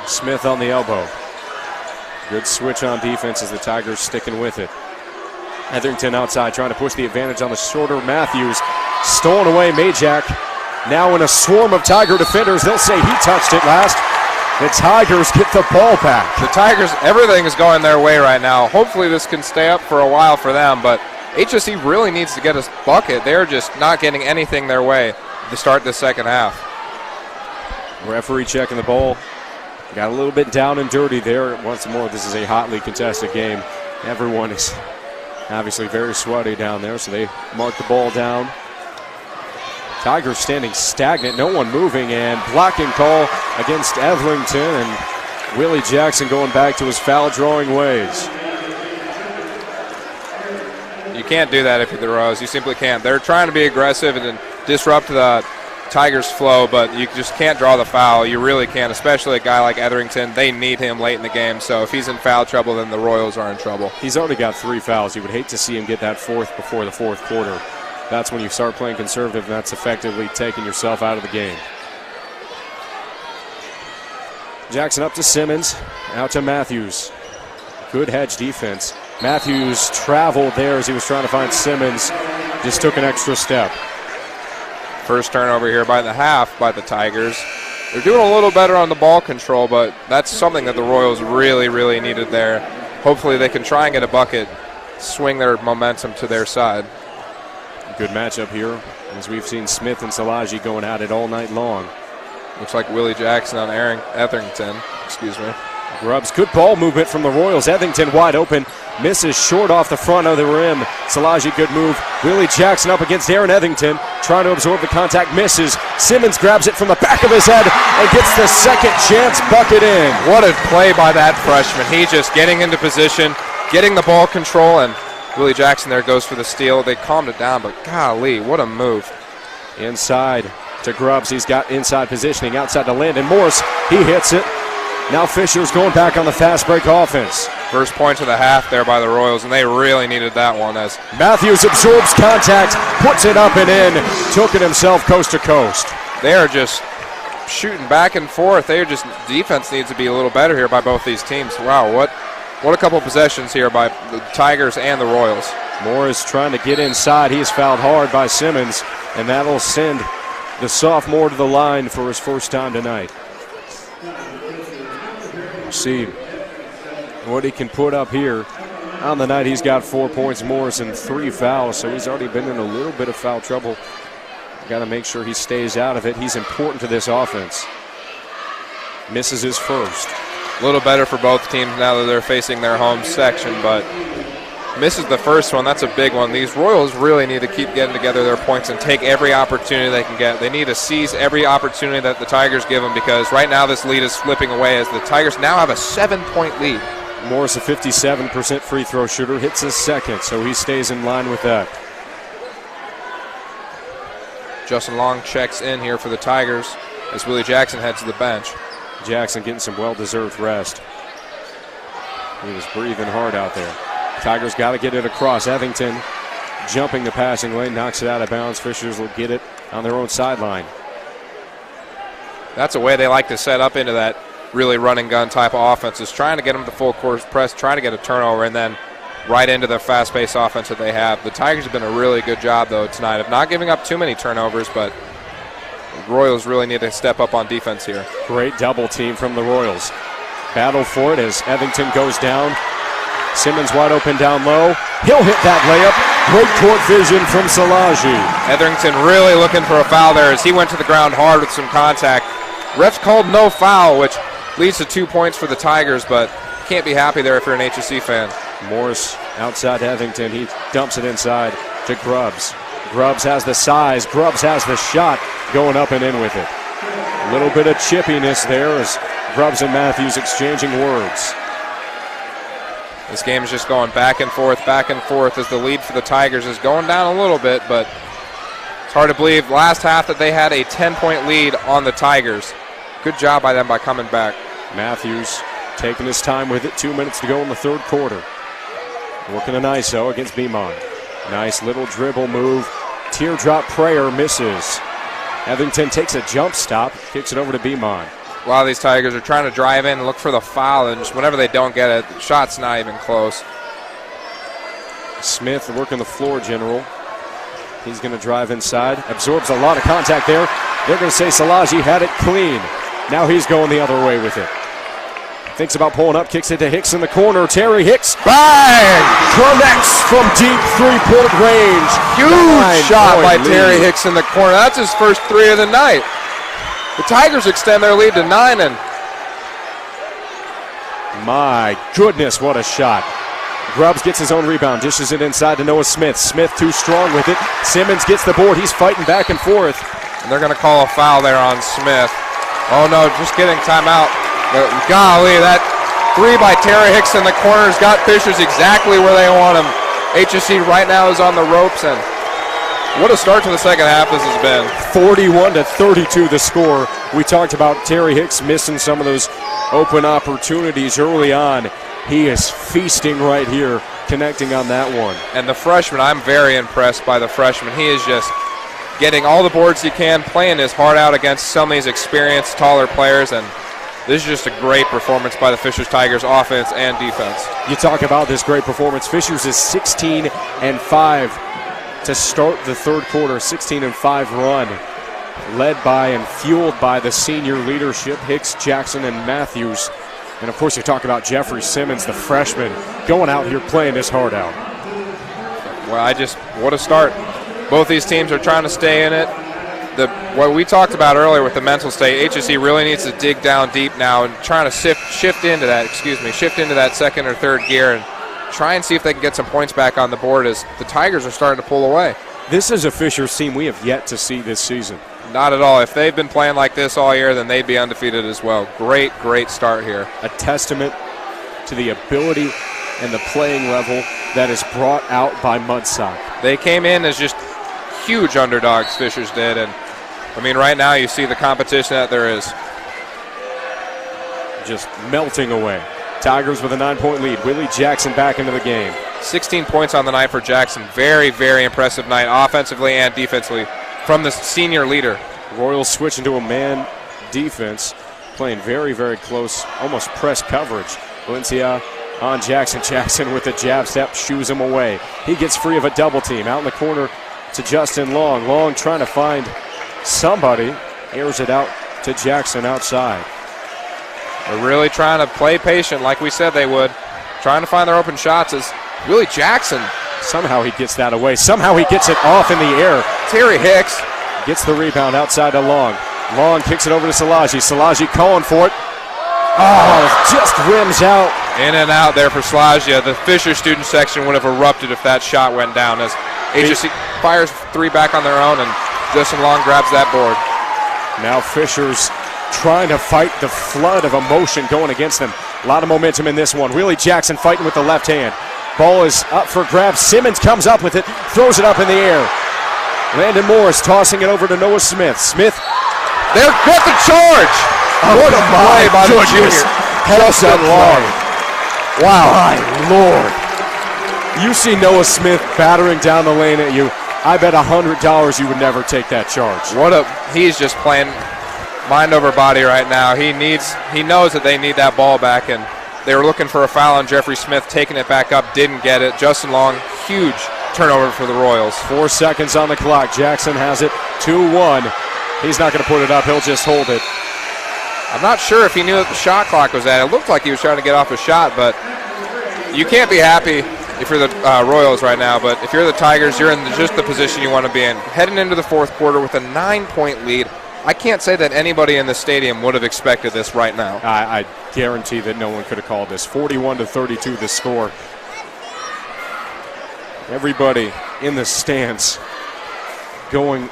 Smith on the elbow. Good switch on defense as the Tigers sticking with it. Etherington outside trying to push the advantage on the shorter Matthews. Stolen away, Majak. Now in a swarm of Tiger defenders. They'll say he touched it last. The Tigers get the ball back. The Tigers, everything is going their way right now. Hopefully this can stay up for a while for them, but HSE really needs to get a bucket. They're just not getting anything their way to start the second half. Referee checking the ball. Got a little bit down and dirty there. Once more, this is a hotly contested game. Everyone is obviously very sweaty down there, so they mark the ball down. Tigers standing stagnant, no one moving, and blocking call against Etherington, and Willie Jackson going back to his foul drawing ways. You can't do that if you're the Royals. You simply can't. They're trying to be aggressive and disrupt the Tigers' flow, but you just can't draw the foul. You really can't, especially a guy like Etherington. They need him late in the game, so if he's in foul trouble, then the Royals are in trouble. He's already got 3 fouls. You would hate to see him get that 4th before the 4th quarter. That's when you start playing conservative, and that's effectively taking yourself out of the game. Jackson up to Simmons, out to Matthews. Good hedge defense. Matthews traveled there as he was trying to find Simmons. Just took an extra step. First turnover here by the half by the Tigers. They're doing a little better on the ball control, but that's something that the Royals really, really needed there. Hopefully they can try and get a bucket, swing their momentum to their side. Good matchup here, as we've seen Smith and Salaji going at it all night long. Looks like Willie Jackson on Etherington. Excuse me. Grubbs, good ball movement from the Royals. Etherington wide open, misses short off the front of the rim. Salaji, good move. Willie Jackson up against Aaron Etherington, trying to absorb the contact, misses. Simmons grabs it from the back of his head and gets the second chance bucket in. What a play by that freshman. He just getting into position, getting the ball control, and Willie Jackson there goes for the steal. They calmed it down, but golly, what a move. Inside to Grubbs. He's got inside positioning outside to Landon Morris. He hits it. Now Fisher's going back on the fast break offense. First point of the half there by the Royals, and they really needed that one as Matthews absorbs contact, puts it up and in, took it himself coast to coast. They are just shooting back and forth. Defense needs to be a little better here by both these teams. Wow, what a couple of possessions here by the Tigers and the Royals. Morris trying to get inside. He is fouled hard by Simmons, and that'll send the sophomore to the line for his first time tonight. See what he can put up here. On the night, he's got 4 points, Morris, and 3 fouls, so he's already been in a little bit of foul trouble. Got to make sure he stays out of it. He's important to this offense. Misses his first. A little better for both teams now that they're facing their home section, but misses the first one. That's a big one. These Royals really need to keep getting together their points and take every opportunity they can get. They need to seize every opportunity that the Tigers give them, because right now this lead is slipping away as the Tigers now have a 7-point lead. Morris, a 57% free throw shooter, hits his second, so he stays in line with that. Justin Long checks in here for the Tigers as Willie Jackson heads to the bench. Jackson getting some well-deserved rest. He was breathing hard out there. Tigers got to get it across. Etherington jumping the passing lane, knocks it out of bounds. Fishers will get it on their own sideline. That's a way they like to set up into that really running gun type of offense, is trying to get them to full court press, trying to get a turnover, and then right into the fast-paced offense that they have. The Tigers have done a really good job, though, tonight of not giving up too many turnovers, but the Royals really need to step up on defense here. Great double team from the Royals. Battle for it as Etherington goes down. Simmons wide open down low. He'll hit that layup. Great court vision from Salaji. Etherington really looking for a foul there as he went to the ground hard with some contact. Refs called no foul, which leads to 2 points for the Tigers, but can't be happy there if you're an HSC fan. Morris outside Etherington. He dumps it inside to Grubbs. Grubbs has the size. Grubbs has the shot, going up and in with it. A little bit of chippiness there as Grubbs and Matthews exchanging words. This game is just going back and forth as the lead for the Tigers is going down a little bit, but it's hard to believe last half that they had a 10-point lead on the Tigers. Good job by them by coming back. Matthews taking his time with it. 2 minutes to go in the third quarter. Working an ISO against Beamon. Nice little dribble move teardrop prayer misses. Etherington takes a jump stop, kicks it over to Beamon. A lot of these Tigers are trying to drive in and look for the foul, and just whenever they don't get it, the shot's not even close. Smith working the floor general. He's going to drive inside, absorbs a lot of contact there. They're going to say Szilagyi had it clean. Now he's going the other way with it. Thinks about pulling up, kicks it to Hicks in the corner. Terry Hicks, bang! Connects from deep three-point range. Huge shot by Terry Hicks in the corner. That's his first three of the night. The Tigers extend their lead to 9. And my goodness, what a shot. Grubbs gets his own rebound, dishes it inside to Noah Smith. Smith too strong with it. Simmons gets the board. He's fighting back and forth. And they're going to call a foul there on Smith. Oh, no, just getting timeout. But golly, that three by Terry Hicks in the corners got Fishers exactly where they want him. HSC right now is on the ropes, and what a start to the second half this has been. 41-32 the score. We talked about Terry Hicks missing some of those open opportunities early on. He is feasting right here, connecting on that one. And the freshman, I'm very impressed by the freshman. He is just getting all the boards he can, playing his heart out against some of these experienced, taller players, and this is just a great performance by the Fishers Tigers offense and defense. You talk about this great performance. Fishers is 16-5 to start the third quarter, 16-5 run, led by and fueled by the senior leadership, Hicks, Jackson, and Matthews. And, of course, you talk about Jeffrey Simmons, the freshman, going out here playing his heart out. Well, what a start. Both these teams are trying to stay in it. What we talked about earlier with the mental state, HSE really needs to dig down deep now and trying to shift into that second or third gear and try and see if they can get some points back on the board as the Tigers are starting to pull away. This is a Fishers team we have yet to see this season. Not at all. If they've been playing like this all year, then they'd be undefeated as well. Great start here. A testament to the ability and the playing level that is brought out by Mudsock. They came in as just huge underdogs, Fishers did, and I mean, right now you see the competition that there is. Just melting away. Tigers with a 9-point lead. Willie Jackson back into the game. 16 points on the night for Jackson. Very, very impressive night, offensively and defensively, from the senior leader. Royals switch into a man defense, playing very, very close, almost press coverage. Valencia on Jackson. Jackson with the jab step, shoos him away. He gets free of a double team. Out in the corner to Justin Long. Long trying to find somebody, airs it out to Jackson outside. They're really trying to play patient like we said they would. Trying to find their open shots as Willie Jackson. Somehow he gets that away. Somehow he gets it off in the air. Terry Hicks gets the rebound outside to Long. Long kicks it over to Szilagyi. Szilagyi calling for it. Oh, just rims out. In and out there for Szilagyi. The Fisher student section would have erupted if that shot went down as HSC fires three back on their own and Justin Long grabs that board. Now Fishers trying to fight the flood of emotion going against them. A lot of momentum in this one. Willie Jackson fighting with the left hand. Ball is up for grabs. Simmons comes up with it, throws it up in the air. Landon Morris tossing it over to Noah Smith. Smith. They'll get the charge. Oh, what a play by the junior. Justin Long. Wow. My Lord. You see Noah Smith battering down the lane at you. I bet $100 you would never take that charge. He's just playing mind over body right now. He knows that they need that ball back, and they were looking for a foul on Jeffrey Smith, taking it back up, didn't get it. Justin Long, huge turnover for the Royals. 4 seconds on the clock. Jackson has it, 2-1. He's not going to put it up. He'll just hold it. I'm not sure if he knew that the shot clock was at. It looked like he was trying to get off a shot, but you can't be happy if you're the Royals right now. But if you're the Tigers, you're in just the position you want to be in. Heading into the fourth quarter with a 9-point lead. I can't say that anybody in the stadium would have expected this right now. I guarantee that no one could have called this. 41-32 the score. Everybody in the stands going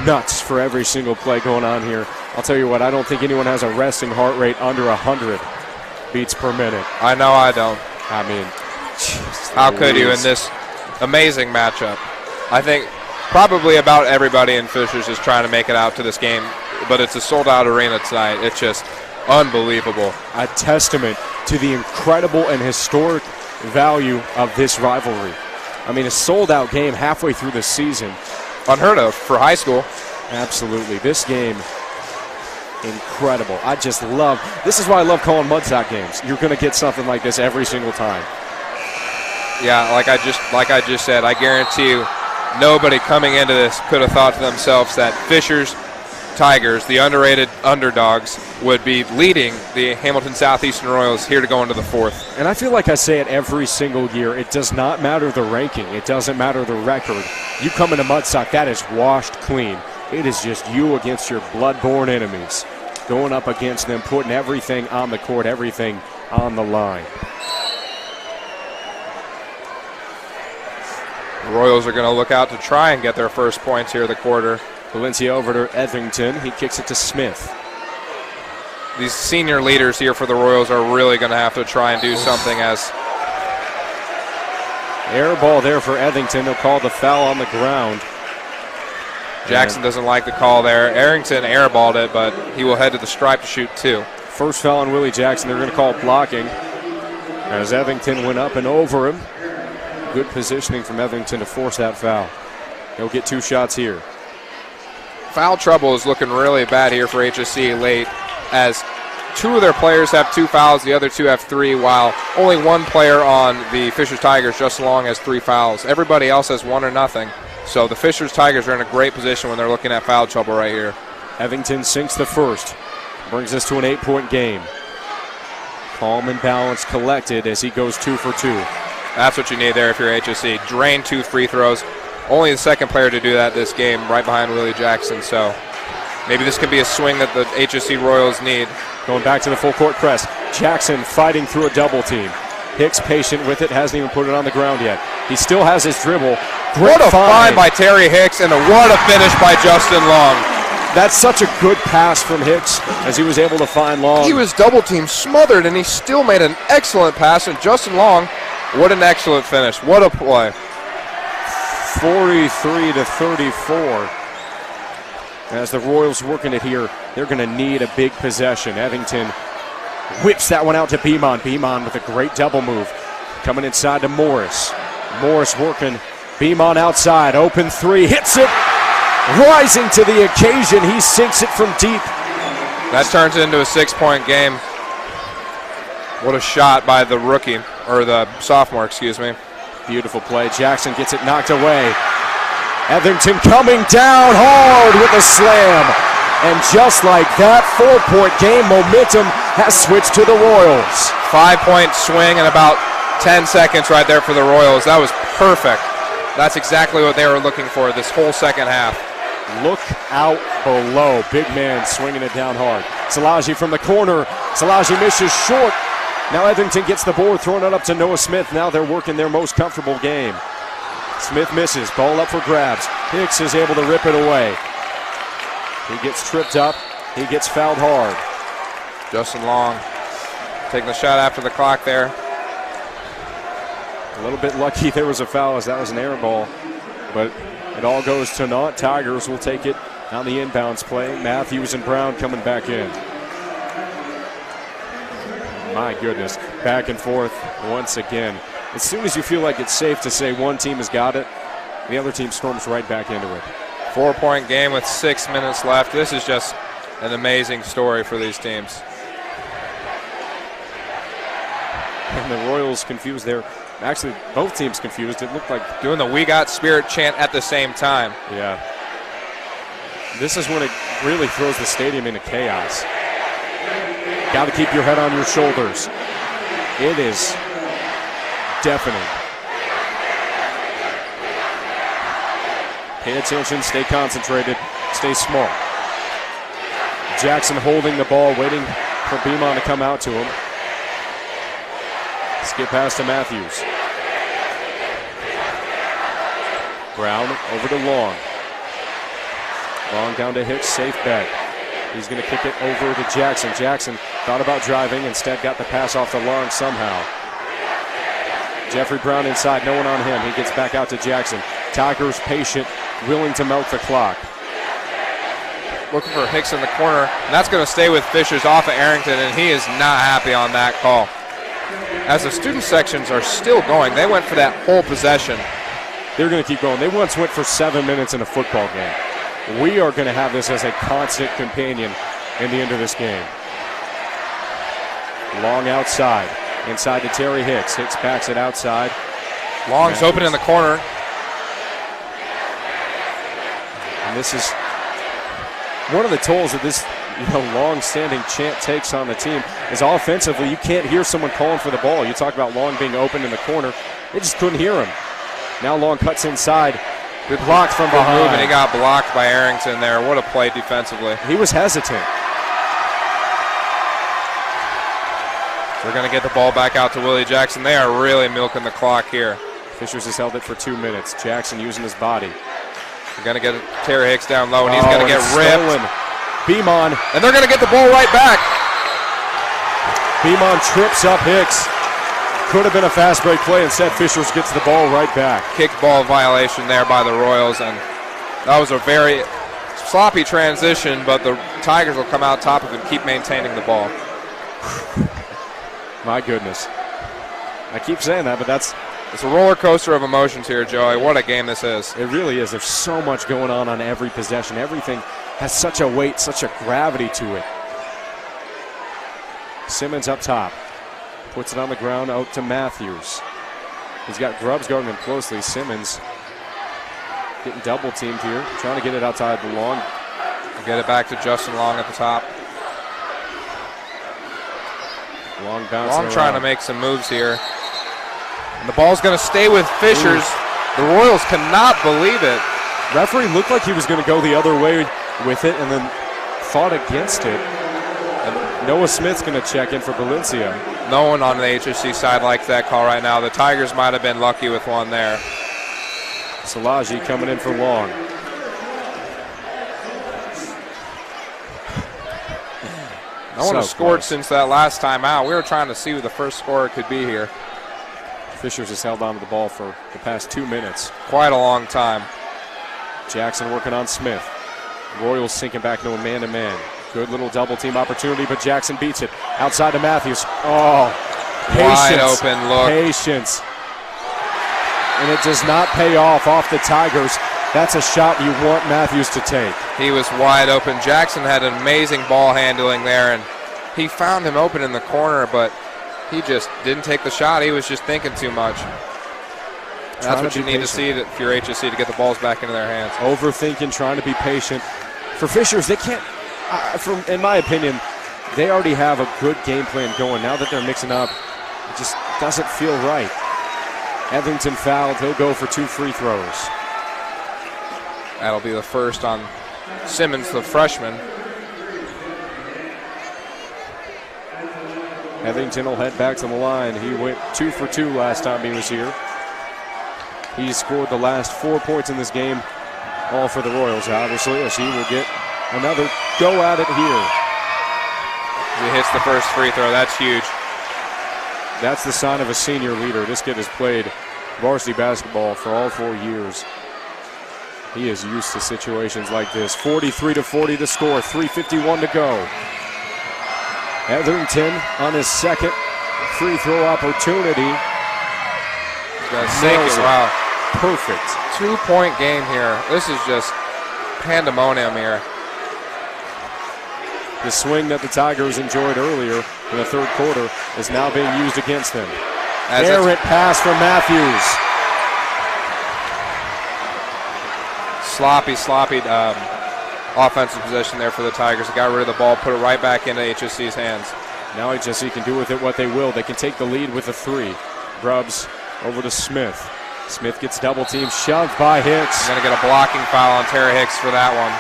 nuts for every single play going on here. I'll tell you what, I don't think anyone has a resting heart rate under 100 beats per minute. I know I don't. I mean, how could you in this amazing matchup? I think probably about everybody in Fishers is trying to make it out to this game, but it's a sold-out arena tonight. It's just unbelievable. A testament to the incredible and historic value of this rivalry. I mean, a sold-out game halfway through the season. unheard of for high school. Absolutely. This game, incredible. I just love, this is why I love calling Mudsock games. You're going to get something like this every single time. Yeah, like I just said, I guarantee you nobody coming into this could have thought to themselves that Fisher's Tigers, the underrated underdogs, would be leading the Hamilton Southeastern Royals here to go into the fourth. And I feel like I say it every single year. It does not matter the ranking. It doesn't matter the record. You come into Mudsock, that is washed clean. It is just you against your blood-born enemies, going up against them, putting everything on the court, everything on the line. The Royals are going to look out to try and get their first points here of the quarter. Valencia over to Etherington. He kicks it to Smith. These senior leaders here for the Royals are really going to have to try and do something as air ball there for Etherington. They'll call the foul on the ground. Jackson doesn't like the call there. Arrington airballed it, but he will head to the stripe to shoot two. First foul on Willie Jackson. They're going to call blocking as Etherington went up and over him. Good positioning from Etherington to force that foul. He'll get 2 shots here. Foul trouble is looking really bad here for HSC late, as 2 of their players have 2 fouls, the other 2 have 3, while only 1 player on the Fishers Tigers, Justin Long, has 3 fouls. Everybody else has 1 or nothing. So the Fishers Tigers are in a great position when they're looking at foul trouble right here. Etherington sinks the first. Brings us to an 8-point game. Calm and balanced, collected as he goes 2 for 2. That's what you need there if you're HSC. Drain 2 free throws. Only the second player to do that this game, right behind Willie Jackson. So maybe this could be a swing that the HSC Royals need. Going back to the full court press. Jackson fighting through a double team. Hicks patient with it, hasn't even put it on the ground yet. He still has his dribble. Great what a find by Terry Hicks, and what a finish by Justin Long. That's such a good pass from Hicks as he was able to find Long. He was double team smothered, and he still made an excellent pass. And Justin Long, what an excellent finish. What a play. 43-34. As the Royals working it here, they're going to need a big possession. Etherington whips that one out to Beamon. Beamon with a great double move. Coming inside to Morris. Morris working. Beamon outside. Open 3. Hits it. Rising to the occasion. He sinks it from deep. That turns into a 6-point game. What a shot by the rookie, or the sophomore, excuse me. Beautiful play. Jackson gets it knocked away. Etherington coming down hard with a slam. And just like that, 4-point game, momentum has switched to the Royals. 5-point swing in about 10 seconds right there for the Royals. That was perfect. That's exactly what they were looking for this whole second half. Look out below. Big man swinging it down hard. Szilagyi from the corner. Szilagyi misses short. Now Etherington gets the board, throwing it up to Noah Smith. Now they're working their most comfortable game. Smith misses. Ball up for grabs. Hicks is able to rip it away. He gets tripped up. He gets fouled hard. Justin Long taking the shot after the clock there. A little bit lucky there was a foul as that was an air ball. But it all goes to naught. Tigers will take it on the inbounds play. Matthews and Brown coming back in. My goodness, back and forth once again. As soon as you feel like it's safe to say one team has got it, the other team storms right back into it. 4-point game with 6 minutes left. This is just an amazing story for these teams. And the Royals confused there. Actually, both teams confused. It looked like doing the "We Got Spirit" chant at the same time. Yeah. This is when it really throws the stadium into chaos. Got to keep your head on your shoulders. It is deafening. Pay attention, stay concentrated, stay smart. Jackson holding the ball, waiting for Beamon to come out to him. Skip pass to Matthews. Brown over to Long. Long down to Hicks, safe bet. He's going to kick it over to Jackson. Jackson thought about driving, instead got the pass off the line somehow. Jeffrey Brown inside, no one on him. He gets back out to Jackson. Tigers patient, willing to milk the clock. Looking for Hicks in the corner, and that's going to stay with Fishers off of Arrington, and he is not happy on that call. As the student sections are still going, they went for that whole possession. they're going to keep going. They once went for 7 minutes in a football game. We are going to have this as a constant companion in the end of this game. Long outside. Inside to Terry Hicks. Hicks backs it outside. Long's open in the corner. And this is one of the tolls that this long-standing chant takes on the team is offensively, you can't hear someone calling for the ball. You talk about Long being open in the corner. They just couldn't hear him. Now Long cuts inside. Good block from behind. Move, and he got blocked by Arrington there. What a play defensively. He was hesitant. They're going to get the ball back out to Willie Jackson. They are really milking the clock here. Fishers has held it for 2 minutes. Jackson using his body. They're going to get Terry Hicks down low, and he's going to get ripped. Beamon. And they're going to get the ball right back. Beamon trips up Hicks. Could have been a fast break play. Instead, Fishers gets the ball right back. Kick ball violation there by the Royals, and that was a very sloppy transition, but the Tigers will come out top of it and keep maintaining the ball. My goodness. I keep saying that, but it's a roller coaster of emotions here, Joey. What a game this is. It really is. There's so much going on every possession. Everything has such a weight, such a gravity to it. Simmons up top. Puts it on the ground out to Matthews. He's got Grubbs guarding him closely. Simmons getting double teamed here. Trying to get it outside the Long. Get it back to Justin Long at the top. Long bouncing Long trying to make some moves here. And the ball's going to stay with Fishers. The Royals cannot believe it. Referee looked like he was going to go the other way with it and then fought against it. And Noah Smith's going to check in for Valencia. No one on the HSC side likes that call right now. The Tigers might have been lucky with one there. Salaji coming in for Long. No one has scored since that last time out. We were trying to see who the first scorer could be here. Fishers has held on to the ball for the past 2 minutes. Quite a long time. Jackson working on Smith. Royals sinking back to a man-to-man. Good little double team opportunity, but Jackson beats it. Outside to Matthews. Oh, patience. Wide open look. Patience. And it does not pay off the Tigers. That's a shot you want Matthews to take. He was wide open. Jackson had an amazing ball handling there, and he found him open in the corner, but he just didn't take the shot. He was just thinking too much. That's what you need to see if you're HSC to get the balls back into their hands. Overthinking, trying to be patient. For Fishers, they can't, in my opinion, they already have a good game plan going. Now that they're mixing up, it just doesn't feel right. Etherington fouled. He'll go for 2 free throws. That'll be the first on Simmons, the freshman. Etherington will head back to the line. He went 2 for 2 last time he was here. He scored the last 4 points in this game, all for the Royals, obviously, as he will get another go at it here. He hits the first free throw. That's huge. That's the sign of a senior leader. This kid has played varsity basketball for all 4 years. He is used to situations like this. 43-40 the score, 3:51 to go. Etherington on his second free throw opportunity. He's going to sink it. Wow. Perfect. 2-point game here. This is just pandemonium here. The swing that the Tigers enjoyed earlier in the third quarter is now being used against them. Errant pass from Matthews. Sloppy offensive possession there for the Tigers. They got rid of the ball, put it right back into HSC's hands. Now HSC can do with it what they will. They can take the lead with a 3. Grubbs over to Smith. Smith gets double teamed, shoved by Hicks. Going to get a blocking foul on Terry Hicks for that one.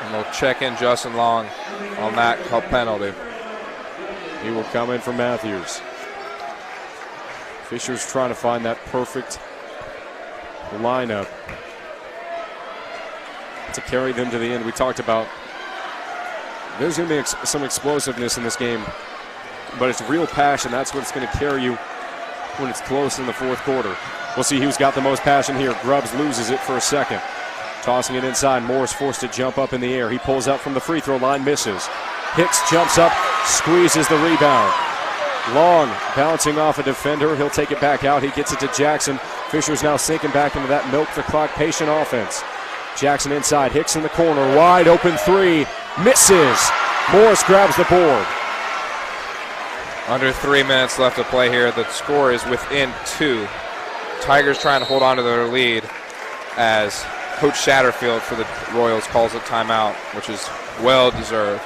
And they'll check in Justin Long on that penalty. He will come in for Matthews. Fisher's trying to find that perfect lineup to carry them to the end. We talked about there's going to be some explosiveness in this game, but it's real passion. That's what's going to carry you when it's close in the fourth quarter. We'll see who's got the most passion here. Grubbs loses it for a second. Tossing it inside. Morris forced to jump up in the air. He pulls up from the free throw line, misses. Hicks jumps up, squeezes the rebound. Long bouncing off a defender. He'll take it back out. He gets it to Jackson. Fisher's now sinking back into that milk the clock patient offense. Jackson inside. Hicks in the corner. Wide open three. Misses. Morris grabs the board. Under 3 minutes left to play here. The score is within 2. Tigers trying to hold on to their lead as Coach Satterfield for the Royals calls a timeout, which is well deserved.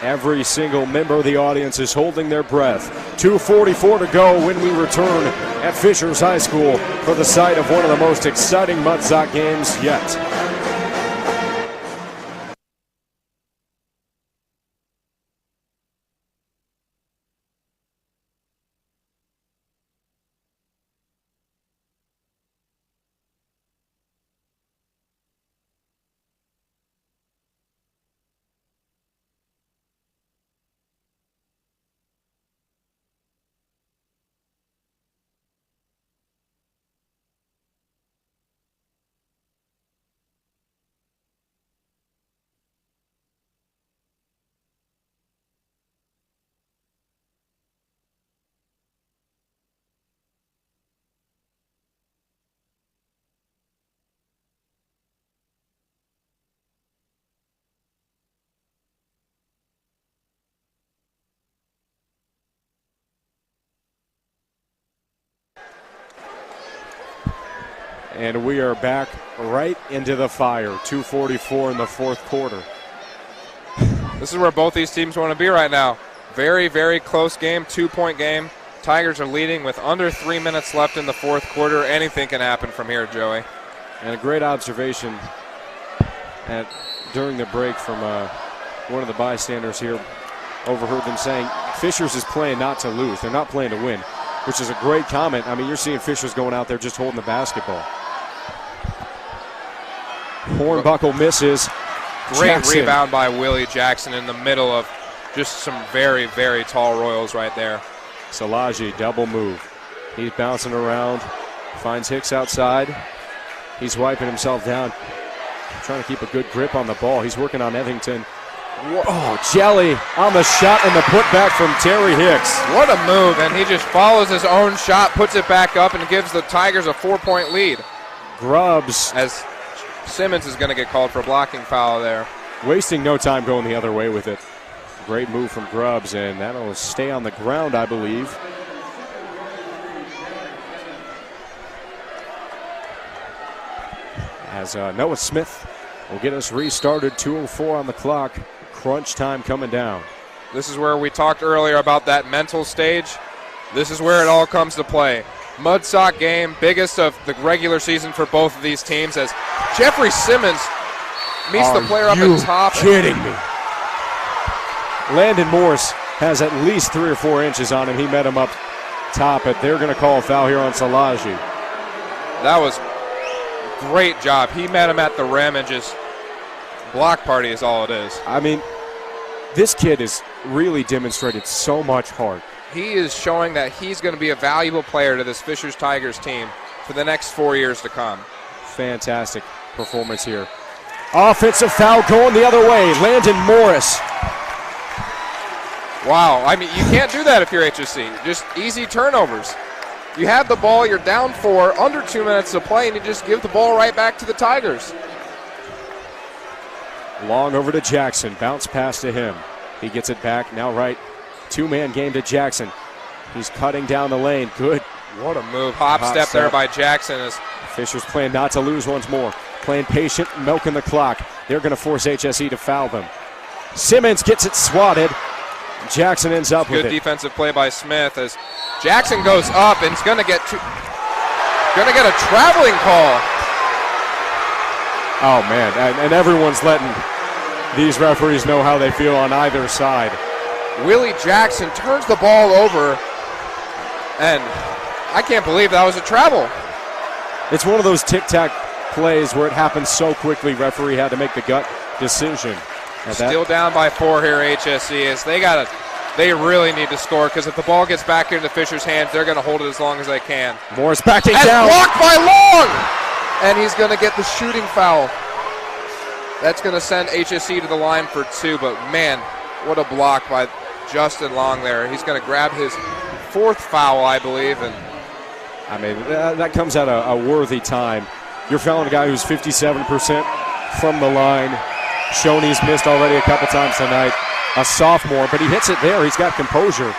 Every single member of the audience is holding their breath. 2:44 to go when we return at Fishers High School for the site of one of the most exciting Mudsock games yet. And we are back right into the fire. 2:44 in the fourth quarter. This is where both these teams want to be right now. Very, very close game, 2-point game. Tigers are leading with under 3 minutes left in the fourth quarter. Anything can happen from here, Joey. And a great observation during the break from one of the bystanders here. Overheard them saying Fishers is playing not to lose. They're not playing to win, which is a great comment. I mean, you're seeing Fishers going out there just holding the basketball. Hornbuckle misses. Great Jackson. Rebound by Willie Jackson in the middle of just some very, very tall Royals right there. Salaji, double move. He's bouncing around, finds Hicks outside. He's wiping himself down, trying to keep a good grip on the ball. He's working on Evington. Oh, Jelly on the shot and the putback from Terry Hicks. What a move, and he just follows his own shot, puts it back up, and gives the Tigers a 4-point lead. Grubbs. As Simmons is going to get called for a blocking foul there. Wasting no time going the other way with it. Great move from Grubbs, and that'll stay on the ground, I believe. As Noah Smith will get us restarted. 2:04 on the clock. Crunch time coming down. This is where we talked earlier about that mental stage. This is where it all comes to play. Mudsock game, biggest of the regular season for both of these teams, as Jeffrey Simmons meets the player up at top. Kidding me? Landon Morris has at least 3 or 4 inches on him. He met him up top, but they're going to call a foul here on Salaji. That was great job. He met him at the rim and just block party is all it is. I mean, this kid has really demonstrated so much heart. He is showing that he's going to be a valuable player to this Fishers Tigers team for the next 4 years to come. Fantastic performance here. Offensive foul going the other way. Landon Morris. Wow, I mean, you can't do that if you're HSC. Just easy turnovers. You have the ball, you're down 4, under 2 minutes to play, and you just give the ball right back to the Tigers. Long over to Jackson. Bounce pass to him. He gets it back. Now right. 2-man game to Jackson. He's cutting down the lane. Good. What a move. Hop step there by Jackson. As Fishers playing not to lose once more. Playing patient, milking the clock. They're going to force HSE to foul them. Simmons gets it swatted. Jackson ends up with it. Good defensive play by Smith as Jackson goes up and is going to get a traveling call. Oh, man. And everyone's letting these referees know how they feel on either side. Willie Jackson turns the ball over, and I can't believe that was a travel. It's one of those tic-tac plays where it happens so quickly, referee had to make the gut decision. Still down by 4 here, HSC, as they really need to score, because if the ball gets back into Fisher's hands, they're going to hold it as long as they can. Morris backing and down. Blocked by Long! And he's going to get the shooting foul. That's going to send HSC to the line for 2, but man, What a block by Justin Long there. He's going to grab his 4th foul, I believe. And I mean, that comes at a worthy time. You're fouling a guy who's 57% from the line. Shoney's missed already a couple times tonight. A sophomore, but he hits it there. He's got composure.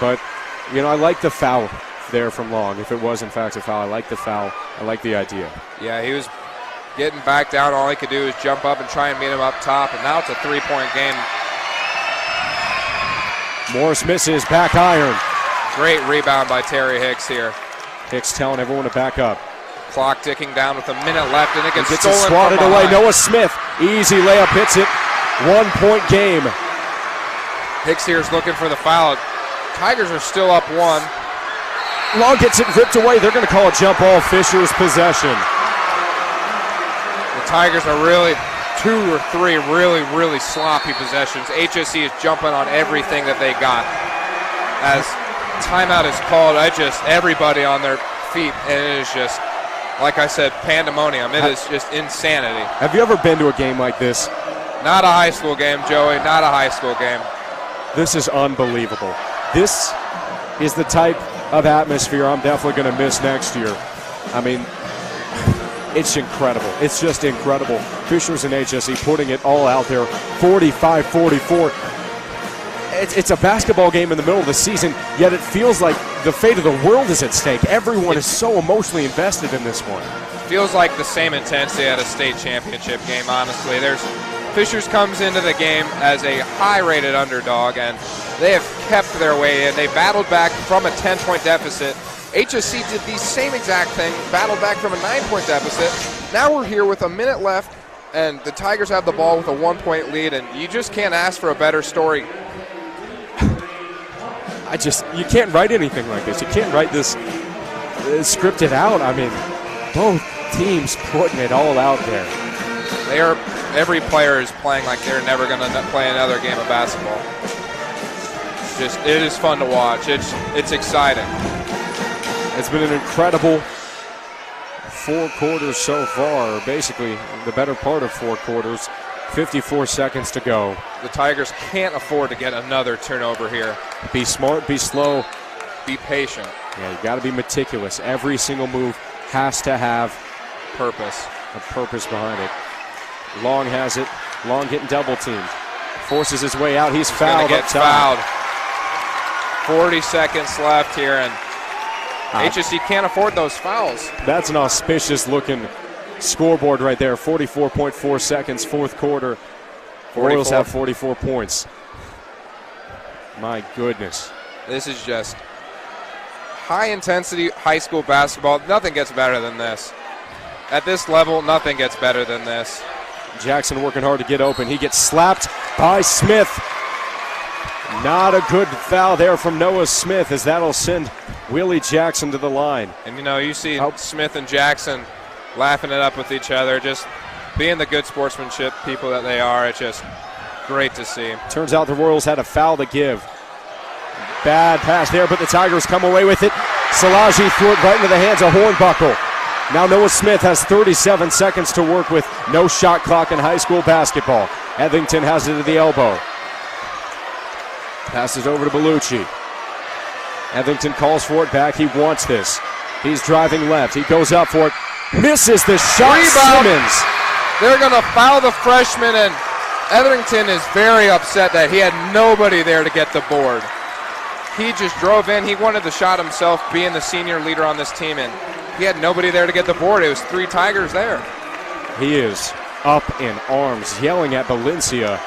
But, you know, I like the foul there from Long. If it was, in fact, a foul, I like the foul. I like the idea. Yeah, he was getting back down. All he could do is jump up and try and meet him up top, and now it's a 3-point game. Morris misses, back iron. Great rebound by Terry Hicks here. Hicks telling everyone to back up. Clock ticking down with a minute left, and it gets it stolen swatted from away. behind. Noah Smith, easy layup, hits it. 1-point game. Hicks here is looking for the foul. Tigers are still up 1. Long gets it ripped away. They're going to call a jump ball. Fisher's possession. The Tigers are really 2 or 3 really sloppy possessions. HSE is jumping on everything that they got. As timeout is called, everybody on their feet, and it is just, like I said, pandemonium. It is just insanity. Have you ever been to a game like this? Not a high school game, Joey. Not a high school game. This is unbelievable. This is the type of atmosphere I'm definitely going to miss next year. I mean, it's incredible. It's just incredible. Fishers and HSE putting it all out there, 45-44. It's a basketball game in the middle of the season, yet it feels like the fate of the world is at stake. Everyone is so emotionally invested in this one. Feels like the same intensity at a state championship game, honestly. Fishers comes into the game as a high-rated underdog, and they have kept their way in. They battled back from a 10-point deficit. HSC did the same exact thing, battled back from a 9-point deficit. Now we're here with a minute left, and the Tigers have the ball with a 1-point lead, and you just can't ask for a better story. You can't write anything like this. You can't write this scripted out. I mean, both teams putting it all out there. Every player is playing like they're never going to play another game of basketball. It is fun to watch. It's exciting. It's been an incredible 4 quarters so far, basically the better part of 4 quarters. 54 seconds to go. The Tigers can't afford to get another turnover here. Be smart, be slow. Be patient. Yeah, you got to be meticulous. Every single move has to have purpose. A purpose behind it. Long has it. Long getting double teamed. Forces his way out. He's fouled. He's gonna get fouled. 40 seconds left here, and HSC can't afford those fouls. That's an auspicious looking scoreboard right there. 44.4 seconds, 4th quarter. Royals have 44 points. My goodness. This is just high-intensity high school basketball. Nothing gets better than this. At this level, nothing gets better than this. Jackson working hard to get open. He gets slapped by Smith. Not a good foul there from Noah Smith, as that'll send Willie Jackson to the line. And, you see Smith and Jackson laughing it up with each other, just being the good sportsmanship people that they are. It's just great to see. Turns out the Royals had a foul to give. Bad pass there, but the Tigers come away with it. Salaji threw it right into the hands of Hornbuckle. Now Noah Smith has 37 seconds to work with. No shot clock in high school basketball. Etherington has it at the elbow. Passes over to Bellucci. Etherington calls for it back. He wants this. He's driving left. He goes up for it. Misses the shot. Rebound. Simmons. They're going to foul the freshman, and Etherington is very upset that he had nobody there to get the board. He just drove in. He wanted the shot himself, being the senior leader on this team, and he had nobody there to get the board. It was 3 Tigers there. He is up in arms, yelling at Valencia.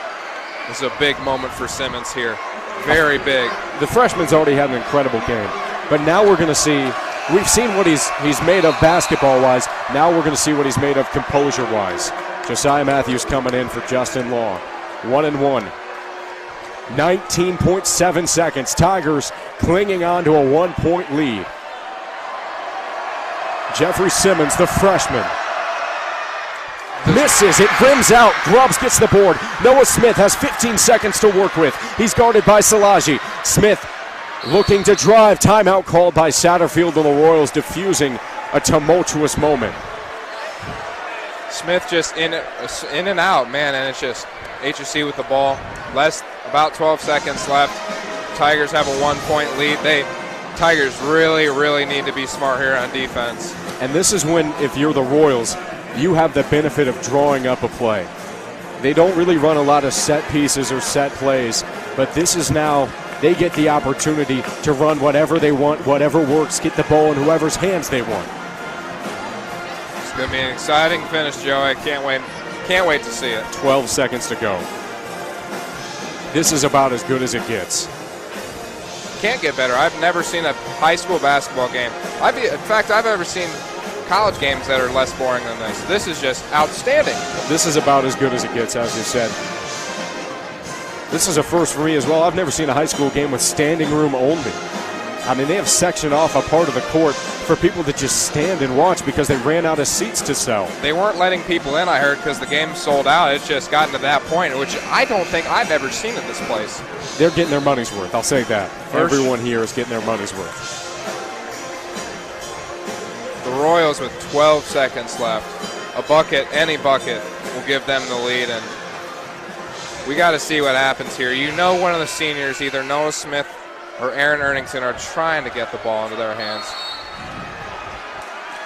This is a big moment for Simmons here. Very big. The freshman's already had an incredible game, but now we're going to see. We've seen what he's made of basketball-wise. Now we're going to see what he's made of composure-wise. Josiah Matthews coming in for Justin Long. 1-1. 19.7 seconds. Tigers clinging on to a 1-point lead. Jeffrey Simmons, the freshman. Misses. It rims out. Grubbs gets the board. Noah Smith has 15 seconds to work with. He's guarded by Salaji. Smith looking to drive. Timeout called by Satterfield, and the Royals diffusing a tumultuous moment. Smith just in and out, man, and it's just HSC with the ball. About 12 seconds left. Tigers have a 1-point lead. Tigers really need to be smart here on defense. And this is when, if you're the Royals, you have the benefit of drawing up a play. They don't really run a lot of set pieces or set plays, but this is now they get the opportunity to run whatever they want, whatever works, get the ball in whoever's hands they want. It's going to be an exciting finish, Joe. I can't wait to see it. 12 seconds to go. This is about as good as it gets. Can't get better. I've never seen a high school basketball game. In fact, I've ever seen college games that are less boring than this. This is just outstanding. This is about as good as it gets, as you said. This is a first for me as well. I've never seen a high school game with standing room only. I mean, they have sectioned off a part of the court for people to just stand and watch because they ran out of seats to sell. They weren't letting people in, I heard, because the game sold out. It's just gotten to that point, which I don't think I've ever seen at this place. They're getting their money's worth. I'll say that. Everyone here is getting their money's worth. The Royals with 12 seconds left. A bucket, any bucket, will give them the lead, and we got to see what happens here. You know, one of the seniors, either Noah Smith or Aaron Erningston, are trying to get the ball into their hands.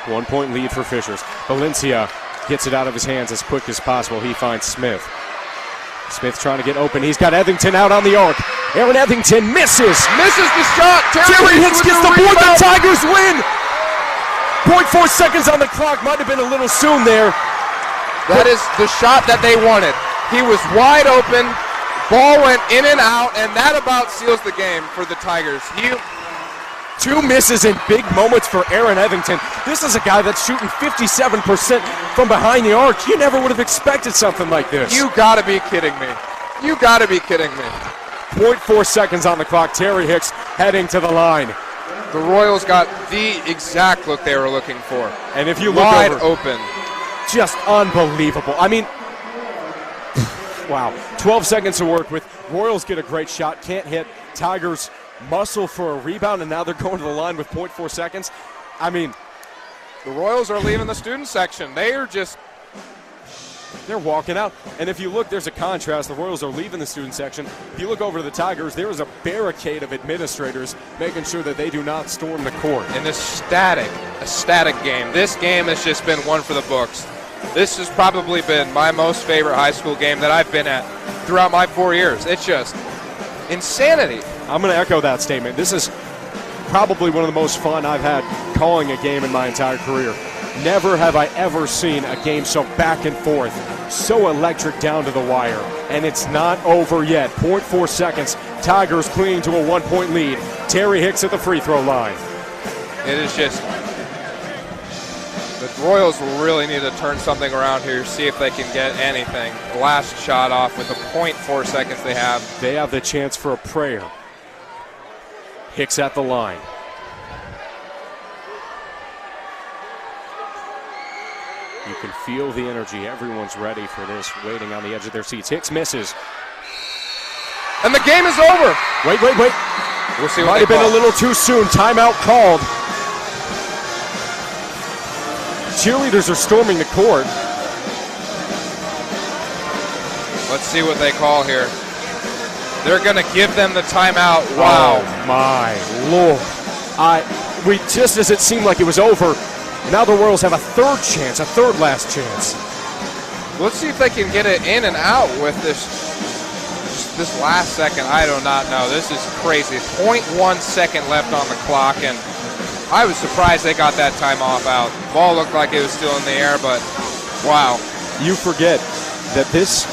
1-point lead for Fishers. Valencia gets it out of his hands as quick as possible. He finds Smith. Smith trying to get open. He's got Etherington out on the arc. Aaron Etherington misses. Misses the shot. Terry Hicks gets the board. The Tigers win. 0.4 seconds on the clock. Might have been a little soon there. That is the shot that they wanted. He was wide open. Ball went in and out, and that about seals the game for the Tigers. Two misses in big moments for Aaron Etherington. This is a guy that's shooting 57% from behind the arc. You never would have expected something like this. You got to be kidding me. You got to be kidding me. 0.4 seconds on the clock. Terry Hicks heading to the line. The Royals got the exact look they were looking for. And if you look wide over, open. Just unbelievable. I mean, wow. 12 seconds to work with. Royals get a great shot. Can't hit. Tigers muscle for a rebound, and now they're going to the line with 0.4 seconds. I mean, the Royals are leaving the student section. They're walking out. And if you look, there's a contrast. The Royals are leaving the student section. If you look over to the Tigers, there is a barricade of administrators making sure that they do not storm the court. In this static game. This game has just been one for the books. This has probably been my most favorite high school game that I've been at throughout my 4 years. It's just insanity. I'm going to echo that statement. This is probably one of the most fun I've had calling a game in my entire career. Never have I ever seen a game so back and forth, so electric down to the wire. And it's not over yet. 0.4 seconds. Tigers clinging to a 1-point lead. Terry Hicks at the free throw line. It is just, the Royals will really need to turn something around here, see if they can get anything. Last shot off with the 0.4 seconds they have. They have the chance for a prayer. Hicks at the line. You can feel the energy. Everyone's ready for this, waiting on the edge of their seats. Hicks misses. And the game is over. Wait. We'll see what Might have been a little too soon. Timeout called. Cheerleaders are storming the court. Let's see what they call here. They're going to give them the timeout. Wow. Oh, my Lord. Just as it seemed like it was over, now the Royals have a third last chance. Let's see if they can get it in and out with this last second. I do not know. This is crazy. 0.1 second left on the clock, and I was surprised they got that time off out. Ball looked like it was still in the air, but wow. You forget that this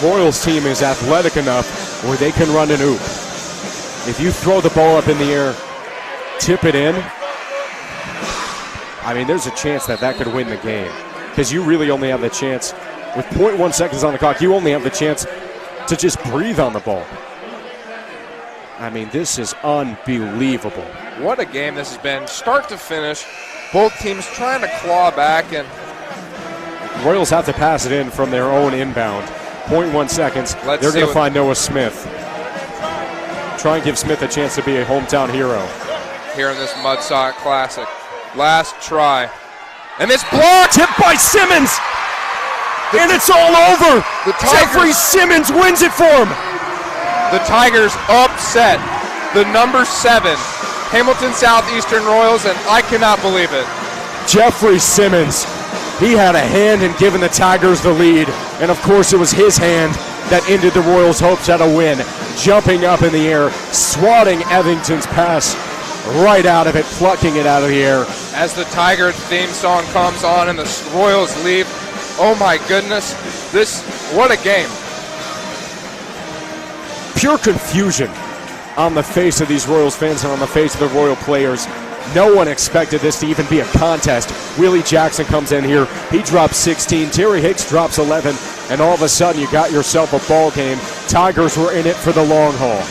Royals team is athletic enough where they can run an oop. If you throw the ball up in the air, tip it in, I mean, there's a chance that could win the game, because you really only have the chance, with 0.1 seconds on the clock, you only have the chance to just breathe on the ball. I mean, this is unbelievable. What a game this has been, start to finish. Both teams trying to claw back, and Royals have to pass it in from their own inbound. 0.1 seconds. They're going to find Noah Smith. Try and give Smith a chance to be a hometown hero. Here in this Mud Sock Classic. Last try. And this block! Tipped by Simmons! And it's all over! Jeffrey Simmons wins it for him! The Tigers upset the number 7 Hamilton Southeastern Royals, and I cannot believe it. Jeffrey Simmons, he had a hand in giving the Tigers the lead, and of course it was his hand that ended the Royals' hopes at a win. Jumping up in the air, swatting Evington's pass right out of it, plucking it out of the air. As the Tigers theme song comes on and the Royals leave, oh my goodness, what a game. Pure confusion on the face of these Royals fans and on the face of the Royal players. No one expected this to even be a contest. Willie Jackson comes in here. He drops 16. Terry Hicks drops 11. And all of a sudden, you got yourself a ball game. Tigers were in it for the long haul.